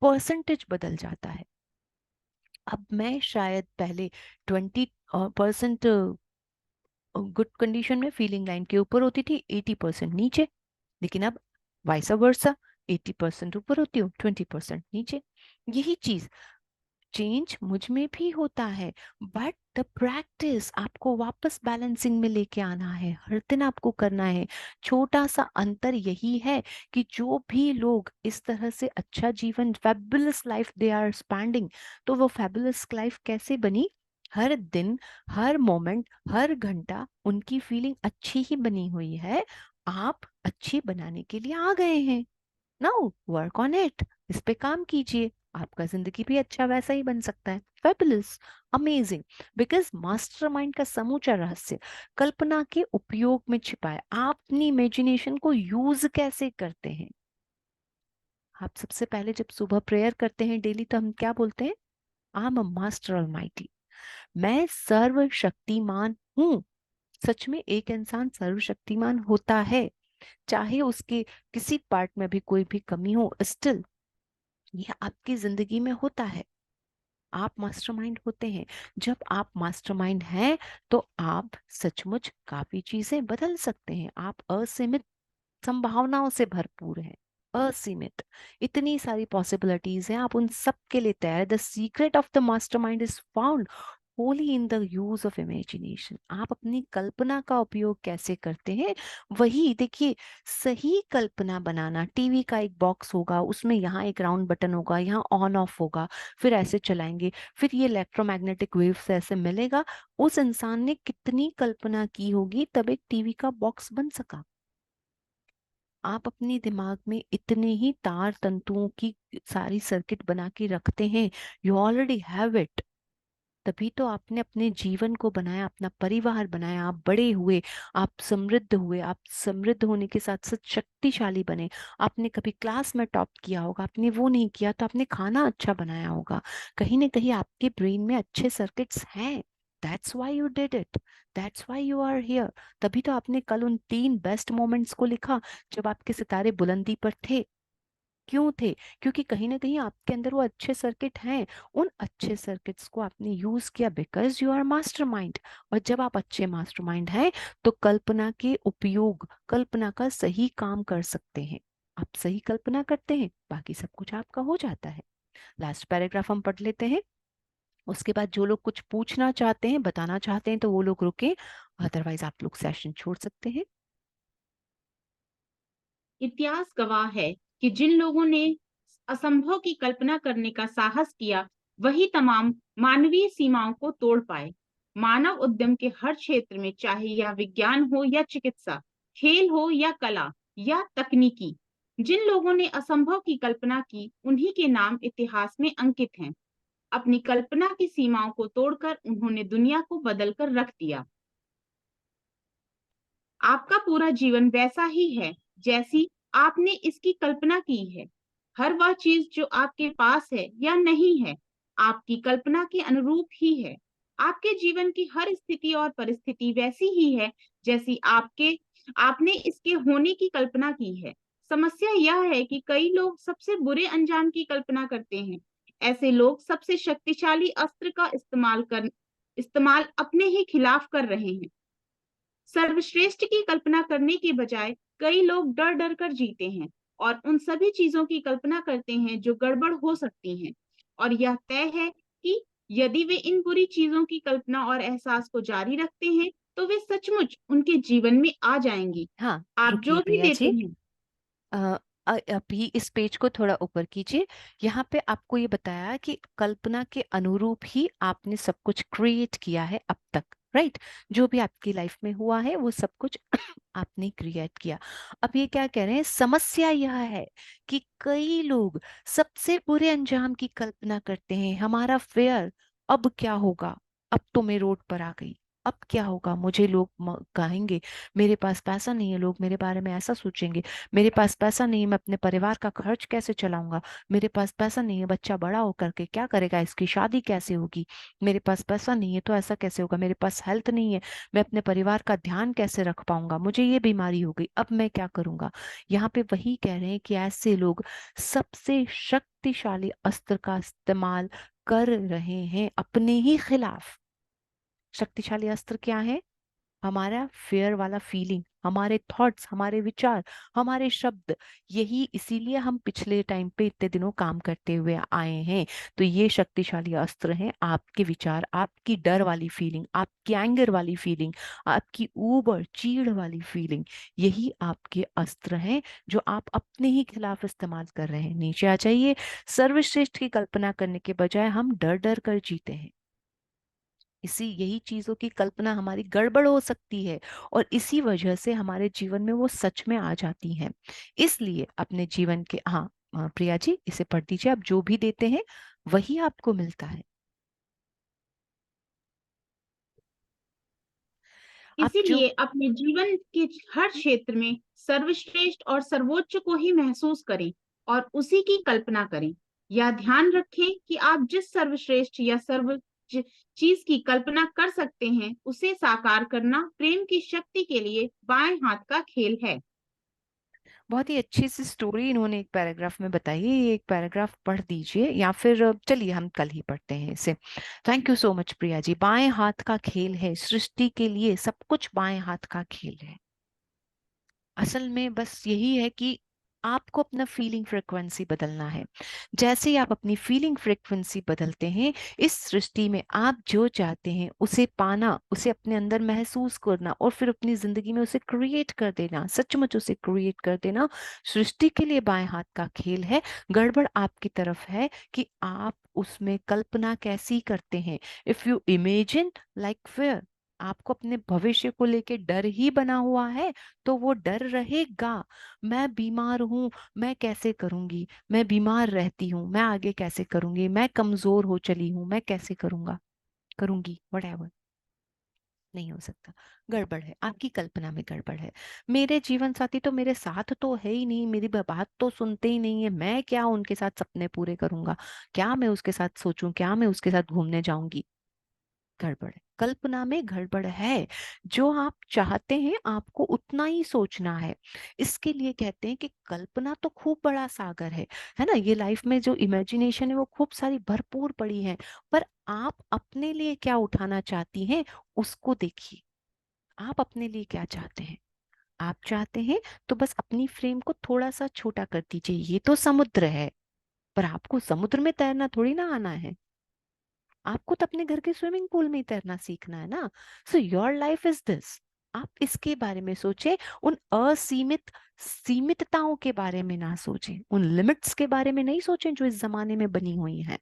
परसेंटेज बदल जाता है। अब मैं शायद पहले 20% गुड कंडीशन में फीलिंग लाइन के ऊपर होती थी, 80% नीचे। लेकिन अब वाइसा वर्सा, 80% ऊपर होती हूँ, 20% नीचे। यही चीज चेंज मुझ में भी होता है। बट द प्रैक्टिस आपको वापस बैलेंसिंग में लेके आना है, हर दिन आपको करना है। छोटा सा अंतर यही है कि जो भी लोग इस तरह से अच्छा जीवन, fabulous life they are spending, तो वो फैबुलस लाइफ कैसे बनी, हर दिन, हर मोमेंट, हर घंटा उनकी फीलिंग अच्छी ही बनी हुई है। आप अच्छी बनाने के लिए आ गए हैं। नाउ वर्क ऑन इट, इस पे काम कीजिए, आपका जिंदगी भी अच्छा वैसा ही बन सकता है। Fabulous, amazing. बिकॉज मास्टरमाइंड का समूचा रहस्य कल्पना के उपयोग में छिपा है। आप अपनी इमेजिनेशन को यूज कैसे करते हैं। आप सबसे पहले जब सुबह प्रेयर करते हैं डेली, तो हम क्या बोलते हैं, I am a master almighty, मैं सर्वशक्तिमान हूँ। सच में एक इंसान सर्वशक्तिमान होता है, चाहे उसके किसी पार्ट में भी कोई भी कमी हो, स्टिल ये आपकी जिंदगी में होता है। आप मास्टरमाइंड होते हैं। जब आप मास्टरमाइंड हैं, तो आप सचमुच काफी चीजें बदल सकते हैं। आप असीमित संभावनाओं से भरपूर हैं, असीमित, इतनी सारी पॉसिबिलिटीज हैं, आप उन सब के लिए तैयार। The secret of the mastermind is found Holi in the use of imagination. आप अपनी कल्पना का उपयोग कैसे करते हैं, वही देखिए। सही कल्पना बनाना, टीवी का एक बॉक्स होगा, उसमें यहाँ एक राउंड बटन होगा, यहाँ ऑन ऑफ होगा, फिर ऐसे चलाएंगे, फिर ये इलेक्ट्रोमैग्नेटिक वेव से ऐसे मिलेगा। उस इंसान ने कितनी कल्पना की होगी, तब एक टीवी का बॉक्स बन सका। आप अपने दिमाग में इतने ही तार तंतुओं की सारी सर्किट बना के रखते हैं, यू ऑलरेडी हैव इट। तभी तो आपने अपने जीवन को बनाया, अपना परिवार बनाया, आप बड़े हुए, आप समृद्ध हुए, आप समृद्ध होने के साथ साथ शक्तिशाली बने। आपने कभी क्लास में टॉप किया होगा, आपने वो नहीं किया तो आपने खाना अच्छा बनाया होगा। कहीं ना कहीं आपके ब्रेन में अच्छे सर्किट्स हैं। That's why you did it, that's why you are here. तभी तो आपने कल उन 3 बेस्ट मोमेंट्स को लिखा, जब आपके सितारे बुलंदी पर थे। क्यों थे, क्योंकि कहीं ना कहीं आपके अंदर वो अच्छे सर्किट हैं। उन अच्छे सर्किट्स को आपने यूज किया, बिकॉज यू आर मास्टरमाइंड। और जब आप अच्छे मास्टरमाइंड हैं, तो कल्पना के उपयोग, कल्पना का सही काम कर सकते हैं। आप सही कल्पना करते हैं, बाकी सब कुछ आपका हो जाता है। लास्ट पैराग्राफ हम पढ़ लेते हैं। उसके बाद जो लोग कुछ पूछना चाहते हैं, बताना चाहते हैं, तो वो लोग रुके, अदरवाइज आप लोग सेशन छोड़ सकते हैं। इतिहास गवाह है कि जिन लोगों ने असंभव की कल्पना करने का साहस किया, वही तमाम मानवीय सीमाओं को तोड़ पाए। मानव उद्यम के हर क्षेत्र में, चाहे यह विज्ञान हो या चिकित्सा, खेल हो या कला या तकनीकी, जिन लोगों ने असंभव की कल्पना की, उन्हीं के नाम इतिहास में अंकित हैं। अपनी कल्पना की सीमाओं को तोड़कर उन्होंने दुनिया को बदल कर रख दिया। आपका पूरा जीवन वैसा ही है जैसी आपने इसकी कल्पना की है। हर वह चीज जो आपके पास है या नहीं है, आपकी कल्पना के अनुरूप ही है। आपके जीवन की हर स्थिति और परिस्थिति वैसी ही है जैसी आपने इसके होने की कल्पना की है। समस्या यह है कि कई लोग सबसे बुरे अंजाम की कल्पना करते हैं। ऐसे लोग सबसे शक्तिशाली अस्त्र का इस्तेमाल अपने ही खिलाफ कर रहे हैं। सर्वश्रेष्ठ की कल्पना करने के बजाय कई लोग डर डर कर जीते हैं और उन सभी चीजों की कल्पना करते हैं जो गड़बड़ हो सकती हैं। और यह तय है कि यदि वे इन बुरी चीजों की कल्पना और एहसास को जारी रखते हैं, तो वे सचमुच उनके जीवन में आ जाएंगी। हाँ, आप रुकिए जो भी प्रिया देते जी। हैं। अ, अभी इस पेज को थोड़ा ऊपर कीजिए। यहाँ पे आपको ये बताया कि कल्पना के अनुरूप ही आपने सब कुछ क्रिएट किया है अब तक, राइट? जो भी आपकी लाइफ में हुआ है वो सब कुछ आपने क्रिएट किया। अब ये क्या कह रहे हैं, समस्या यह है कि कई लोग सबसे बुरे अंजाम की कल्पना करते हैं। हमारा फेयर, अब क्या होगा, अब तो मैं रोड पर आ गई, अब क्या होगा, मुझे लोग कहेंगे, मेरे पास पैसा नहीं है, लोग मेरे बारे में ऐसा सोचेंगे, मेरे पास पैसा नहीं है, मैं अपने परिवार का खर्च कैसे चलाऊंगा, मेरे पास पैसा नहीं है, बच्चा बड़ा होकर के क्या करेगा, इसकी शादी कैसे होगी, मेरे पास पैसा नहीं है तो ऐसा कैसे होगा, मेरे पास हेल्थ नहीं है, मैं अपने परिवार का ध्यान कैसे रख पाऊंगा, मुझे ये बीमारी हो गई, अब मैं क्या करूंगा। यहाँ पे वही कह रहे हैं कि ऐसे लोग सबसे शक्तिशाली अस्त्र का इस्तेमाल कर रहे हैं अपने ही खिलाफ। शक्तिशाली अस्त्र क्या है? हमारा फेयर वाला फीलिंग, हमारे थॉट्स, हमारे विचार, हमारे शब्द। यही इसीलिए हम पिछले टाइम पे इतने दिनों काम करते हुए आए हैं। तो ये शक्तिशाली अस्त्र हैं, आपके विचार, आपकी डर वाली फीलिंग, आपकी एंगर वाली फीलिंग, आपकी ऊब और चीड़ वाली फीलिंग। यही आपके अस्त्र हैं जो आप अपने ही खिलाफ इस्तेमाल कर रहे हैं। नीचे आ जाइए। सर्वश्रेष्ठ की कल्पना करने के बजाय हम डर डर कर जीते हैं। इसी यही चीजों की कल्पना हमारी गड़बड़ हो सकती है और इसी वजह से हमारे जीवन में वो सच में आ जाती हैं। इसलिए अपने जीवन के, हाँ, प्रिया जी इसे पढ़ दीजिए। आप जो भी देते हैं वही आपको मिलता है। आप जो, इसीलिए अपने जीवन के हर क्षेत्र में सर्वश्रेष्ठ और सर्वोच्च को ही महसूस करें और उसी की कल्पना करें। यह ध्यान रखें कि आप जिस सर्वश्रेष्ठ या सर्वोच्च चीज की कल्पना कर सकते हैं, उसे साकार करना प्रेम की शक्ति के लिए बाएं हाथ का खेल है। बहुत ही अच्छी सी स्टोरी इन्होंने एक पैराग्राफ में बताई है। ये एक पैराग्राफ पढ़ दीजिए या फिर चलिए हम कल ही पढ़ते हैं इसे। Thank you so much Priya ji. बाएं हाथ का खेल है, सृष्टि के लिए सब कुछ बाएं हाथ का खेल है। असल में बस यही है कि आपको अपना फीलिंग फ्रिक्वेंसी बदलना है। जैसे ही आप अपनी फीलिंग फ्रिक्वेंसी बदलते हैं, इस सृष्टि में आप जो चाहते हैं उसे पाना, उसे अपने अंदर महसूस करना और फिर अपनी जिंदगी में उसे क्रिएट कर देना, सचमुच उसे क्रिएट कर देना, सृष्टि के लिए बाएं हाथ का खेल है। गड़बड़ आपकी तरफ है कि आप उसमें कल्पना कैसी करते हैं। If you imagine like fair, आपको अपने भविष्य को लेके डर ही बना हुआ है, तो वो डर रहेगा। मैं बीमार हूं, मैं कैसे करूंगी, मैं बीमार रहती हूँ, मैं आगे कैसे करूंगी, मैं कमजोर हो चली हूँ, मैं कैसे करूंगा, करूंगी, वट, नहीं हो सकता। गड़बड़ है, आपकी कल्पना में गड़बड़ है। मेरे जीवन साथी तो मेरे साथ तो है ही नहीं, मेरी बात तो सुनते ही नहीं है, मैं क्या उनके साथ सपने पूरे करूंगा, क्या मैं उसके साथ सोचूं, क्या मैं उसके साथ घूमने जाऊंगी। गड़बड़ है, कल्पना में गड़बड़ है। जो आप चाहते हैं आपको उतना ही सोचना है। इसके लिए कहते हैं कि कल्पना तो खूब बड़ा सागर है ना। ये लाइफ में जो इमेजिनेशन है वो खूब सारी भरपूर पड़ी है, पर आप अपने लिए क्या उठाना चाहती हैं उसको देखिए। आप अपने लिए क्या चाहते हैं? आप चाहते हैं तो बस अपनी फ्रेम को थोड़ा सा छोटा कर दीजिए। ये तो समुद्र है, पर आपको समुद्र में तैरना थोड़ी ना आना है। आपको तो अपने घर के स्विमिंग पूल में ही तैरना सीखना है ना। So your life is this. आप इसके बारे में सोचें, उन असीमित सीमितताओं के बारे में ना सोचें, उन लिमिट्स के बारे में नहीं सोचें जो इस जमाने में बनी हुई हैं।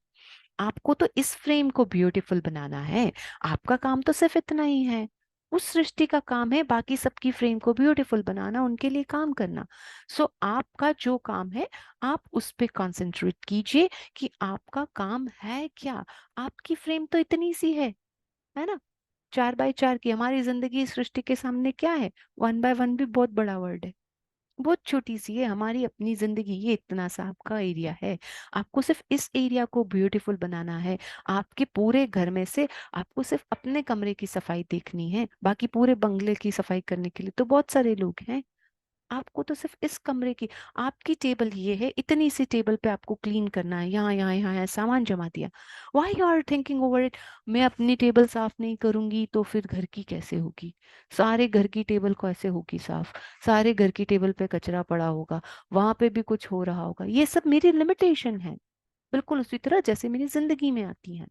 आपको तो इस फ्रेम को ब्यूटीफुल बनाना है। आपका काम तो सिर्फ इतना ही है। उस सृष्टि का काम है बाकी सबकी फ्रेम को ब्यूटीफुल बनाना, उनके लिए काम करना। सो आपका जो काम है, आप उस पे कंसंट्रेट कीजिए कि आपका काम है क्या। आपकी फ्रेम तो इतनी सी है ना, 4x4 की। हमारी जिंदगी इस सृष्टि के सामने क्या है? 1x1 भी बहुत बड़ा वर्ड है, बहुत छोटी सी है हमारी अपनी जिंदगी। ये इतना सा आपका एरिया है। आपको सिर्फ इस एरिया को ब्यूटीफुल बनाना है। आपके पूरे घर में से आपको सिर्फ अपने कमरे की सफाई देखनी है, बाकी पूरे बंगले की सफाई करने के लिए तो बहुत सारे लोग हैं। आपको तो सिर्फ इस कमरे की, आपकी टेबल ये है, इतनी सी टेबल पे आपको क्लीन करना है। यहाँ यहाँ यहाँ यहाँ सामान जमा दिया। Why you are thinking over it? मैं अपनी टेबल साफ नहीं करूंगी तो फिर घर की कैसे होगी? सारे घर की टेबल कैसे होगी साफ? सारे घर की टेबल पे कचरा पड़ा होगा, वहां पे भी कुछ हो रहा होगा। ये सब मेरी लिमिटेशन है, बिल्कुल उसी तरह जैसे मेरी जिंदगी में आती हैं।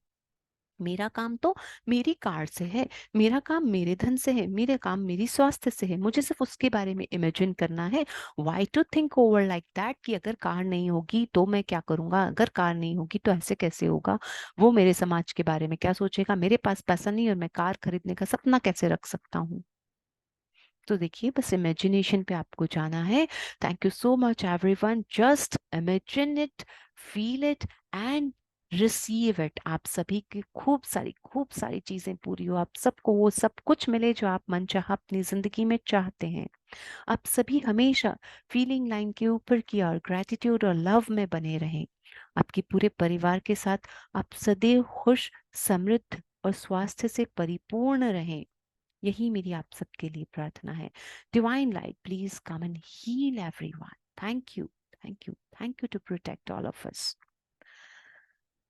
मेरा काम तो मेरी कार से है, मेरा काम मेरे धन से है, मेरा काम मेरी स्वास्थ्य से है। मुझे सिर्फ उसके बारे में इमेजिन करना है। Why to think over like that कि अगर कार नहीं होगी तो मैं क्या करूंगा, अगर कार नहीं होगी तो ऐसे कैसे होगा, वो मेरे समाज के बारे में क्या सोचेगा, मेरे पास पैसा नहीं और मैं कार खरीदने का सपना कैसे रख सकता हूँ। तो देखिए, बस इमेजिनेशन पे आपको जाना है। Thank you so much everyone. Just imagine it, feel it and receive it. आप सभी की खूब सारी चीजें पूरी हो, आप सबको वो सब कुछ मिले जो आप मनचाहा अपनी जिंदगी में चाहते हैं। आप सभी हमेशा फीलिंग लाइन के ऊपर की और ग्रेटिट्यूड और लव में बने रहें। आपके पूरे परिवार के साथ आप सदैव खुश, समृद्ध और स्वास्थ्य से परिपूर्ण रहें। यही मेरी आप सबके लिए प्रार्थना है। Divine light please come and heal everyone. Thank you, thank you, thank you to protect all of us.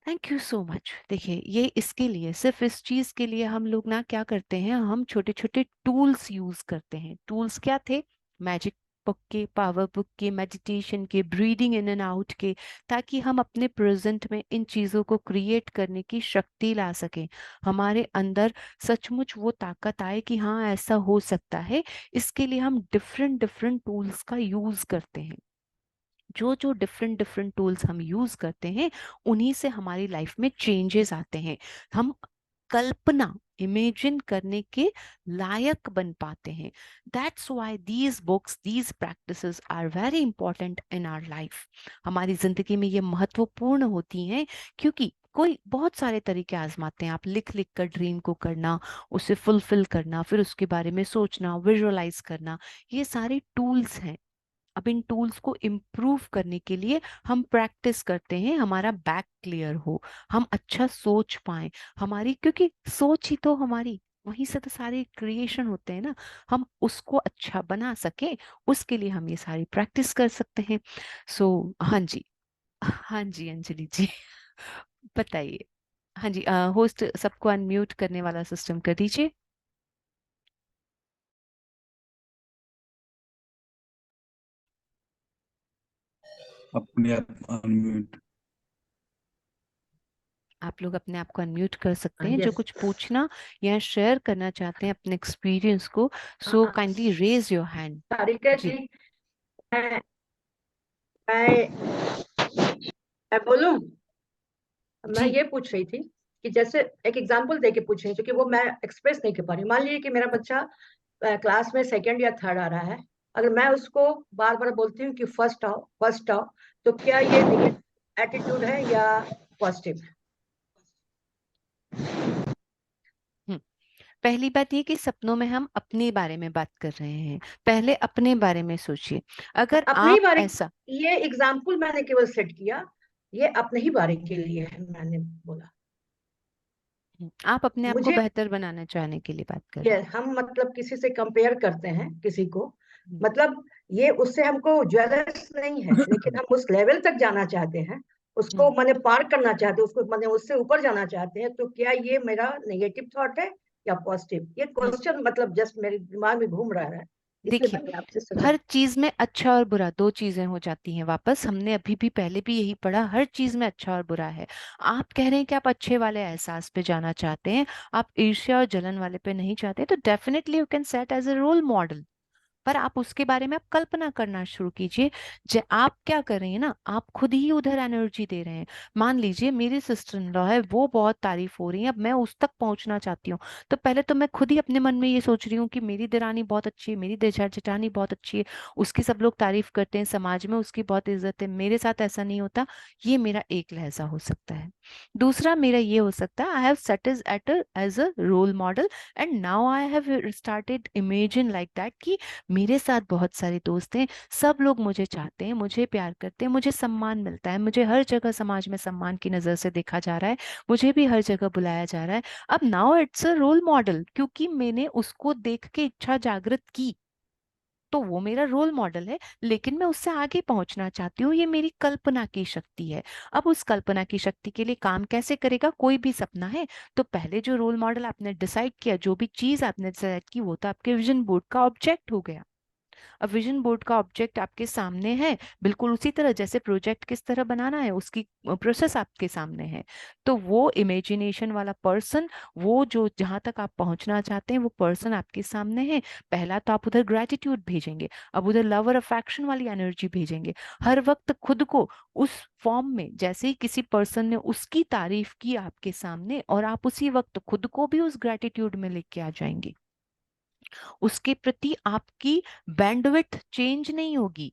Thank you so much. देखिए, ये इसके लिए, सिर्फ इस चीज के लिए हम लोग ना क्या करते हैं, हम छोटे छोटे टूल्स यूज करते हैं। टूल्स क्या थे? मैजिक बुक के, पावर बुक के, मेडिटेशन के, ब्रीदिंग इन एंड आउट के, ताकि हम अपने प्रेजेंट में इन चीजों को क्रिएट करने की शक्ति ला सकें। हमारे अंदर सचमुच वो ताकत आए कि हाँ ऐसा हो सकता है। इसके लिए हम डिफरेंट डिफरेंट टूल्स का यूज करते हैं। जो जो डिफरेंट डिफरेंट टूल्स हम यूज करते हैं, उन्हीं से हमारी लाइफ में चेंजेस आते हैं। हम कल्पना, इमेजिन करने के लायक बन पाते हैं। That's why these books, these practices are very important in our life. हमारी जिंदगी में ये महत्वपूर्ण होती हैं, क्योंकि कोई बहुत सारे तरीके आजमाते हैं। आप लिख लिख कर ड्रीम को करना, उसे फुलफिल करना, फिर उसके बारे में सोचना, विजुअलाइज करना, ये सारे टूल्स हैं। अब इन टूल्स को इम्प्रूव करने के लिए हम प्रैक्टिस करते हैं, हमारा बैक क्लियर हो, हम अच्छा सोच पाए। हमारी, क्योंकि सोच ही तो हमारी, वहीं से तो सारे क्रिएशन होते हैं ना। हम उसको अच्छा बना सके, उसके लिए हम ये सारी प्रैक्टिस कर सकते हैं। सो हाँ जी, हाँ जी अंजलि जी बताइए। हाँ जी, होस्ट सबको अनम्यूट करने वाला सिस्टम कर दीजिए। अपने आप अनम्यूट। आप लोग अपने आप को अनम्यूट कर सकते हैं, जो यस। कुछ पूछना या शेयर करना चाहते हैं अपने एक्सपीरियंस को। So kindly raise your hand. Sarika ji जी, मैं मैं मैं बोलूं? मैं जी। ये पूछ रही थी कि जैसे एक एग्जांपल दे के पूछ रही थी, क्योंकि वो मैं एक्सप्रेस नहीं कर पा रही। मान लीजिए कि मेरा बच्चा क्लास में सेकंड या थर्ड आ रहा है। अगर मैं उसको बार बार बोलती हूँ कि फर्स्ट आओ, तो क्या ये नेगेटिव एटीट्यूड है या पॉजिटिव? हम्म, पहली बात ये कि सपनों में हम अपने बारे में बात कर रहे हैं। पहले अपने बारे में सोचिए। अगर अपने ही आप बारे, ऐसा, ये एग्जाम्पल मैंने केवल सेट किया, ये अपने ही बारे के लिए है, मैंने बोला। आप अपने आप को मुझे बेहतर बनाना चाहने के लिए बात कर रहे ये हम मतलब किसी से कंपेयर करते हैं किसी को, हैं। मतलब ये उससे हमको ज्वेलस नहीं है, लेकिन हम उस लेवल तक जाना चाहते हैं, उसको हम्म, मैंने पार करना चाहते हैं, उसको मैंने उससे ऊपर जाना चाहते हैं। तो क्या ये मेरा नेगेटिव थॉट है या पॉजिटिव? ये हम्म, क्वेश्चन मतलब जस्ट मेरे दिमाग में घूम रहा है। इसलिए देखिए, मैंने आपसे सोचा। हर चीज में अच्छा और बुरा दो चीजें हो जाती हैं वापस। हमने अभी भी पहले भी यही पढ़ा, हर चीज में अच्छा और बुरा है। आप कह रहे हैं कि आप अच्छे वाले एहसास पे जाना चाहते हैं, आप ईर्ष्या और जलन वाले पे नहीं चाहते, तो definitely you can set as a role model. पर आप उसके बारे में आप कल्पना करना शुरू कीजिए। आप क्या कर रही हैं ना, आप खुद ही उधर एनर्जी दे रहे हैं। मान लीजिए मेरी सिस्टर इन लॉ है, वो बहुत तारीफ हो रही है, अब मैं उस तक पहुंचना चाहती हूँ। तो पहले तो मैं खुद ही अपने मन में ये सोच रही हूँ कि मेरी देरानी बहुत अच्छी है, मेरी जेठानी बहुत अच्छी है, उसकी सब लोग तारीफ करते हैं, समाज में उसकी बहुत इज्जत है, मेरे साथ ऐसा नहीं होता। ये मेरा एक लहजा हो सकता है। दूसरा मेरा ये हो सकता है, I have set is at as a role model, and now I have started imagine like that कि मेरे साथ बहुत सारे दोस्त हैं, सब लोग मुझे चाहते हैं, मुझे प्यार करते हैं, मुझे सम्मान मिलता है, मुझे हर जगह समाज में सम्मान की नजर से देखा जा रहा है, मुझे भी हर जगह बुलाया जा रहा है। अब now it's a role model, क्योंकि मैंने उसको देख के इच्छा जागृत की, तो वो मेरा रोल मॉडल है। लेकिन मैं उससे आगे पहुंचना चाहती हूँ, ये मेरी कल्पना की शक्ति है। अब उस कल्पना की शक्ति के लिए काम कैसे करेगा? कोई भी सपना है तो पहले जो रोल मॉडल आपने डिसाइड किया, जो भी चीज आपने डिसाइड की, वो तो आपके विजन बोर्ड का ऑब्जेक्ट हो गया। अब विजन बोर्ड का ऑब्जेक्ट आपके सामने है, बिल्कुल उसी तरह जैसे प्रोजेक्ट किस तरह बनाना है उसकी प्रोसेस आपके सामने है। तो वो इमेजिनेशन वाला पर्सन, वो जो जहां तक आप पहुंचना चाहते हैं वो पर्सन आपके सामने है। पहला तो आप उधर ग्रेटिट्यूड भेजेंगे, अब उधर लव और अफेक्शन वाली एनर्जी भेजेंगे। हर वक्त खुद को उस फॉर्म में, जैसे ही किसी पर्सन ने उसकी तारीफ की आपके सामने, और आप उसी वक्त खुद को भी उस ग्रेटिट्यूड में लेके आ जाएंगे। उसके प्रति आपकी बैंडविड्थ चेंज नहीं होगी,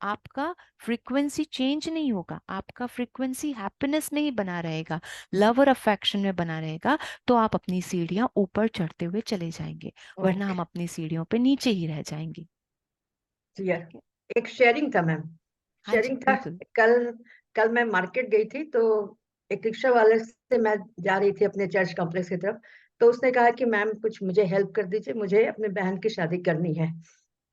आपका फ्रीक्वेंसी चेंज नहीं होगा, आपका फ्रीक्वेंसी हैप्पीनेस नहीं बना रहेगा, लव और अफेक्शन में बना रहेगा। तो आप अपनी सीढ़ियां ऊपर चढ़ते हुए चले जाएंगे, वरना हम ओके, अपनी सीढ़ियों पे नीचे ही रह जाएंगे। क्लियर। ठीक है। एक शेयरिंग था मैम, हाँ जी शेयरिंग था। बिल्कुल। कल कल मैं मार्केट गई थी, तो एक रिक्शा वाले से मैं जा रही थी अपने चर्च कॉम्प्लेक्स की तरफ। तो उसने कहा कि मैम कुछ मुझे हेल्प कर दीजिए, मुझे अपनी बहन की शादी करनी है।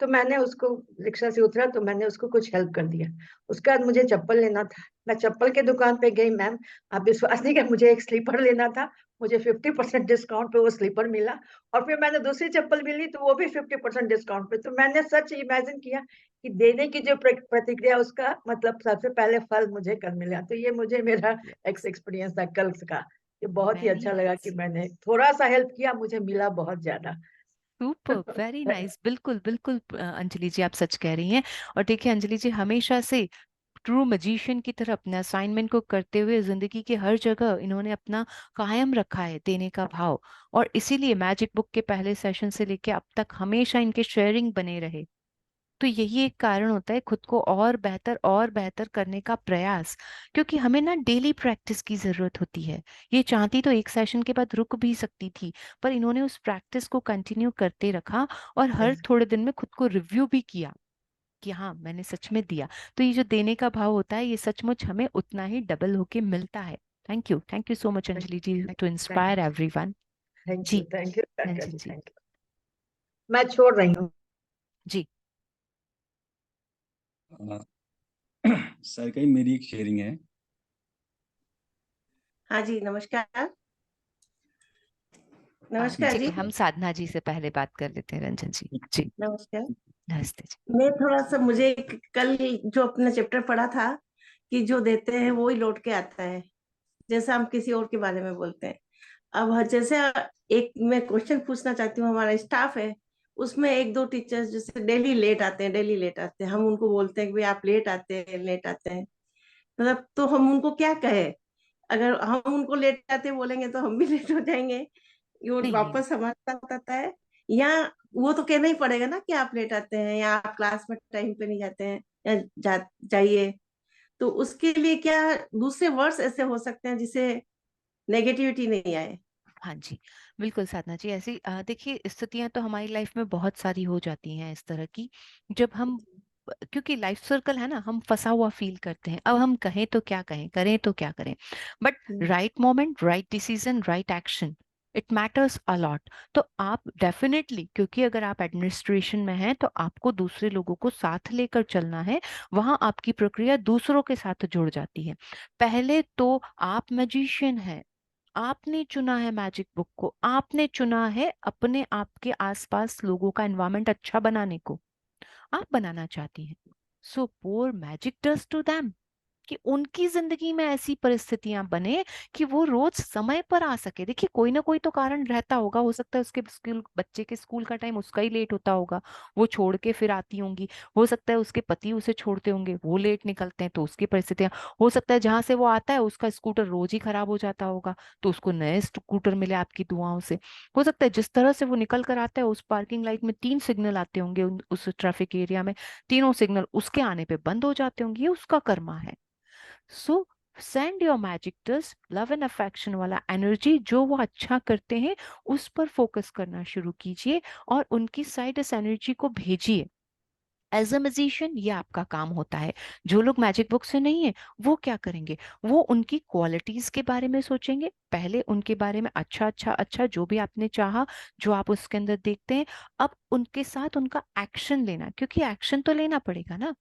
तो मैंने उसको, रिक्शा से उतरा तो मैंने उसको कुछ हेल्प कर दिया। उसके बाद मुझे चप्पल लेना था, मैं चप्पल के दुकान पे गई मैम। आप विश्वास नहीं कर, मुझे एक स्लीपर लेना था, मुझे 50% डिस्काउंट पे वो स्लीपर मिला। और फिर मैंने दूसरी चप्पल भी ली तो वो भी 50% डिस्काउंट पे। तो मैंने सच इमेजिन किया कि देने की जो प्रतिक्रिया, उसका मतलब सबसे पहले फल मुझे कल मिला। तो ये मुझे मेरा एक्सपीरियंस था कल का। ये बहुत ही वेरी अच्छा लगा कि नाइस, मैंने थोड़ा सा हेल्प किया, मुझे मिला बहुत ज्यादा। Super, very nice. बिल्कुल बिल्कुल अंजलि जी आप सच कह रही हैं। और देखिए अंजलि जी, हमेशा से ट्रू मजिशियन की तरह अपने असाइनमेंट को करते हुए जिंदगी के हर जगह इन्होंने अपना कायम रखा है देने का भाव। और इसीलिए मैजिक बुक के पहले सेशन से लेके अब तक हमेशा इनके शेयरिंग बने रहे। तो यही एक कारण होता है खुद को और बेहतर करने का प्रयास, क्योंकि हमें ना डेली प्रैक्टिस की जरूरत होती है। ये चाहती तो एक सेशन के बाद रुक भी सकती थी, पर इन्होंने उस प्रैक्टिस को कंटिन्यू करते रखा, और हर थोड़े दिन में खुद को रिव्यू भी किया कि हाँ मैंने सच में दिया। तो ये जो देने का भाव होता है, ये सचमुच हमें उतना ही डबल होके मिलता है। Thank you so much Anjali ji, to inspire everyone. Thank you, जी thank you doctor Ranjan ji, जी। Thank you. मैं छोड़ रही हूँ। जी सर का ही मेरी एक शेयरिंग है। हाँ जी, नमस्कार। नमस्कार ठीक जी। है, हम साधना जी से पहले बात कर लेते हैं रंजन जी। जी नमस्कार। नमस्ते जी। मैं थोड़ा सा, मुझे कल जो अपना चैप्टर पढ़ा था कि जो देते हैं वो ही लौट के आता है, जैसा हम किसी और के बारे में बोलते हैं। अब जैसे एक मैं क्वेश्चन पूछना चाहती हूँ, हमारा स्टाफ है, उसमें एक दो टीचर्स जैसे डेली लेट आते हैं, डेली लेट आते हैं, हम उनको बोलते हैं कि भाई आप लेट आते हैं, लेट आते हैं। मतलब तो हम उनको क्या कहें? अगर हम उनको लेट आते बोलेंगे तो हम भी लेट हो जाएंगे, वो नहीं नहीं, वापस हमारे साथ आता है। या वो तो कहना ही पड़ेगा ना कि आप लेट आते हैं, या आप क्लास में टाइम पे नहीं जाते हैं, या जाइए। तो उसके लिए क्या दूसरे वर्ड्स ऐसे हो सकते हैं जिसे नेगेटिविटी नहीं आए? हाँ जी बिल्कुल साधना जी, ऐसी देखिए स्थितियां तो हमारी लाइफ में बहुत सारी हो जाती हैं इस तरह की, जब हम, क्योंकि लाइफ सर्कल है ना, हम फंसा हुआ फील करते हैं। अब हम कहें तो क्या कहें, करें तो क्या करें। But right moment, right decision, right action, it matters a lot. तो आप डेफिनेटली, क्योंकि अगर आप एडमिनिस्ट्रेशन में हैं तो आपको दूसरे लोगों को साथ लेकर चलना है, वहां आपकी प्रक्रिया दूसरों के साथ जुड़ जाती है। पहले तो आप मैजिशियन हैं, आपने चुना है मैजिक बुक को, आपने चुना है अपने आप के आसपास लोगों का एनवायरमेंट अच्छा बनाने को, आप बनाना चाहती हैं। सो पोर मैजिक डस्ट टू देम, कि उनकी जिंदगी में ऐसी परिस्थितियां बने कि वो रोज समय पर आ सके। देखिए कोई ना कोई तो कारण रहता होगा, हो सकता है उसके स्कूल, बच्चे के स्कूल का टाइम उसका ही लेट होता होगा, वो छोड़ के फिर आती होंगी। हो सकता है उसके पति उसे छोड़ते होंगे, वो लेट निकलते हैं तो उसकी परिस्थितियां। हो सकता है जहां से वो आता है उसका स्कूटर रोज ही खराब हो जाता होगा, तो उसको नए स्कूटर मिले आपकी दुआओं से। हो सकता है जिस तरह से वो निकल कर आता है, उस पार्किंग लाइट में 3 सिग्नल आते होंगे उस ट्रैफिक एरिया में, तीनों सिग्नल उसके आने पे बंद हो जाते होंगे, ये उसका कर्मा है। सो send your magic dust, love and affection वाला एनर्जी जो वो अच्छा करते हैं उस पर फोकस करना शुरू कीजिए, और उनकी साइड इस एनर्जी को भेजिए। एज अ म्यूजिशियन ये आपका काम होता है। जो लोग मैजिक बुक से नहीं है वो क्या करेंगे, वो उनकी क्वालिटीज के बारे में सोचेंगे, पहले उनके बारे में अच्छा अच्छा अच्छा जो भी आपने चाहा, जो आप उसके अंदर देखते हैं, अब उनके साथ उनका एक्शन लेना, क्योंकि एक्शन तो लेना पड़ेगा ना,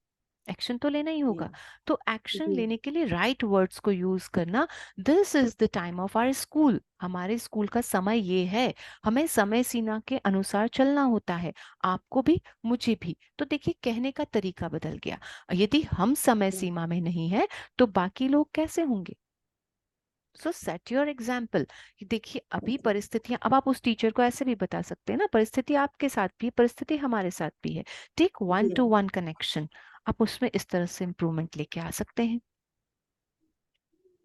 एक्शन तो लेना ही होगा। तो एक्शन जी लेने के लिए राइट वर्ड्स को यूज करना। This is the time of our school, हमारे स्कूल का समय ये है, हमें समय सीमा के अनुसार चलना होता है, आपको भी मुझे भी। तो देखिए कहने का तरीका बदल गया, यदि हम समय सीमा में नहीं है तो बाकी लोग कैसे होंगे। सो सेट योर एग्जाम्पल। देखिए अभी परिस्थितियां, अब आप उस टीचर को ऐसे भी बता सकते हैं ना, परिस्थिति आपके साथ भी है, परिस्थिति हमारे साथ भी है, टेक वन जी टू वन कनेक्शन। आप उसमें इस तरह से इम्प्रूवमेंट लेके आ सकते हैं।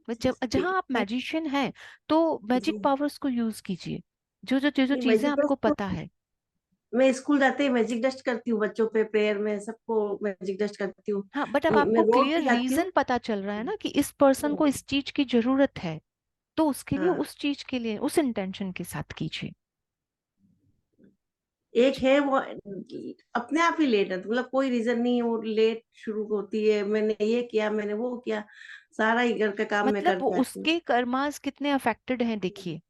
जब ठीक जहां आप है। मैजिशियन हैं तो मैजिक जी पावर्स को यूज कीजिए, जो नहीं, चीजें मैजिक आपको डस्ट तो पता है। मैं स्कूल जाते ही मैजिक डस्ट करती हूँ, बच्चों पे, प्रेयर में, सबको मैजिक डस्ट करती हूँ। हाँ बट अब मैं आपको रोड क्लियर पे जाती हूँ। रीजन पता चल रहा है ना कि इस पर्सन को इस चीज की जरूरत है, तो उसके लिए, हाँ, उस चीज के लिए उस इंटेंशन के साथ कीजिए। एक है वो अपने आप ही लेट है, मतलब कोई रीजन नहीं है, वो लेट शुरू होती है, मैंने ये किया, मैंने वो किया, सारा ही घर का काम मैं मतलब वो करके आती हूँ। उसके कर्मास कितने अफेक्टेड हैं देखिए,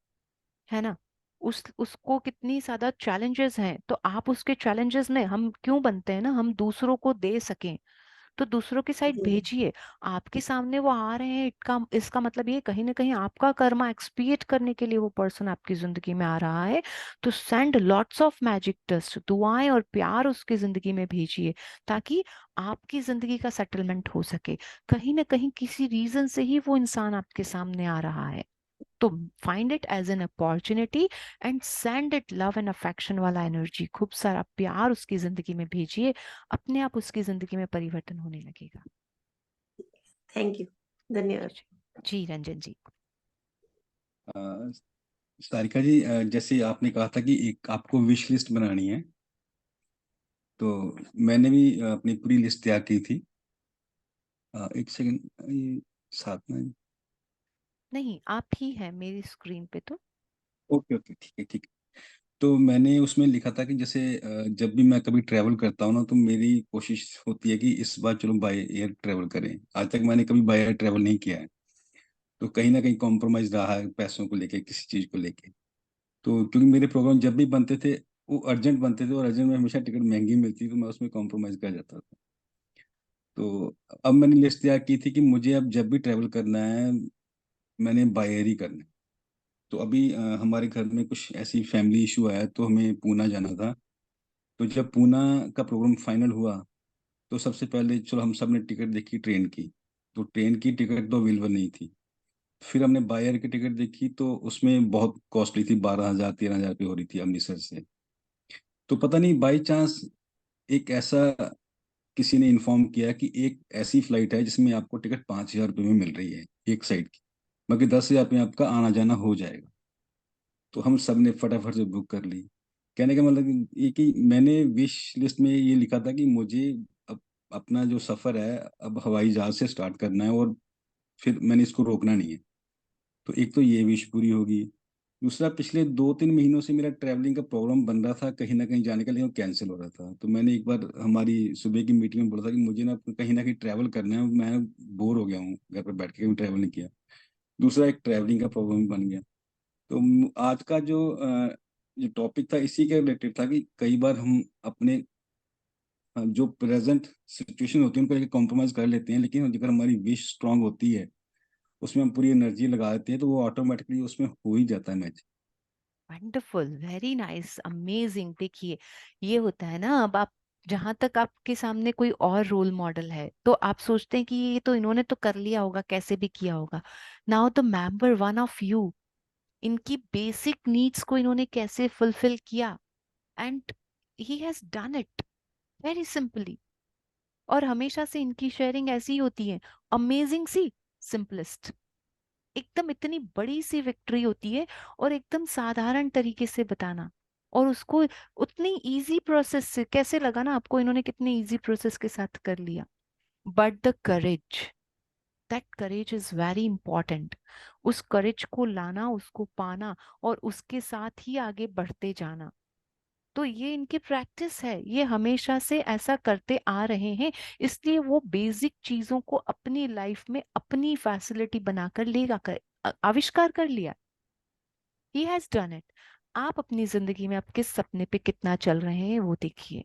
है ना, उसको कितनी ज्यादा चैलेंजेस हैं, तो आप उसके चैलेंजेस में, हम क्यों बनते हैं ना, हम दूसरों को दे सकें, तो दूसरों की साइड जी भेजिए। आपके सामने वो आ रहे हैं, इसका मतलब ये कहीं ना कहीं आपका कर्मा एक्सपिएट करने के लिए वो पर्सन आपकी जिंदगी में आ रहा है। तो send lots of magic dust, दुआएं और प्यार उसकी जिंदगी में भेजिए, ताकि आपकी जिंदगी का सेटलमेंट हो सके। कहीं ना कहीं किसी रीजन से ही वो इंसान आपके सामने आ रहा है, तो find it as an opportunity and send it love and affection वाला एनर्जी, खूब सारा प्यार उसकी जिंदगी में भेजिए, अपने आप उसकी जिंदगी में परिवर्तन होने लगेगा। थैंक यू, धन्यवाद। जी जी, रंजन जी। अ, सारिका जी, जैसे आपने कहा था कि एक आपको विश लिस्ट बनानी है, तो मैंने भी अपनी पूरी लिस्ट तैयार की थी। एक सेकंड, ये साथ में। नहीं आप ही है मेरी स्क्रीन पे तो। ओके ओके, ठीक है ठीक है। तो मैंने उसमें लिखा था कि जैसे जब भी मैं कभी ट्रैवल करता हूँ ना, तो मेरी कोशिश होती है कि इस बार चलो बाय एयर ट्रैवल करें। आज तक मैंने कभी बाय एयर ट्रैवल नहीं किया है, तो कहीं ना कहीं कॉम्प्रोमाइज रहा है पैसों को लेके, किसी चीज़ को लेके। तो क्योंकि मेरे प्रोग्राम जब भी बनते थे वो अर्जेंट बनते थे, और अर्जेंट में हमेशा टिकट महंगी मिलती, तो मैं उसमें कॉम्प्रोमाइज कर जाता था। तो अब मैंने लिस्ट तैयार की थी कि मुझे अब जब भी ट्रैवल करना है, मैंने बाय एयर ही करना है। तो अभी हमारे घर में कुछ ऐसी फैमिली इशू आया, तो हमें पूना जाना था। तो जब पूना का प्रोग्राम फाइनल हुआ, तो सबसे पहले चलो हम सब ने टिकट देखी ट्रेन की। तो ट्रेन की टिकट तो अवेलेबल नहीं थी। फिर हमने बाय एयर की टिकट देखी, तो उसमें बहुत कॉस्टली थी, 12,000 13,000 रुपये हो रही थी अमृतसर से। तो पता नहीं बाई चांस एक ऐसा किसी ने इन्फॉर्म किया कि एक ऐसी फ्लाइट है जिसमें आपको टिकट 5,000 रुपये में मिल रही है एक साइड की, बाकी 10,000 में आपका आना जाना हो जाएगा। तो हम सब ने फटाफट से बुक कर ली। कहने का मतलब ये कि मैंने विश लिस्ट में ये लिखा था कि मुझे अब अपना जो सफ़र है अब हवाई जहाज से स्टार्ट करना है, और फिर मैंने इसको रोकना नहीं है। तो एक तो ये विश पूरी होगी। दूसरा, पिछले 2-3 महीनों से मेरा ट्रैवलिंग का प्रोग्राम बन रहा था कहीं ना कहीं जाने का, लेकिन कैंसिल हो रहा था। तो मैंने एक बार हमारी सुबह की मीटिंग में बोला था कि मुझे ना कहीं ट्रैवल करना है, मैं बोर हो गया हूँ घर पर बैठ के, कभी ट्रैवल नहीं किया। दूसरा, एक ट्रैवलिंग का प्रोग्राम बन गया। तो आज का जो टॉपिक था इसी के रिलेटेड था कि कई बार हम अपने जो प्रेजेंट सिचुएशन होती है उनको लेकर कॉम्प्रोमाइज कर लेते हैं, लेकिन अगर हमारी विश स्ट्रांग होती है उसमें हम पूरी एनर्जी लगा देते हैं, तो वो ऑटोमेटिकली उसमें हो ही जाता है match. Wonderful, very nice, amazing. देखिए, ये होता है ना, अब आप जहां तक आपके सामने कोई और रोल मॉडल है तो आप सोचते हैं कि ये तो इन्होंने तो कर लिया होगा, कैसे भी किया होगा। Now the member one of you, इनकी बेसिक नीड्स को इन्होंने कैसे फुलफिल किया, and he has done it very simply. और हमेशा से इनकी शेयरिंग ऐसी ही होती है, अमेजिंग सी, सिंपलेस्ट, एकदम इतनी बड़ी सी विक्ट्री होती है, और एकदम साधारण तरीके से बताना, और उसको उतनी इजी प्रोसेस से कैसे लगा ना आपको, इन्होंने कितने इजी प्रोसेस के साथ कर लिया। But the courage, that courage is very important. उस करेज को लाना, उसको पाना, और उसके साथ ही आगे बढ़ते जाना। तो ये इनकी प्रैक्टिस है, ये हमेशा से ऐसा करते आ रहे हैं, इसलिए वो बेसिक चीजों को अपनी लाइफ में अपनी फैसिलिटी बनाकर लेगा, आविष्कार कर लिया। He has done it. आप अपनी जिंदगी में आप किस सपने पे कितना चल रहे हैं वो देखिए।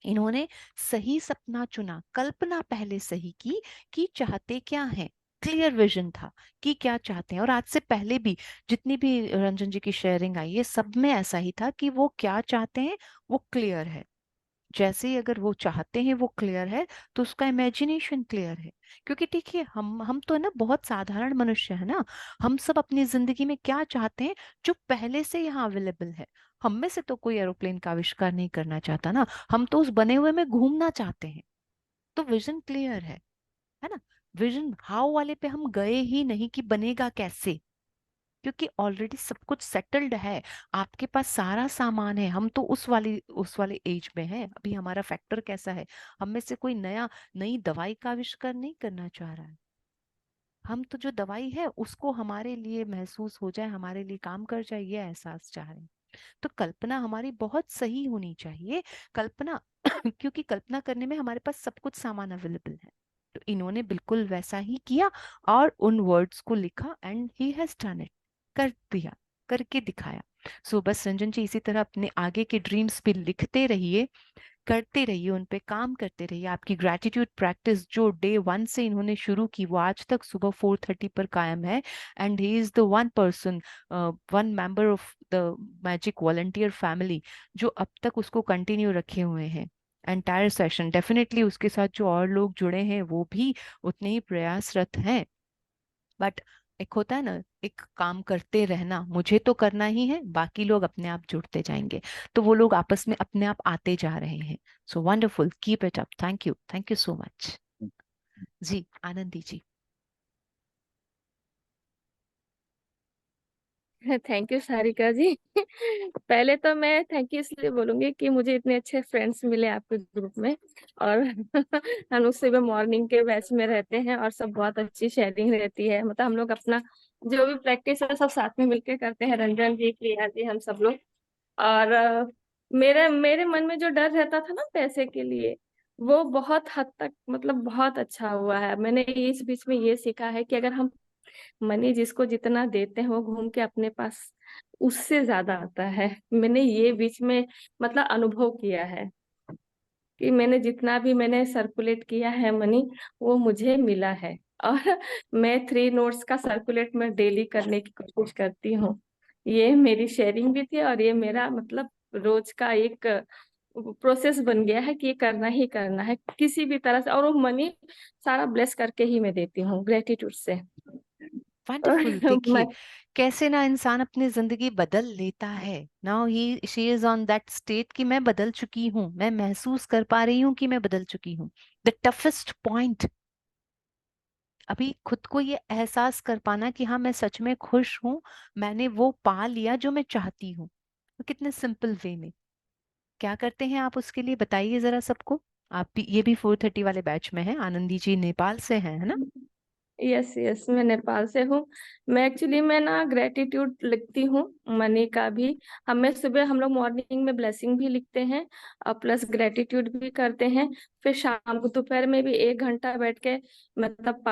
इन्होंने सही सपना चुना, कल्पना पहले सही की कि चाहते क्या हैं, क्लियर विजन था कि क्या चाहते हैं। और आज से पहले भी जितनी भी रंजन जी की शेयरिंग आई है, सब में ऐसा ही था कि वो क्या चाहते हैं वो क्लियर है। जैसे ही अगर वो चाहते हैं वो क्लियर है, तो उसका इमेजिनेशन क्लियर है। क्योंकि देखिए, हम तो है ना बहुत साधारण मनुष्य है ना, हम सब अपनी जिंदगी में क्या चाहते हैं जो पहले से यहाँ अवेलेबल है। हम में से तो कोई एरोप्लेन का आविष्कार नहीं करना चाहता ना, हम तो उस बने हुए में घूमना चाहते हैं। तो विजन क्लियर है ना। विजन हाउ वाले पे हम गए ही नहीं कि बनेगा कैसे, क्योंकि ऑलरेडी सब कुछ सेटल्ड है, आपके पास सारा सामान है। हम तो उस वाले एज में है। अभी हमारा फैक्टर कैसा है, हम में से कोई नई दवाई का आविष्कार नहीं करना चाह रहा है। हम तो जो दवाई है उसको हमारे लिए महसूस हो जाए, हमारे लिए काम कर जाए, ये एहसास चाह रहे हैं। तो कल्पना हमारी बहुत सही होनी चाहिए। कल्पना क्योंकि कल्पना करने में हमारे पास सब कुछ सामान अवेलेबल है। तो इन्होंने बिल्कुल वैसा ही किया, और उन वर्ड्स को लिखा, and he has done it, कर दिया, करके दिखाया। सो बस रंजन जी, इसी तरह अपने आगे के ड्रीम्स भी लिखते रहिए, करते रहिए, उन पे काम करते रहिए। आपकी ग्रेटिट्यूड प्रैक्टिस जो डे वन से इन्होंने शुरू की, वो आज तक सुबह 4:30 पर कायम है। And he is the one person, one member of the magic volunteer family जो अब तक उसको कंटिन्यू रखे हुए हैं एंटायर सेशन। डेफिनेटली उसके साथ जो और लोग जुड़े हैं वो भी उतने ही प्रयासरत हैं। बट एक होता है ना, एक काम करते रहना, मुझे तो करना ही है, बाकी लोग अपने आप जुड़ते जाएंगे। तो वो लोग आपस में अपने आप आते जा रहे हैं। So wonderful, keep it up, thank you so much. जी, आनंदी जी। Thank you Sarika ji. पहले तो मैं थैंक यू इसलिए बोलूंगी कि मुझे इतने अच्छे फ्रेंड्स मिले आपके ग्रुप में, और हम लोग सुबह मॉर्निंग के बैच में रहते हैं, और सब बहुत अच्छी शेयरिंग रहती है। मतलब हम लोग अपना जो भी प्रैक्टिस है सब साथ में मिलकर करते हैं, रंजन जी, प्रिया जी, हम सब लोग। और मेरे मेरे मन में जो डर रहता था ना पैसे के लिए, वो बहुत हद तक मतलब बहुत अच्छा हुआ है। मैंने इस बीच में ये सीखा है कि अगर हम मनी जिसको जितना देते हैं वो घूम के अपने पास उससे ज्यादा आता है। मैंने ये बीच में मतलब अनुभव किया है कि मैंने सर्कुलेट किया है मनी, वो मुझे मिला है। और मैं 3 नोट्स का सर्कुलेट मैं डेली करने की कोशिश करती हूँ। ये मेरी शेयरिंग भी थी, और ये मेरा मतलब रोज का एक प्रोसेस बन गया है कि ये करना ही करना है किसी भी तरह से, और वो मनी सारा ब्लेस करके ही मैं देती हूँ ग्रेटिट्यूड से। वंडरफुल। मैं देखिए कैसे ना इंसान अपनी जिंदगी बदल लेता है। Now he she is on that state कि मैं बदल चुकी हूँ, मैं महसूस कर पा रही हूँ कि मैं बदल चुकी हूँ। द टफेस्ट पॉइंट, अभी खुद को ये एहसास कर पाना कि हाँ मैं सच में खुश हूँ, मैंने वो पा लिया जो मैं चाहती हूँ। तो कितने सिंपल वे में क्या करते हैं आप, उसके लिए बताइए जरा सबको। आप भी, ये भी 4:30 वाले बैच में है, आनंदी जी नेपाल से हैं, है ना। यस यस, मैं नेपाल से हूँ। मैं ना ग्रेटिट्यूड लिखती हूँ, मनी का भी। हम लोग मॉर्निंग में ब्लेसिंग भी लिखते हैं, और प्लस ग्रेटिट्यूड भी करते हैं। फिर शाम को दोपहर में भी 1 घंटा बैठ के मतलब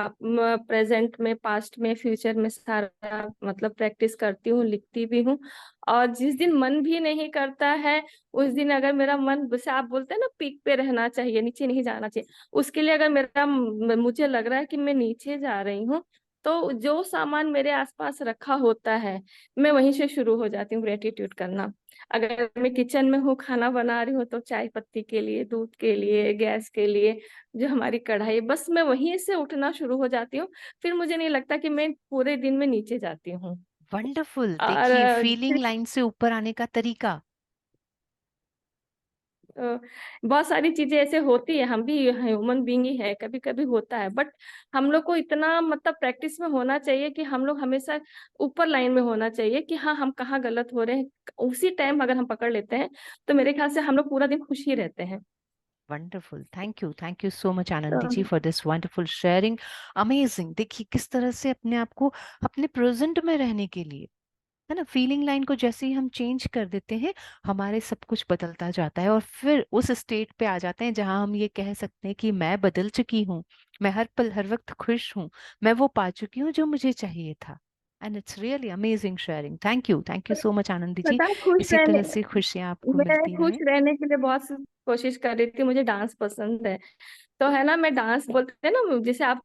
प्रेजेंट में, पास्ट में, फ्यूचर में सारा मतलब प्रैक्टिस करती हूँ, लिखती भी हूँ। और जिस दिन मन भी नहीं करता है, उस दिन अगर मेरा मन, जैसे आप बोलते हैं ना पीक पे रहना चाहिए, नीचे नहीं जाना चाहिए, उसके लिए अगर मुझे लग रहा है कि मैं नीचे जा रही हूँ, तो जो सामान मेरे आसपास रखा होता है, मैं वहीं से शुरू हो जाती हूँ ग्रेटिट्यूड करना। अगर मैं किचन में हूँ, खाना बना रही हूँ, तो चाय पत्ती के लिए, दूध के लिए, गैस के लिए, जो हमारी कढ़ाई, बस मैं वहीं से उठना शुरू हो जाती हूँ। फिर मुझे नहीं लगता कि मैं पूरे दिन में नीचे जाती हूँ। वंडरफुल। और देखिए, फीलिंग लाइन से ऊपर आने का तरीका। अ, बहुत सारी चीजें ऐसे होती है, हम भी ह्यूमन बीइंग ही है, कभी कभी होता है, बट हम लोग को इतना मतलब प्रैक्टिस में होना चाहिए कि हम लोग हमेशा ऊपर लाइन में होना चाहिए कि हाँ, हम कहाँ गलत हो रहे हैं, उसी टाइम अगर हम पकड़ लेते हैं तो मेरे ख्याल से हम लोग पूरा दिन खुश ही रहते हैं। Wonderful. Thank you so much Anandi ji तो for this wonderful sharing. Amazing. देखिए किस तरह से अपने आप को, अपने प्रेजेंट में रहने के लिए, है ना, फीलिंग लाइन को जैसे ही हम चेंज कर देते हैं, हमारे सब कुछ बदलता जाता है और फिर उस स्टेट पे आ जाते हैं जहां हम ये कह सकते हैं कि मैं बदल चुकी हूँ, मैं हर पल हर वक्त खुश हूँ, मैं वो पा चुकी हूँ जो मुझे चाहिए था। And it's really amazing sharing. Thank you so much Anandi ji. पता है, खुश इसी रहने तरह से खुशियां आपको मैं मिलती खुश रहे। रहने के लिए बहुत कोशिश कर रही थी, मुझे डांस पसंद है। तो है ना, मैं डांस बोलते हैं ना, जैसे आप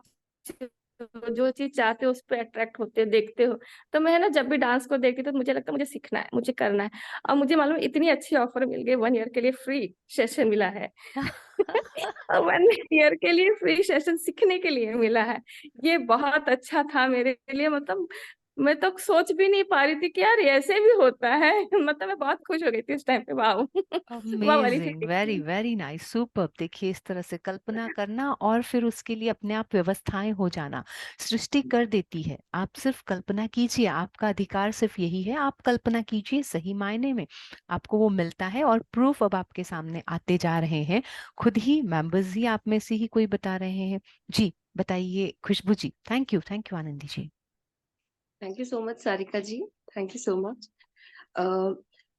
जो चीज चाहते हो उस पर अट्रैक्ट होते हो, देखते हो। तो मैं है ना, जब भी डांस को देखती तो मुझे लगता है मुझे सीखना है, मुझे करना है। और मुझे मालूम इतनी अच्छी ऑफर मिल गई, 1 ईयर के लिए फ्री सेशन मिला है। और 1 ईयर के लिए फ्री सेशन सीखने के लिए मिला है। ये बहुत अच्छा था मेरे लिए, मतलब मैं तो सोच भी नहीं पा रही थी कि यार ऐसे भी होता है। मतलब मैं बहुत खुश हो गई थी उस टाइम पे, वाह। वाह वाली amazing. Very feeling. Very nice, super. देखिए इस तरह से कल्पना करना और फिर उसके लिए अपने आप व्यवस्थाएं हो जाना, सृष्टि कर देती है। आप सिर्फ कल्पना कीजिए, आपका अधिकार सिर्फ यही है, आप कल्पना कीजिए, सही मायने में आपको वो मिलता है और प्रूफ अब आपके सामने आते जा रहे हैं। खुद ही मेंबर्स ही आप में से ही कोई बता रहे हैं। जी बताइए Khushboo ji. Thank you Anandi ji. Thank you so much Sarika ji. Thank you so much.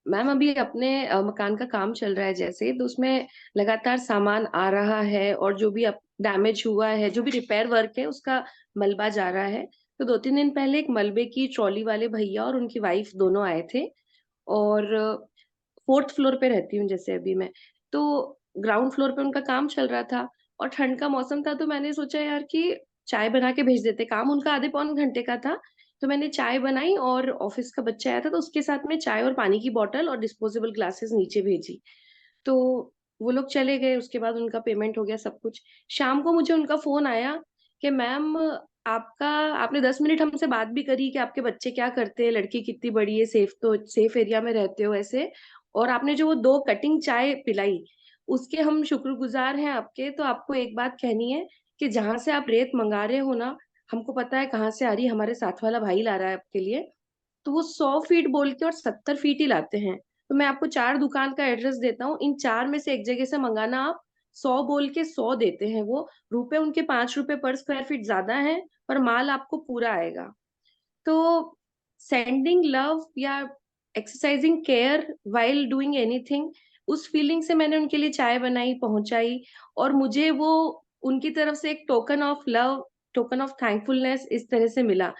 Ma'am अभी अपने मकान का काम चल रहा है जैसे, तो उसमें लगातार सामान आ रहा है और जो भी डैमेज हुआ है, जो भी रिपेयर वर्क है, उसका मलबा जा रहा है। तो 2-3 दिन पहले एक मलबे की ट्रॉली वाले भैया और उनकी वाइफ दोनों आए थे। और 4th फ्लोर पे रहती हूँ जैसे अभी मैं, तो ग्राउंड फ्लोर पे उनका काम चल रहा था और ठंड का मौसम था, तो मैंने सोचा यार कि चाय बना के भेज देते। काम उनका आधे पौन घंटे का था, तो मैंने चाय बनाई और ऑफिस का बच्चा आया था तो उसके साथ में चाय और पानी की बॉटल और डिस्पोजेबल ग्लासेस नीचे भेजी। तो वो लोग चले गए, उसके बाद उनका पेमेंट हो गया सब कुछ। शाम को मुझे उनका फ़ोन आया कि मैम आपका आपने 10 मिनट हमसे बात भी करी कि आपके बच्चे क्या करते हैं, लड़की कितनी बड़ी है, सेफ एरिया में रहते हो ऐसे, और आपने जो वो 2 कटिंग चाय पिलाई, उसके हम शुक्रगुज़ार हैं आपके। तो आपको एक बात कहनी है कि जहाँ से आप रेत मँगा रहे हो ना, हमको पता है कहाँ से आ रही है, हमारे साथ वाला भाई ला रहा है आपके लिए। तो वो 100 फीट बोल के और 70 फीट ही लाते हैं। तो मैं आपको 4 दुकान का एड्रेस देता हूँ, इन 4 में से एक जगह से मंगाना आप। 100 बोल के 100 देते हैं वो, रुपए उनके ₹5 पर स्क्वायर फीट ज़्यादा हैं, पर माल आपको पूरा आएगा। तो सेंडिंग लव या exercising care while doing anything, उस फीलिंग से मैंने उनके लिए चाय बनाई, पहुँचाई, और मुझे वो उनकी तरफ से एक token of love, token of thankfulness इस तरह से मिला।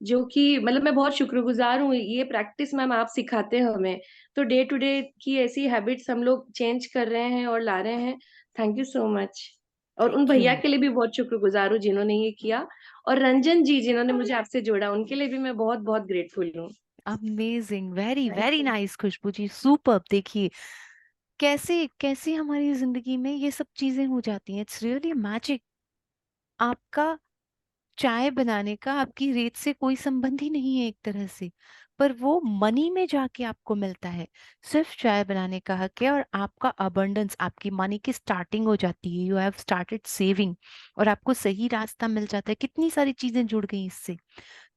जो कि मतलब मैं बहुत शुक्रगुज़ार हूँ, ये प्रैक्टिस मैम आप सिखाते हैं हमें। तो डे टू डे की ऐसी हैबिट्स हम लोग चेंज कर रहे हैं और ला रहे हैं। Thank you so much. और उन थैंक भैया यू। के लिए भी बहुत शुक्रगुज़ार हूँ जिन्होंने ये किया, और रंजन जी जिन्होंने मुझे आपसे जोड़ा, उनके लिए भी मैं बहुत-बहुत ग्रेटफुल हूँ। Amazing. Very thank very you. Nice Khushbu ji, super. देखिए कैसे कैसे हमारी जिंदगी में ये सब चीजें हो जाती हैं। It's really magic. आपका चाय बनाने का आपकी रेट से कोई संबंध ही नहीं है एक तरह से, पर वो मनी में जाके आपको मिलता है। सिर्फ चाय बनाने का हक है और आपका अबंडेंस, आपकी मनी की स्टार्टिंग हो जाती है। यू हैव स्टार्टेड सेविंग और आपको सही रास्ता मिल जाता है। कितनी सारी चीजें जुड़ गई इससे।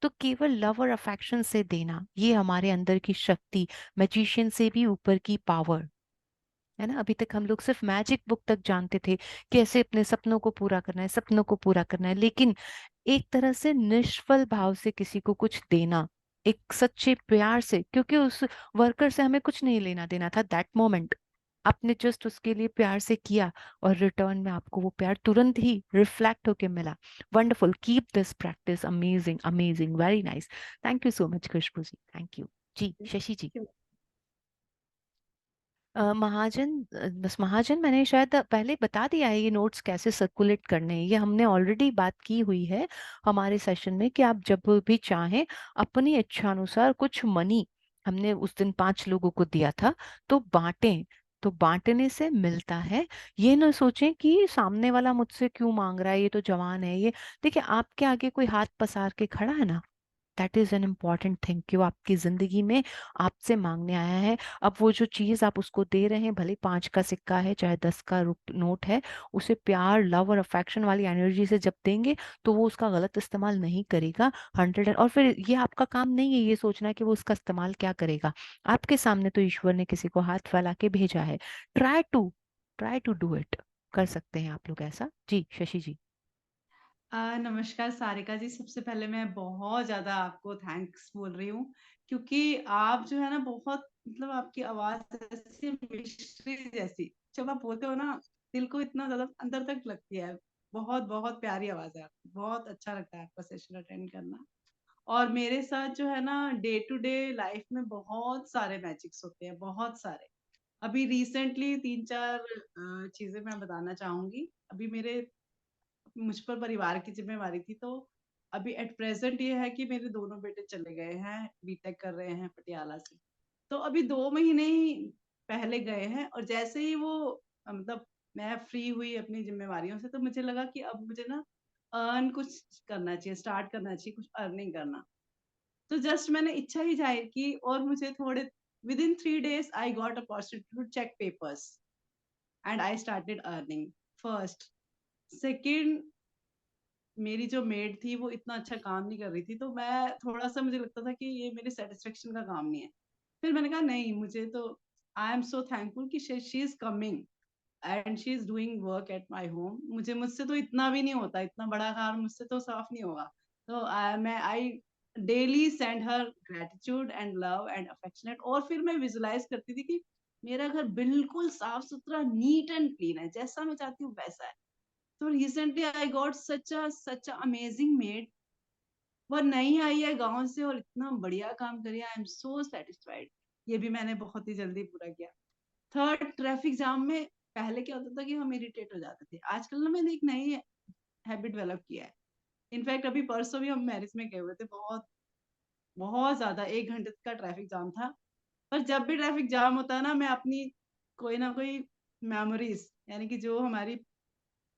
तो केवल लव और अफेक्शन से देना, ये हमारे अंदर की शक्ति, मैजिशियन से भी ऊपर की पावर है ना। अभी तक हम लोग सिर्फ मैजिक बुक तक जानते थे, कैसे अपने सपनों को पूरा करना है, सपनों को पूरा करना है, लेकिन एक तरह से निष्फल भाव से किसी को कुछ देना, एक सच्चे प्यार से, क्योंकि उस वर्कर से हमें कुछ नहीं लेना देना था दैट मोमेंट। आपने जस्ट उसके लिए प्यार से किया और रिटर्न में आपको वो प्यार तुरंत ही रिफ्लेक्ट होके मिला। Wonderful. Keep this practice. Amazing amazing, very nice. Thank you so much Khushboo ji. Thank you. जी शशि जी। महाजन, बस महाजन मैंने शायद पहले बता दिया है ये नोट्स कैसे सर्कुलेट करने हैं। ये हमने ऑलरेडी बात की हुई है हमारे सेशन में कि आप जब भी चाहें अपनी इच्छानुसार कुछ मनी, हमने उस दिन 5 लोगों को दिया था, तो बांटें। तो बांटने से मिलता है। ये ना सोचें कि सामने वाला मुझसे क्यों मांग रहा है, ये तो जवान है। ये देखिए, आपके आगे कोई हाथ पसार के खड़ा है ना, that is an important thing कि वो आपकी जिंदगी में आपसे मांगने आया है। अब वो जो चीज आप उसको दे रहे हैं, भले 5 का सिक्का है चाहे 10 का नोट है, उसे प्यार, लव और अफेक्शन वाली एनर्जी से जब देंगे तो वो उसका गलत इस्तेमाल नहीं करेगा। 100। और फिर ये आपका काम नहीं है ये सोचना कि वो उसका इस्तेमाल क्या करेगा। आपके सामने तो ईश्वर ने किसी को हाथ फैला के भेजा है। Try to do it. कर सकते हैं आप लोग ऐसा। जी शशि जी। नमस्कार सारिका जी, सबसे पहले मैं बहुत ज़्यादा आपको थैंक्स बोल रही हूँ, क्योंकि आप जो है ना बहुत मतलब आपकी आवाज़ ऐसी मिस्ट्री जैसी, जब आप बोलते हो ना दिल को इतना ज़्यादा अंदर तक लगती है। बहुत बहुत प्यारी आवाज़ है आपकी, बहुत अच्छा लगता है आपका सेशन अटेंड करना। और मेरे साथ जो है ना डे टू डे लाइफ में बहुत सारे मैजिक्स होते हैं, बहुत सारे। अभी रिसेंटली 3-4 चीज़ें मैं बताना चाहूँगी। अभी मेरे मुझ पर परिवार की ज़िम्मेवारी थी, तो अभी एट प्रेज़ेंट ये है कि मेरे दोनों बेटे चले गए हैं, बीटेक कर रहे हैं पटियाला से। तो अभी 2 महीने ही पहले गए हैं और जैसे ही वो मतलब मैं फ्री हुई अपनी ज़िम्मेवारियों से, तो मुझे लगा कि अब मुझे ना अर्न कुछ करना चाहिए, स्टार्ट करना चाहिए, कुछ अर्निंग करना। तो जस्ट मैंने इच्छा ही ज़ाहिर की और मुझे थोड़े within 3 days I got opportunity to check papers and I started earning first. Second, मेरी जो मेड थी वो इतना अच्छा काम नहीं कर रही थी, तो मैं थोड़ा-सा मुझे लगता था कि ये मेरी सैटिस्फैक्शन का काम नहीं है। फिर मैंने कहा नहीं, मुझे तो आई एम सो थैंकफुल कि she is coming and she is doing work at my home. मुझसे तो इतना भी नहीं होता, इतना बड़ा काम मुझसे तो साफ नहीं होगा। तो I daily send her gratitude and love and affectionate. और फिर मैं विजुअलाइज़ करती थी कि मेरा घर बिल्कुल साफ-सुथरा, नीट एंड क्लीन है, जैसा मैं चाहती हूँ वैसा है। तो recently I got such a amazing made. वो नई आई है गाँव से और इतना बढ़िया काम कर रही है, आई एम सो सैटिस्फाइड। ये भी मैंने बहुत ही जल्दी पूरा किया। थर्ड, ट्रैफिक जाम में पहले क्या होता था कि हम इरिटेट हो जाते थे। आजकल ना मैंने एक नई हैबिट डेवलप किया है। इनफैक्ट अभी परसों भी हम मैरिज में गए हुए थे, बहुत बहुत ज़्यादा 1 घंटे का ट्रैफिक जाम था। पर जब भी ट्रैफिक जाम होता है ना, मैं अपनी कोई ना कोई मेमोरीज़, यानी कि जो हमारी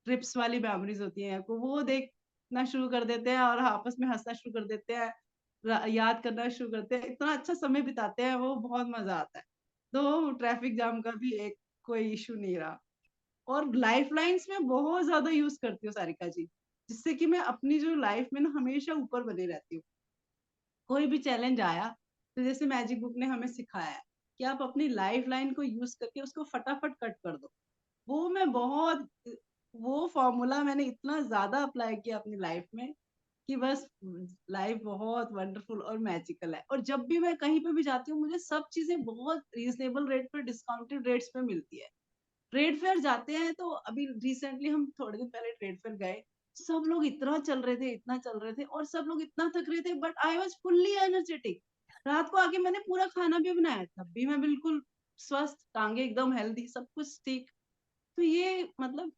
ट्रिप्स वाली मेमोरीज होती हैं, को वो देखना शुरू कर देते हैं और आपस में हँसना शुरू कर देते हैं, याद करना शुरू करते हैं, इतना अच्छा समय बिताते हैं, वो बहुत मजा आता है। तो ट्रैफिक जाम का भी एक कोई इशू नहीं रहा। और लाइफ लाइन्स में बहुत ज्यादा यूज करती हूँ सारिका जी, जिससे कि मैं अपनी जो लाइफ में ना हमेशा ऊपर बनी रहती हूँ। कोई भी चैलेंज आया, तो जैसे मैजिक बुक ने हमें सिखाया है कि आप अपनी लाइफ लाइन को यूज करके उसको फटाफट कट कर दो। वो मैं बहुत वो फ़ॉर्मूला मैंने इतना ज़्यादा अप्लाई किया अपनी लाइफ़ में कि बस लाइफ़ बहुत वंडरफुल और मैजिकल है। और जब भी मैं कहीं पे भी जाती हूँ, मुझे सब चीज़ें बहुत रीज़नेबल रेट पे, डिस्काउंटेड रेट्स पे मिलती है। ट्रेड फेयर जाते हैं तो अभी रिसेंटली हम थोड़े दिन पहले ट्रेड फेयर गए। सब लोग इतना चल रहे थे, इतना चल रहे थे और सब लोग इतना थक रहे थे, but I was fully energetic. रात को आके मैंने पूरा खाना भी बनाया, तब भी मैं बिल्कुल स्वस्थ, टाँगे एकदम हेल्दी, सब कुछ ठीक। तो ये मतलब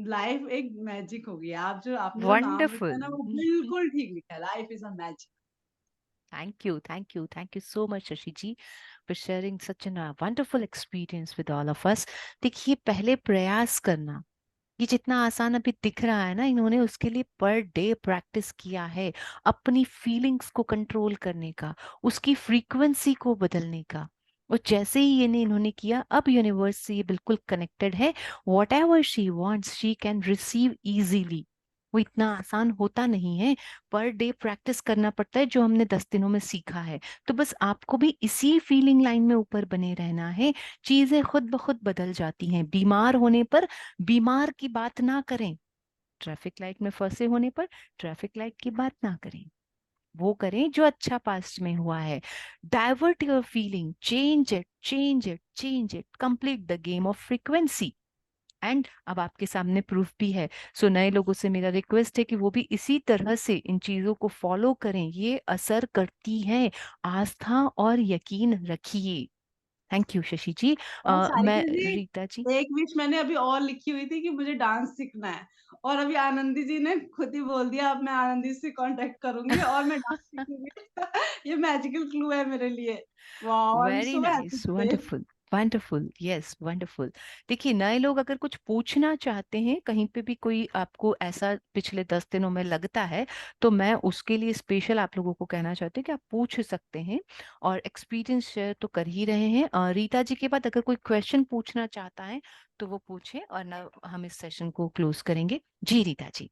लाइफ एक मैजिक हो गई है। आपने जो नाम लिखा है वंडरफुल। ना वो बिल्कुल ठीक लिखा है, life is a magic. Thank you so much Shashi ji for sharing such a wonderful experience with all of us. देखिए, पहले प्रयास करना, ये जितना आसान अभी दिख रहा है ना, इन्होंने उसके लिए पर डे प्रैक्टिस किया है अपनी फीलिंग्स को कंट्रोल करने का, उसकी फ्रीक्वेंसी को बदलने का। और जैसे ही ये इन्होंने किया, अब यूनिवर्स से ये बिल्कुल कनेक्टेड है। What ever she wants she can receive easily. वो इतना आसान होता नहीं है, पर डे प्रैक्टिस करना पड़ता है जो हमने 10 दिनों में सीखा है। तो बस आपको भी इसी फीलिंग लाइन में ऊपर बने रहना है। चीजें खुद ब खुद बदल जाती हैं। बीमार होने पर बीमार की बात ना करें, ट्रैफिक लाइट में फंसे होने पर ट्रैफिक लाइट की बात ना करें, वो करें जो अच्छा पास्ट में हुआ है। Divert your feeling, change it, complete the game of frequency. And अब आपके सामने प्रूफ भी है। सो नए लोगों से मेरा रिक्वेस्ट है कि वो भी इसी तरह से इन चीजों को फॉलो करें, ये असर करती है। आस्था और यकीन रखिए। थैंक यू शशि जी। और मैं सारिका जी, रीता जी। एक विश मैंने अभी और लिखी हुई थी कि मुझे डांस सीखना है, और अभी आनंदी जी ने खुद ही बोल दिया, अब मैं आनंदी से कांटेक्ट करूंगी और मैं डांस सीखूंगी। ये मैजिकल क्लू है मेरे लिए। Wow, I am very so happy nice, today. Wonderful, wonderful, yes wonderful. देखिए, नए लोग अगर कुछ पूछना चाहते हैं, कहीं पे भी कोई आपको ऐसा पिछले 10 दिनों में लगता है, तो मैं उसके लिए स्पेशल आप लोगों को कहना चाहती हूँ कि आप पूछ सकते हैं और एक्सपीरियंस शेयर तो कर ही रहे हैं। रीता जी के बाद अगर कोई क्वेश्चन पूछना चाहता है तो वो पूछे, और ना हम इस सेशन को क्लोज करेंगे। जी रीता जी,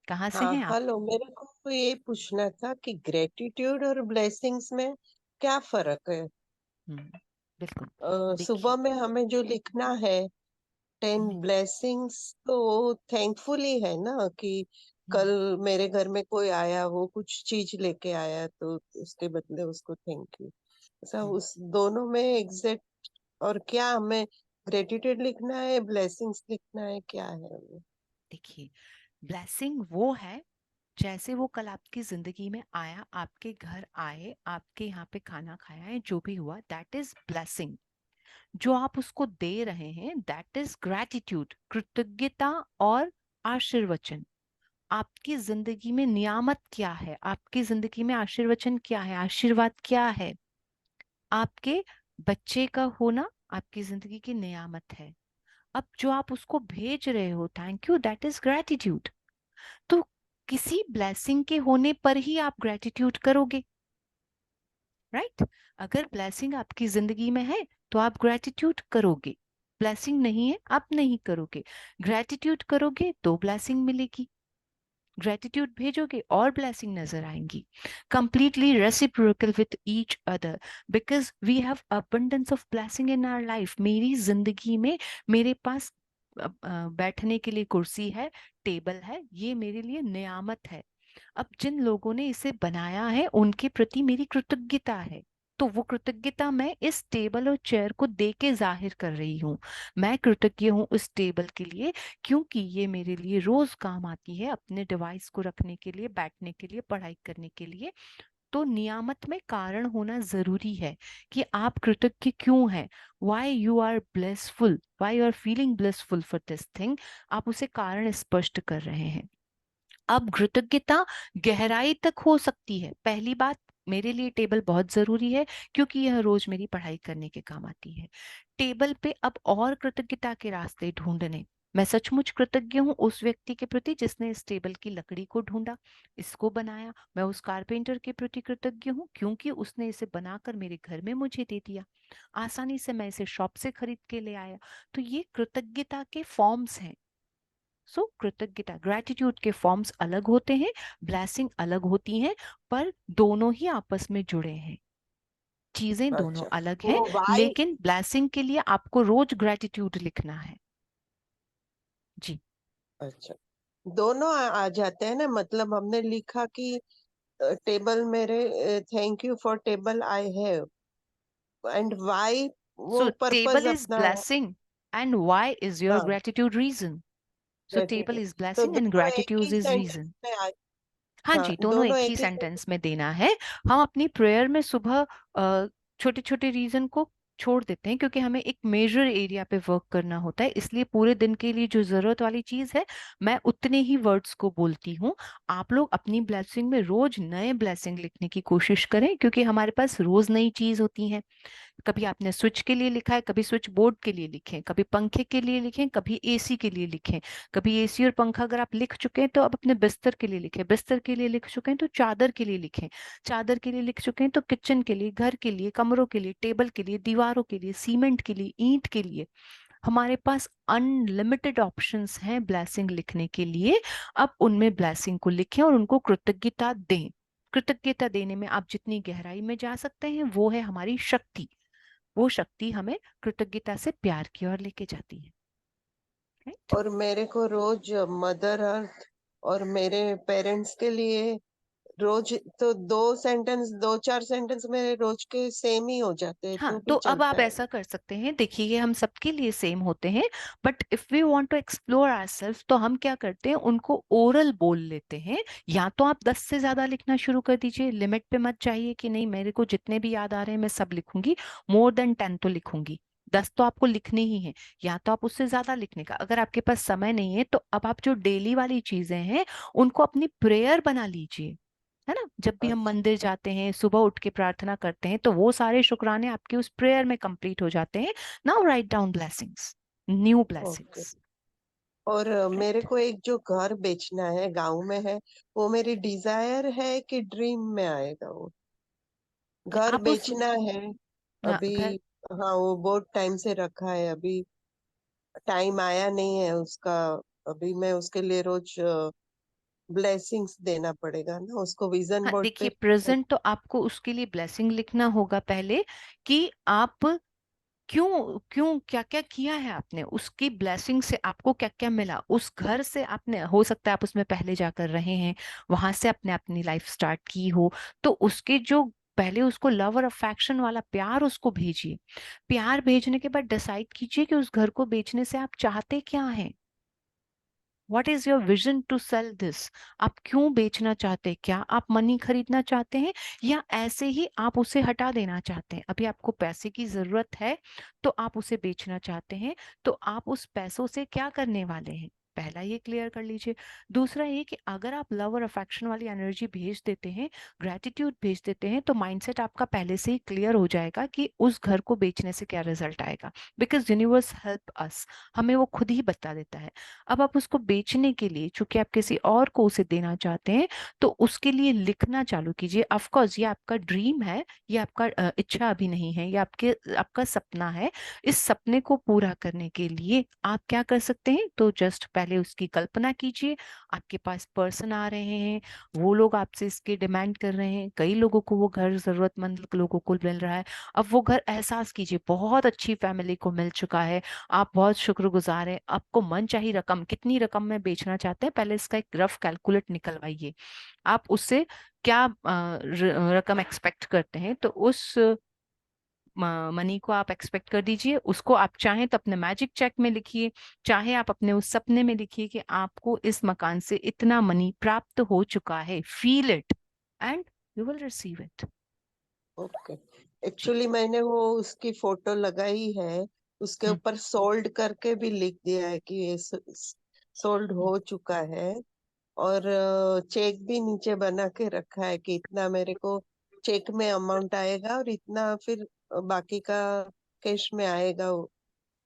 कहाँ से हाँ, हैं आप? हेलो। मेरे को ये पूछना था कि ग्रेटिट्यूड और ब्लेसिंग्स में क्या फर्क है। बिल्कुल। सुबह देखिए। में हमें जो लिखना है 10 ब्लेसिंग्स, तो थैंकफुली है ना कि कल मेरे घर में कोई आया, वो कुछ चीज लेके आया, तो उसके बदले उसको थैंक यू। ऐसा उस दोनों में एग्जैक्ट, और क्या हमें ग्रेटिट्यूड लिखना है, ब्लेसिंग्स लिखना है, क्या है वो? देखिए, ब्लेसिंग वो है जैसे वो कल आपकी जिंदगी में आया, आपके घर आए, आपके यहाँ पे खाना खाया है, जो भी हुआ, दैट इज ब्लेसिंग। जो आप उसको दे रहे हैं, दैट इज ग्रैटिट्यूड, कृतज्ञता और आशीर्वचन। आपकी जिंदगी में नियामत क्या है, आपकी जिंदगी में आशीर्वचन क्या है, आशीर्वाद क्या है? आपके बच्चे का होना आपकी जिंदगी की नियामत है। अब जो आप उसको भेज रहे हो, thank you, that is gratitude. तो किसी ब्लेसिंग के होने पर ही आप ग्रेटिट्यूड करोगे, राइट? अगर ब्लेसिंग आपकी जिंदगी में है तो आप ग्रेटिट्यूड करोगे, ब्लेसिंग नहीं है आप नहीं करोगे। ग्रेटिट्यूड करोगे तो ब्लेसिंग मिलेगी, ग्रेटिट्यूड भेजोगे और ब्लेसिंग नजर आएंगी। Completely reciprocal with each other, because we have abundance of blessing in our life. मेरी जिंदगी में मेरे पास बैठने के लिए कुर्सी है, टेबल है, ये मेरे लिए नियामत है। अब जिन लोगों ने इसे बनाया है उनके प्रति मेरी कृतज्ञता है, तो वो कृतज्ञता मैं इस टेबल और चेयर को दे के जाहिर कर रही हूँ। मैं कृतज्ञ हूँ उस टेबल के लिए, क्योंकि ये मेरे लिए रोज काम आती है, अपने डिवाइस को रखने के लिए, बैठने के लिए, पढ़ाई करने के लिए। तो नियामत में कारण होना जरूरी है कि आप कृतज्ञ क्यों हैं, why you are blessful, why you are feeling blessful for this thing. आप उसे कारण स्पष्ट कर रहे हैं। अब कृतज्ञता गहराई तक हो सकती है। पहली बात, मेरे लिए टेबल बहुत जरूरी है क्योंकि यह रोज मेरी पढ़ाई करने के काम आती है। टेबल पे अब और कृतज्ञता के रास्ते ढूंढने, मैं सचमुच कृतज्ञ हूँ उस व्यक्ति के प्रति जिसने इस टेबल की लकड़ी को ढूंढा, इसको बनाया। मैं उस कारपेंटर के प्रति कृतज्ञ हूँ क्योंकि उसने इसे बनाकर मेरे घर में मुझे दे दिया, आसानी से मैं इसे शॉप से खरीद के ले आया। तो ये कृतज्ञता के फॉर्म्स हैं। सो कृतज्ञता, ग्रेटिट्यूड के फॉर्म्स अलग होते हैं, ब्लेसिंग अलग होती हैं, पर दोनों ही आपस में जुड़े हैं। चीजें दोनों अच्छा, अलग हैं, वो वाई। लेकिन ब्लेसिंग के लिए आपको रोज ग्रेटिट्यूड लिखना है। जी। अच्छा, दोनों आ जाते हैं ना। मतलब हमने लिखा कि टेबल मेरे, thank you for table I have, and why वो सो पर्पस टेबल इज अपना blessing and why is your हाँ, gratitude reason. So table gratitude. Is तो ब्लेसिंग एंड दोनों एक ही ग्रेटिट्यूड इज सेंटेंस रीजन। में आ। हाँ हाँ, जी, दोनों दोनों एक ही एक ही सेंटेंस में देना है। हम अपनी प्रेयर में सुबह छोटे छोटे रीजन को छोड़ देते हैं क्योंकि हमें एक मेजर एरिया पे वर्क करना होता है, इसलिए पूरे दिन के लिए जो जरूरत वाली चीज है मैं उतने ही वर्ड्स को बोलती हूँ। आप लोग अपनी ब्लेसिंग में रोज नए ब्लेसिंग लिखने की कोशिश करें, क्योंकि हमारे पास रोज नई चीज होती है। कभी आपने स्विच के लिए लिखा है, कभी स्विच बोर्ड के लिए लिखें, कभी पंखे के लिए लिखें, कभी एसी के लिए लिखें। कभी एसी और पंखा अगर आप लिख चुके हैं तो अब अपने बिस्तर के लिए लिखें, बिस्तर के लिए लिख चुके हैं तो चादर के लिए लिखें, चादर के लिए लिख चुके हैं तो किचन के लिए, घर के लिए, कमरों के लिए, टेबल के लिए, दीवारों के लिए, सीमेंट के लिए, ईंट के लिए। हमारे पास अनलिमिटेड ऑप्शंस हैं ब्लेसिंग लिखने के लिए। अब उनमें ब्लेसिंग को लिखें और उनको कृतज्ञता दें। कृतज्ञता देने में आप जितनी गहराई में जा सकते हैं वो है हमारी शक्ति। वो शक्ति हमें कृतज्ञता से प्यार की ओर लेके जाती है, राइट? और मेरे को रोज मदर अर्थ और मेरे पेरेंट्स के लिए रोज तो 2 4 सेंटेंस मेरे रोज के सेम ही हो जाते हैं, हाँ, तो तो भी अब आप चलता है। ऐसा कर सकते हैं, देखिए ये हम सबके लिए सेम होते हैं, but if we want to explore ourselves तो हम क्या करते हैं, उनको ओरल बोल लेते हैं। या तो आप 10 से ज्यादा लिखना शुरू कर दीजिए, लिमिट पे मत जाइए कि नहीं मेरे को जितने भी याद आ रहे हैं मैं सब लिखूंगी, मोर देन 10 तो लिखूंगी, 10 तो आपको लिखने ही है। या तो आप उससे ज्यादा लिखने का, अगर आपके पास समय नहीं है तो अब आप जो डेली वाली चीजें हैं उनको अपनी प्रेयर बना लीजिए, है ना। जब भी हम अच्छा, मंदिर जाते हैं, सुबह उठ के प्रार्थना करते हैं, तो वो सारे शुक्राने आपके उस प्रेयर में कंप्लीट हो जाते हैं। Now write down blessings, new okay. Blessings. और मेरे राइट, को एक जो घर बेचना है, गांव में है, वो मेरी डिजायर है कि ड्रीम में आएगा वो? घर आप उस बेचना है अभी। घर, हाँ, वो बहुत टाइम से रखा है, अभी टाइम आया नहीं है उसका। अभी मैं उसके लिए रोज ब्लेसिंग्स देना पड़ेगा ना उसको, विजन हाँ बोर्ड पे। देखिए प्रेजेंट तो आपको उसके लिए ब्लेसिंग लिखना होगा पहले, कि आप क्यों क्यों क्या क्या किया है आपने, उसकी ब्लेसिंग से आपको क्या क्या मिला, उस घर से आपने, हो सकता है आप उसमें पहले जाकर रहे हैं, वहां से आपने अपनी लाइफ स्टार्ट की हो, तो उसके जो पहले उसको लव और अफेक्शन वाला प्यार उसको भेजिए। प्यार भेजने के बाद डिसाइड कीजिए कि उस घर को बेचने से आप चाहते क्या हैं। What is your vision to sell this, आप क्यों बेचना चाहते हैं, क्या आप मनी खरीदना चाहते हैं, या ऐसे ही आप उसे हटा देना चाहते हैं। अभी आपको पैसे की जरूरत है तो आप उसे बेचना चाहते हैं, तो आप उस पैसों से क्या करने वाले हैं, पहला ये क्लियर कर लीजिए। दूसरा ये कि अगर आप लव और अफेक्शन वाली एनर्जी भेज देते हैं, ग्रेटिट्यूड भेज देते हैं, तो माइंडसेट आपका पहले से ही क्लियर हो जाएगा कि उस घर को बेचने से क्या रिजल्ट आएगा, बिकॉज यूनिवर्स हेल्प अस, हमें वो खुद ही बता देता है। अब आप उसको बेचने के लिए, चूंकि आप किसी और को उसे देना चाहते हैं, तो उसके लिए लिखना चालू कीजिए। ऑफ कोर्स ये आपका ड्रीम है, ये आपका इच्छा अभी नहीं है, ये आपका सपना है। इस सपने को पूरा करने के लिए आप क्या कर सकते हैं, तो जस्ट पहले उसकी कल्पना कीजिए, आपके पास पर्सन आ रहे हैं, वो लोग आपसे इसके डिमांड कर रहे हैं, कई लोगों को वो घर जरूरतमंद लोगों को मिल रहा है। अब वो घर एहसास कीजिए बहुत अच्छी फैमिली को मिल चुका है, आप बहुत शुक्रगुजार हैं, आपको मन चाही रकम, कितनी रकम में बेचना चाहते हैं, पहले इसका एक रफ कैलकुलेट निकलवाइए। आप उससे क्या रकम एक्सपेक्ट करते हैं, तो उस मनी को आप एक्सपेक्ट कर दीजिए, उसको आप चाहें तो अपने मैजिक चेक में लिखिए, चाहे आप अपने उस सपने में लिखिए कि आपको इस मकान से इतना मनी प्राप्त हो चुका है, feel it and you will receive it. Okay. जी। एक्चुअली मैंने वो उसकी फोटो लगाई है, उसके हम्म, ऊपर सोल्ड करके भी लिख दिया है कि ये सोल्ड हम्म, हो चुका है। और चेक भी नीचे बना के रखा है कि इतना मेरे को चेक में अमाउंट आएगा और इतना फिर बाकी का कैश में आएगा।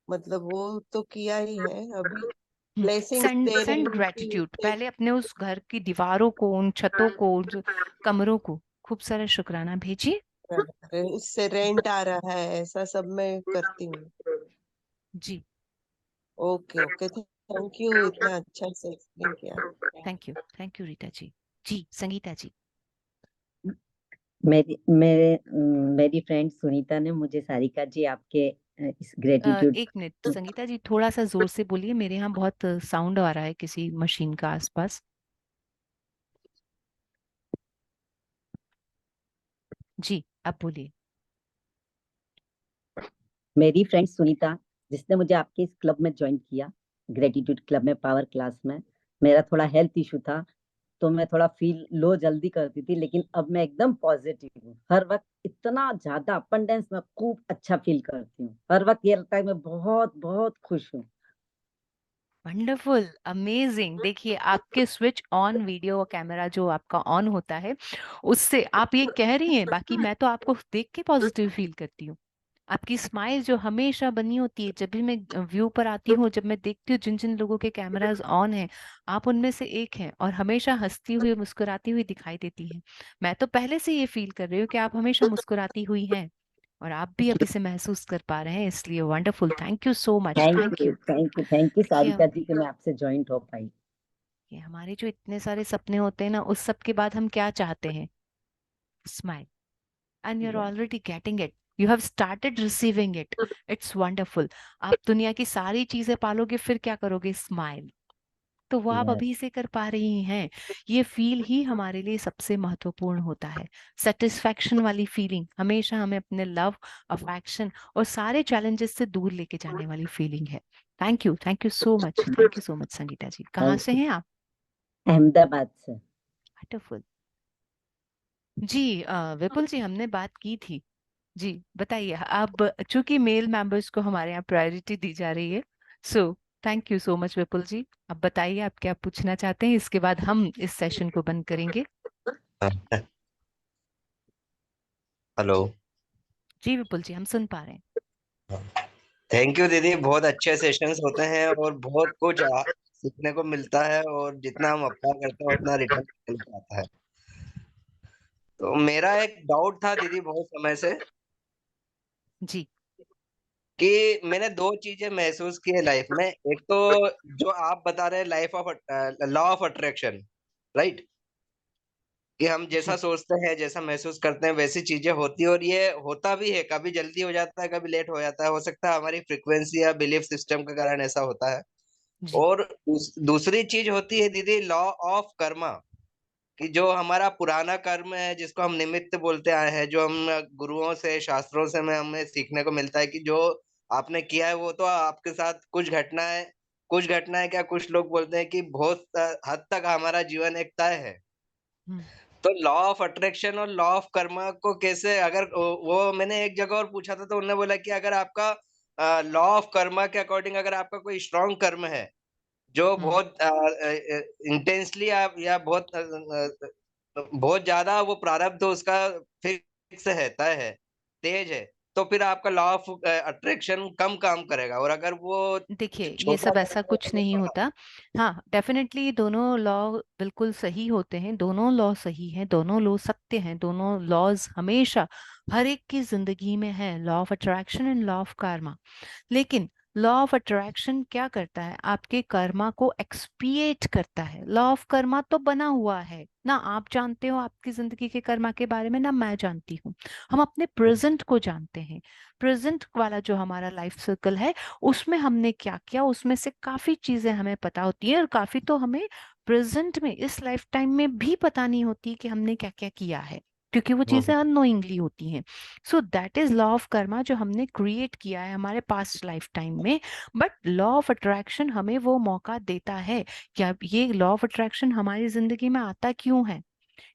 मतलब वो तो किया ही है अभी। ब्लेसिंग्स सेंड दे रही सेंड हूँ कि ग्रेटिट्यूड, पहले अपने उस घर की दीवारों को, उन छतों को, उन कमरों को खूब सारा शुक्राना भेजिए। उससे रेंट आ रहा है, ऐसा सब मैं करती हूँ। जी। ओके ओके, थैंक यू, इतना अच्छा से एक्सप्लेन किया। Thank you Rita ji. जी संगीता जी। मेरी फ्रेंड सुनीता ने मुझे, सारिका जी, आपके इस ग्रेटिट्यूड। एक मिनट संगीता जी, थोड़ा सा जोर से बोलिए, मेरे यहाँ बहुत साउंड आ रहा है किसी मशीन का आसपास। जी अब बोलिए। मेरी फ्रेंड सुनीता, जिसने मुझे आपके इस क्लब में ज्वाइन किया, ग्रेटिट्यूड क्लब में, पावर क्लास में। मेरा थोड़ा हेल्थ इशू था, तो मैं थोड़ा फील लो जल्दी करती थी, लेकिन अब मैं एकदम पॉजिटिव हूँ। हर वक्त इतना ज्यादा अबंडेंस में खूब अच्छा फील करती हूँ। हर वक्त ये लगता है मैं बहुत बहुत खुश हूँ। Wonderful, amazing. देखिए आपके स्विच ऑन वीडियो कैमरा जो आपका ऑन होता है, उससे आप ये कह रही हैं, बाकी मैं तो आपको देख के पॉजिटिव फील करती हूँ। आपकी स्माइल जो हमेशा बनी होती है, जब भी मैं व्यू पर आती हूँ, जब मैं देखती हूँ जिन जिन लोगों के कैमराज ऑन हैं, आप उनमें से एक हैं, और हमेशा हंसती हुई मुस्कुराती हुई दिखाई देती हैं। मैं तो पहले से ये फील कर रही हूँ कि आप हमेशा मुस्कुराती हुई हैं, और आप भी अब इसे महसूस कर पा रहे हैं, इसलिए wonderful, thank you so much, thank thank you, you. Thank you, thank you देखिए सारिका जी कि मैं आपसे ज्वाइंट हो पाई। ये हमारे जो इतने सारे सपने होते हैं ना, उस सब के बाद हम क्या चाहते हैं, smile, and you are already getting it, you have started receiving it, it's wonderful. आप दुनिया की सारी चीजें पालोगे, फिर क्या करोगे, स्माइल। तो वो आप Yes. अभी से कर पा रही हैं। ये फील ही हमारे लिए सबसे महत्वपूर्ण होता है। सेटिस्फैक्शन वाली फीलिंग हमेशा हमें अपने लव, अफेक्शन और सारे चैलेंजेस से दूर लेके जाने वाली फीलिंग है। Thank you so much, thank you so much Sangeeta ji. कहाँ Thank से you. हैं आप? अहमदाबाद से। वंडरफुल जी। विपुल जी, हमने बात की थी जी, बताइए। अब चूंकि मेल मेंबर्स को हमारे यहाँ प्रायोरिटी दी जा रही है, so thank you so much Vipul ji. अब बताइए आप क्या पूछना चाहते हैं, इसके बाद हम इस सेशन को बंद करेंगे। हेलो। जी विपुल जी, हम सुन पा रहे हैं। थैंक यू दीदी, बहुत अच्छे सेशंस होते हैं और बहुत कुछ सीखने को मिलता है, और जितना हम अप्लाई करते हैं उतना रिटर्न मिल आता है। तो मेरा एक डाउट था दीदी बहुत समय से, जी कि मैंने दो चीजें महसूस की है लाइफ में। एक तो जो आप बता रहे हैं, life of law of attraction, right, कि हम जैसा जी सोचते हैं, जैसा महसूस करते हैं, वैसी चीजें होती है, और ये होता भी है। कभी जल्दी हो जाता है, कभी लेट हो जाता है। हो सकता है हमारी फ्रीक्वेंसी या बिलीफ सिस्टम के कारण ऐसा होता है। जी और दूसरी चीज होती है दीदी, लॉ ऑफ कर्मा, कि जो हमारा पुराना कर्म है, जिसको हम निमित्त बोलते आए हैं, जो हम गुरुओं से, शास्त्रों से हमें सीखने को मिलता है कि जो आपने किया है वो तो आपके साथ कुछ घटनाएं क्या, कुछ लोग बोलते हैं कि बहुत हद तक हमारा जीवन एक तय है। हम्म, तो लॉ ऑफ अट्रैक्शन और लॉ ऑफ कर्मा को कैसे, अगर वो मैंने एक जगह और पूछा था, तो उन्होंने बोला कि अगर आपका लॉ ऑफ कर्मा के अकॉर्डिंग अगर आपका कोई स्ट्रांग कर्म है, जो हम्म, बहुत इंटेंसली आप या बहुत ज्यादा वो प्रारब्ध उसका फिक्स है, तय है, तेज है, तो फिर आपका लॉ ऑफ अट्रैक्शन कम काम करेगा। और अगर वो देखिए ये छोटा सब ऐसा कर्म है कुछ तो वो नहीं बड़ा। होता। हाँ डेफिनेटली दोनों लॉ बिल्कुल सही होते हैं, दोनों लॉ सही हैं, दोनों लॉ सत्य हैं, दोनों लॉज हमेशा हर एक की जिंदगी में है, law of attraction and law of Karma. लेकिन लॉ ऑफ अट्रैक्शन क्या करता है, आपके कर्मा को एक्सपिएट करता है। लॉ ऑफ कर्मा तो बना हुआ है ना, आप जानते हो आपकी जिंदगी के कर्मा के बारे में, ना मैं जानती हूँ। हम अपने प्रेजेंट को जानते हैं। प्रेजेंट वाला जो हमारा लाइफ सर्कल है, उसमें हमने क्या किया, उसमें से काफी चीजें हमें पता होती है, और काफी तो हमें प्रेजेंट में इस लाइफ टाइम में भी पता नहीं होती कि हमने क्या क्या किया है, क्योंकि वो चीजें अननोइंगली होती हैं। So that is law of Karma जो हमने क्रिएट किया है हमारे पास्ट लाइफ टाइम में। बट लॉ ऑफ अट्रैक्शन हमें वो मौका देता है कि अब ये लॉ ऑफ अट्रैक्शन हमारी जिंदगी में आता क्यों है,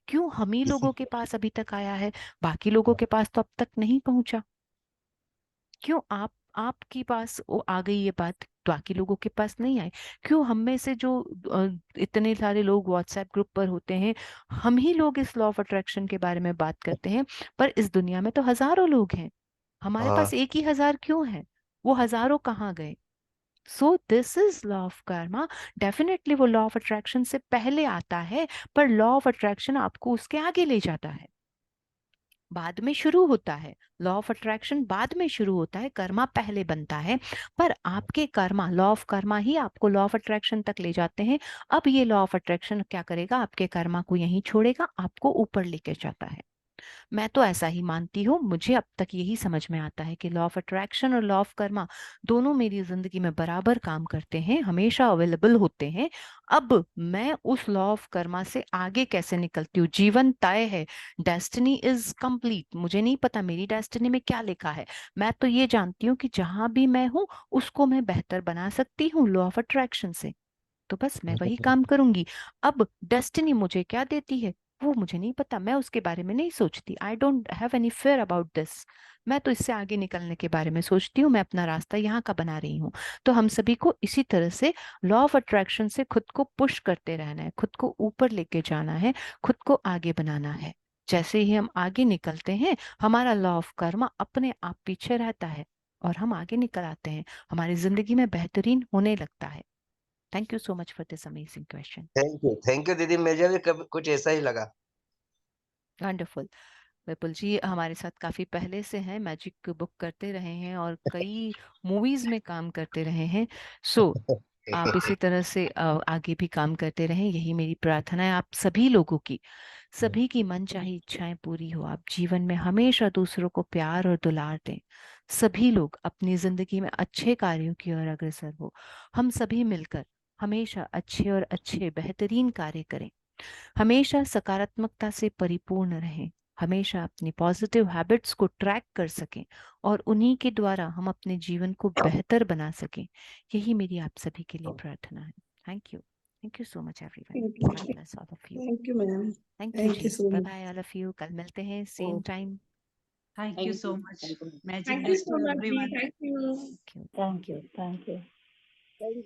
क्यों हम ही लोगों के पास अभी तक आया है, बाकी लोगों के पास तो अब तक नहीं पहुंचा। क्यों आपके पास वो आ गई ये बात, बाकी लोगों के पास नहीं आई। क्यों हम में से जो इतने सारे लोग व्हाट्सएप ग्रुप पर होते हैं, हम ही लोग इस लॉ ऑफ अट्रैक्शन के बारे में बात करते हैं, पर इस दुनिया में तो हजारों लोग हैं, हमारे हाँ। पास एक ही हजार क्यों है, वो हजारों कहाँ गए। So this is law of Karma. Definitely वो लॉ ऑफ अट्रैक्शन से पहले आता है, पर लॉ ऑफ अट्रैक्शन आपको उसके आगे ले जाता है, बाद में शुरू होता है। लॉ ऑफ अट्रैक्शन बाद में शुरू होता है, कर्मा पहले बनता है। पर आपके कर्मा, लॉ ऑफ कर्मा ही आपको लॉ ऑफ अट्रैक्शन तक ले जाते हैं। अब ये लॉ ऑफ अट्रैक्शन क्या करेगा, आपके कर्मा को यहीं छोड़ेगा, आपको ऊपर लेके जाता है। मैं तो ऐसा ही मानती हूँ, मुझे अब तक यही समझ में आता है कि लॉ ऑफ अट्रैक्शन और लॉ ऑफ कर्मा दोनों मेरी जिंदगी में बराबर काम करते हैं, हमेशा अवेलेबल होते हैं। अब मैं उस लॉ ऑफ कर्मा से आगे कैसे निकलती हूँ, जीवन तय है, डेस्टिनी इज कंप्लीट। मुझे नहीं पता मेरी डेस्टिनी में क्या लिखा है, मैं तो ये जानती हूँ कि जहां भी मैं हूँ उसको मैं बेहतर बना सकती हूँ लॉ ऑफ अट्रैक्शन से। तो बस मैं वही काम करूंगी। अब डेस्टिनी मुझे क्या देती है वो मुझे नहीं पता, मैं उसके बारे में नहीं सोचती। I don't have any fair about this. मैं तो इससे आगे निकलने के बारे में सोचती हूँ, मैं अपना रास्ता यहाँ का बना रही हूँ। तो हम सभी को इसी तरह से लॉ ऑफ अट्रैक्शन से खुद को पुश करते रहना है, खुद को ऊपर लेके जाना है, खुद को आगे बनाना है। जैसे ही हम आगे निकलते हैं, हमारा लॉ ऑफ कर्मा अपने आप पीछे रहता है और हम आगे निकल आते हैं, हमारी जिंदगी में बेहतरीन होने लगता है। Thank you so much for this amazing question. Thank you दीदी, मुझे भी कभी कुछ ऐसा ही लगा। वंडरफुल। विपुल जी हमारे साथ काफी पहले से हैं, मैजिक बुक करते रहे हैं और कई मूवीज में काम करते रहे हैं। सो आप इसी तरह से आगे भी काम करते रहें, यही मेरी प्रार्थना है आप सभी लोगों की। सभी की मनचाही इच्छाएं पूरी हो, आप जीवन में हमेशा दूसरों को प्यार और दुलार दें, सभी लोग अपनी जिंदगी में अच्छे कार्यों की ओर अग्रसर हो। हम सभी मिलकर हमेशा अच्छे और अच्छे बेहतरीन कार्य करें, हमेशा सकारात्मकता से परिपूर्ण रहें, हमेशा अपनी पॉजिटिव हैबिट्स को ट्रैक कर सकें और उन्हीं के द्वारा हम अपने जीवन को बेहतर बना सकें। यही मेरी आप सभी के लिए प्रार्थना है। Thank you so much everyone. God bless all of you. Thank you ma'am. Thank you thank जी। You so bye much. Bye all of you. कल मिलते हैं same time. Thank you so much. Magic thank you days so to much जी, everyone. Thank you. Thank you.